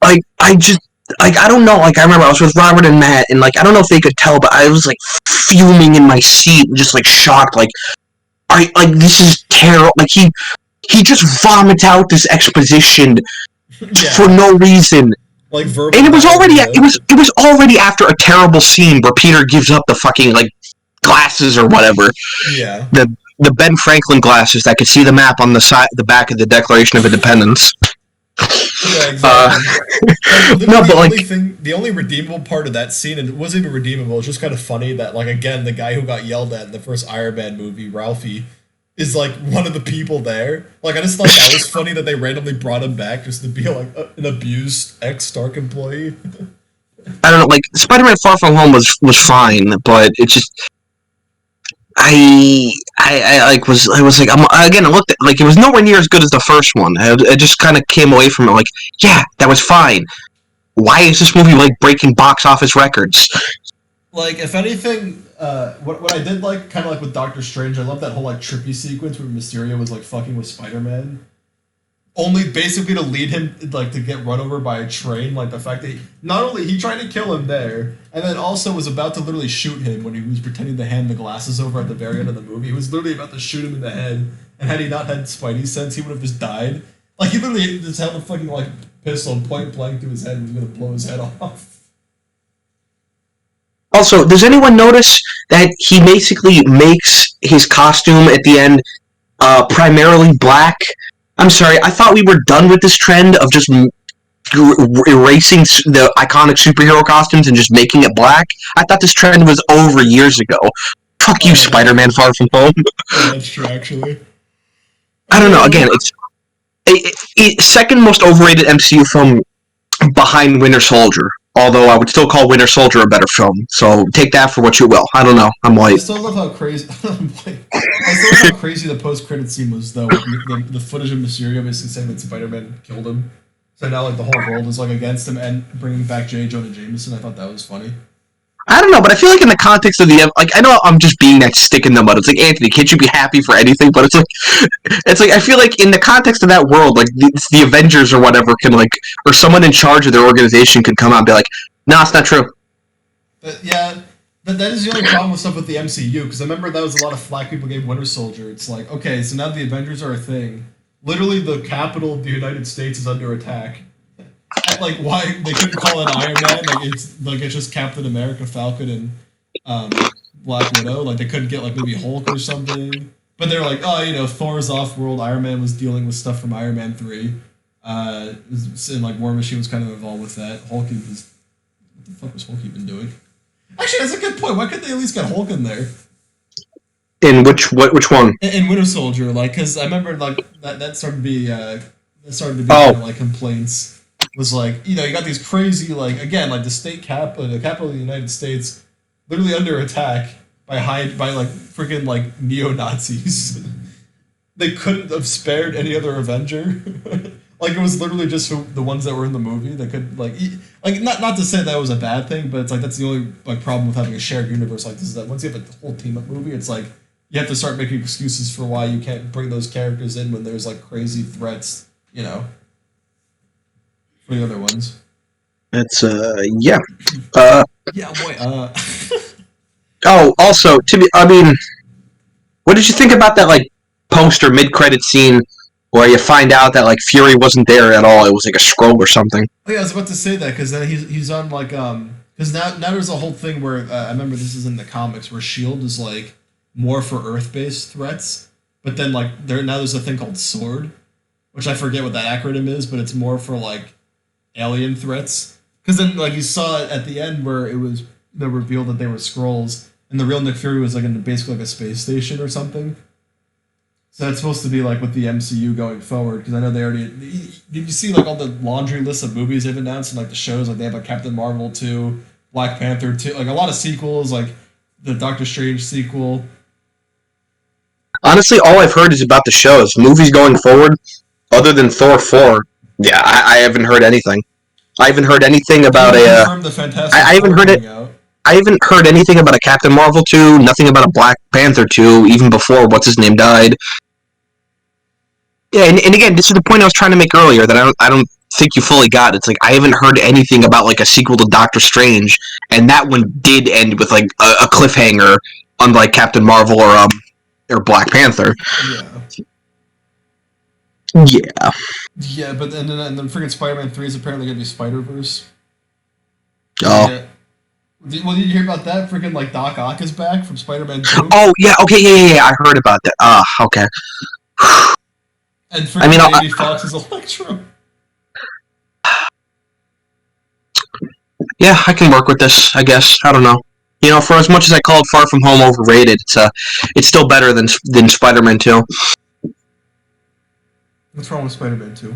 B: I just I don't know. Like I remember I was with Robert and Matt, and like I don't know if they could tell, but I was like fuming in my seat, just like shocked. I like this is terrible. Like he just vomits out this exposition for
A: Yeah,
B: no reason.
A: like verbal
B: And
A: diarrhea.
B: it was already after a terrible scene where Peter gives up the fucking like glasses or whatever.
A: Yeah.
B: The Ben Franklin glasses that could see the map on the back of the Declaration of Independence.
A: Yeah,
B: Uh,
A: exactly. Like
B: no,
A: literally
B: but like
A: the only redeemable part of that scene, and it wasn't even redeemable. It's just kind of funny that like again the guy who got yelled at in the first Iron Man movie, Ralphie, is like one of the people there. Like I just thought that was funny that they randomly brought him back just to be like an abused ex Stark employee.
B: I don't know, like Spider-Man Far From Home was fine, but it just I like I was like again I looked at like it was nowhere near as good as the first one. I just kind of came away from it like yeah that was fine. Why is this movie like breaking box office records?
A: Like if anything, what I did like kind of like with Doctor Strange, I love that whole like trippy sequence where Mysterio was like fucking with Spider Man. Only basically to lead him like to get run over by a train, like the fact that not only he tried to kill him there, and then also was about to literally shoot him when he was pretending to hand the glasses over at the very end of the movie. He was literally about to shoot him in the head, and had he not had Spidey sense, he would have just died. Like he literally just held a fucking like pistol point blank to his head and was gonna blow his head off.
B: Also, does anyone notice that he basically makes his costume at the end primarily black? I'm sorry, I thought we were done with this trend of just erasing the iconic superhero costumes and just making it black. I thought this trend was over years ago. Fuck you,
A: Oh yeah,
B: Spider-Man Far From Home.
A: yeah, that's true actually.
B: I don't know.
A: Uh,
B: Again, it's second most overrated MCU film behind Winter Soldier. Although I would still call Winter Soldier a better film. So take that for what you will. I don't know. I'm
A: I
B: white.
A: still love how crazy. I still love how crazy the post-credit scene was, though. With the footage of Mysterio basically saying that Spider-Man killed him. So now, like the whole world is like against him, and bringing back J. Jonah Jameson. I thought that was funny.
B: I don't know, but I feel like in the context of the like, I know I'm just being that stick in the mud. It's like Anthony, can't you be happy for anything? But it's like I feel like in the context of that world, like the Avengers or whatever can like, or someone in charge of their organization can come out and be like, no, it's not true.
A: But yeah, that is the only problem with stuff with the MCU. Because I remember that was a lot of flack people gave Winter Soldier. It's like, okay, so now the Avengers are a thing. Literally, the capital of the United States is under attack. Like why they couldn't call it Iron Man? It's just Captain America, Falcon, and Black Widow. Like they couldn't get like maybe Hulk or something. But they're like, oh, Thor's off world. Iron Man was dealing with stuff from Iron Man 3. And like War Machine was kind of involved with that. Hulk was what the fuck was Hulk even doing? Actually, that's a good point. Why couldn't they at least get Hulk in there?
B: In which one?
A: In Winter Soldier, like, because I remember like that started to be kind of
B: Oh,
A: like complaints. Was like you got these crazy like again like the capital of the United States, literally under attack by like freaking like neo Nazis. They couldn't have spared any other Avenger. Like it was literally just the ones that were in the movie that could like not to say that was a bad thing, but it's like that's the only like problem with having a shared universe like this is that once you have a whole team up movie, it's like you have to start making excuses for why you can't bring those characters in when there's like crazy threats, for the other ones.
B: It's yeah. Uh,
A: Yeah, boy.
B: oh, also I mean, what did you think about that like poster mid credit scene where you find out that like Fury wasn't there at all? It was like a scroll or something.
A: Oh yeah, I was about to say that because then he's on like because now there's a whole thing where I remember this is in the comics where Shield is like more for Earth based threats, but then like there's a thing called Sword, which I forget what that acronym is, but it's more for like alien threats. Because then like you saw it at the end where it was revealed that they were scrolls, and the real Nick Fury was like in basically like a space station or something. So that's supposed to be like with the MCU going forward because I know they already. Did you see like all the laundry list of movies they've announced and like the shows like they have like Captain Marvel 2, Black Panther 2, like a lot of sequels like the Doctor Strange sequel.
B: Honestly, all I've heard is about the shows. Movies going forward, other than Thor 4. Yeah, I haven't heard anything. I haven't heard anything
A: They
B: about
A: even
B: a.
A: confirmed the Fantastic
B: I haven't
A: Four
B: heard it.
A: coming out.
B: I haven't heard anything about a Captain Marvel 2. Nothing about a Black Panther 2. Even before what's his name died. Yeah, and again, this is the point I was trying to make earlier that I don't think you fully got. It's like I haven't heard anything about like a sequel to Doctor Strange, and that one did end with like a cliffhanger, unlike Captain Marvel or Black Panther.
A: Yeah.
B: Yeah.
A: Yeah, but and then freaking Spider-Man 3 is apparently gonna be Spider-Verse.
B: Oh.
A: Yeah. Did you hear about that? Freaking like Doc Ock is back from Spider-Man 2.
B: Oh yeah. Okay. Yeah. I heard about that. Okay.
A: And
B: I mean,
A: freaking Jamie Foxx is Electro.
B: yeah, I can work with this. I guess. I don't know. For as much as I called Far From Home overrated, it's still better than Spider-Man 2.
A: What's wrong with Spider-Man 2?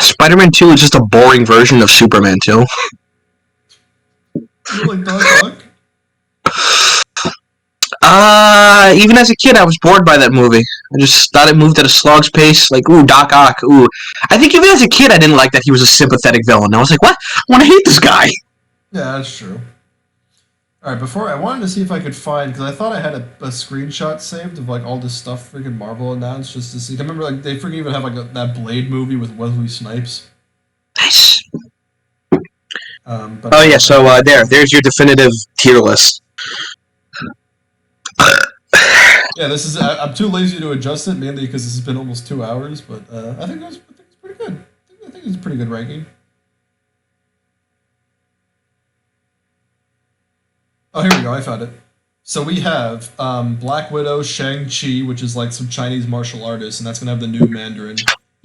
B: Spider-Man 2 is just a boring version of Superman 2.
A: You like Doc Ock?
B: Even as a kid, I was bored by that movie. I just thought it moved at a slog's pace. Like, ooh, Doc Ock, ooh. I think even as a kid, I didn't like that he was a sympathetic villain. I was like, what? I want to hate this guy.
A: Yeah, that's true. All right, before I wanted to see if I could find because I thought I had a screenshot saved of like all this stuff freaking Marvel announced just to see. I remember like they freaking even have like that Blade movie with Wesley Snipes.
B: Nice.
A: But
B: Oh, yeah, so there's your definitive tier list.
A: yeah, this is I'm too lazy to adjust it mainly because this has been almost 2 hours. But I think it's pretty good. I think it's a pretty good ranking. Oh, here we go. I found it. So we have Black Widow, Shang-Chi, which is like some Chinese martial artist, and that's going to have the new Mandarin.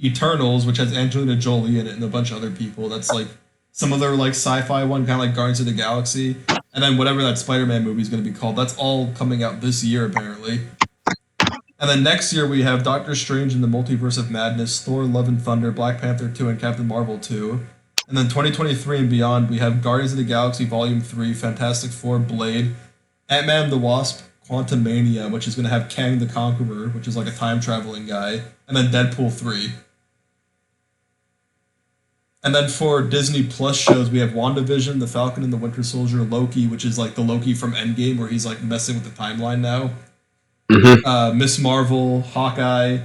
A: Eternals, which has Angelina Jolie in it and a bunch of other people. That's like some other like sci-fi one, kind of like Guardians of the Galaxy. And then whatever that Spider-Man movie is going to be called. That's all coming out this year, apparently. And then next year we have Doctor Strange in the Multiverse of Madness, Thor, Love and Thunder, Black Panther 2, and Captain Marvel 2. And then 2023 and beyond, we have Guardians of the Galaxy Volume 3, Fantastic Four, Blade, Ant-Man the Wasp, Quantumania, which is going to have Kang the Conqueror, which is like a time-traveling guy, and then Deadpool 3. And then for Disney Plus shows, we have WandaVision, The Falcon and the Winter Soldier, Loki, which is like the Loki from Endgame, where he's like messing with the timeline now.
B: Mm-hmm.
A: Miss Marvel, Hawkeye,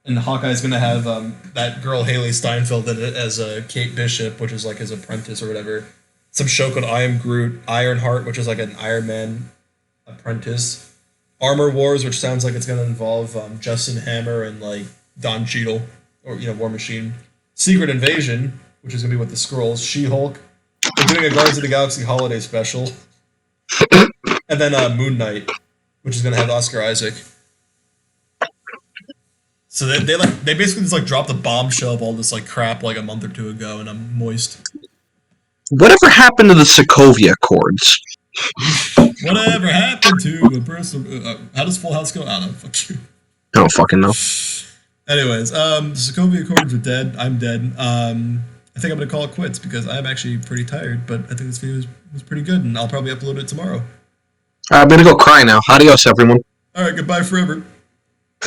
A: and Hawkeye's gonna have that girl Haley Steinfeld in it as Kate Bishop, which is like his apprentice or whatever. Some show called I Am Groot, Ironheart, which is like an Iron Man apprentice. Armor Wars, which sounds like it's gonna involve Justin Hammer and like Don Cheadle or War Machine. Secret Invasion, which is gonna be with the Skrulls. She-Hulk. They're doing a Guardians of the Galaxy holiday special, and then Moon Knight, which is gonna have Oscar Isaac. So they basically just like dropped a bombshell of all this like crap like a month or two ago, and I'm moist.
B: Whatever happened to the Sokovia Accords?
A: Whatever happened to the person? How does Full House go? I don't know. Fuck you.
B: I don't fucking know.
A: Anyways, the Sokovia Accords are dead. I'm dead. I think I'm gonna call it quits because I'm actually pretty tired. But I think this video was pretty good, and I'll probably upload it tomorrow.
B: I'm gonna go cry now. Adios, everyone.
A: All right, goodbye forever.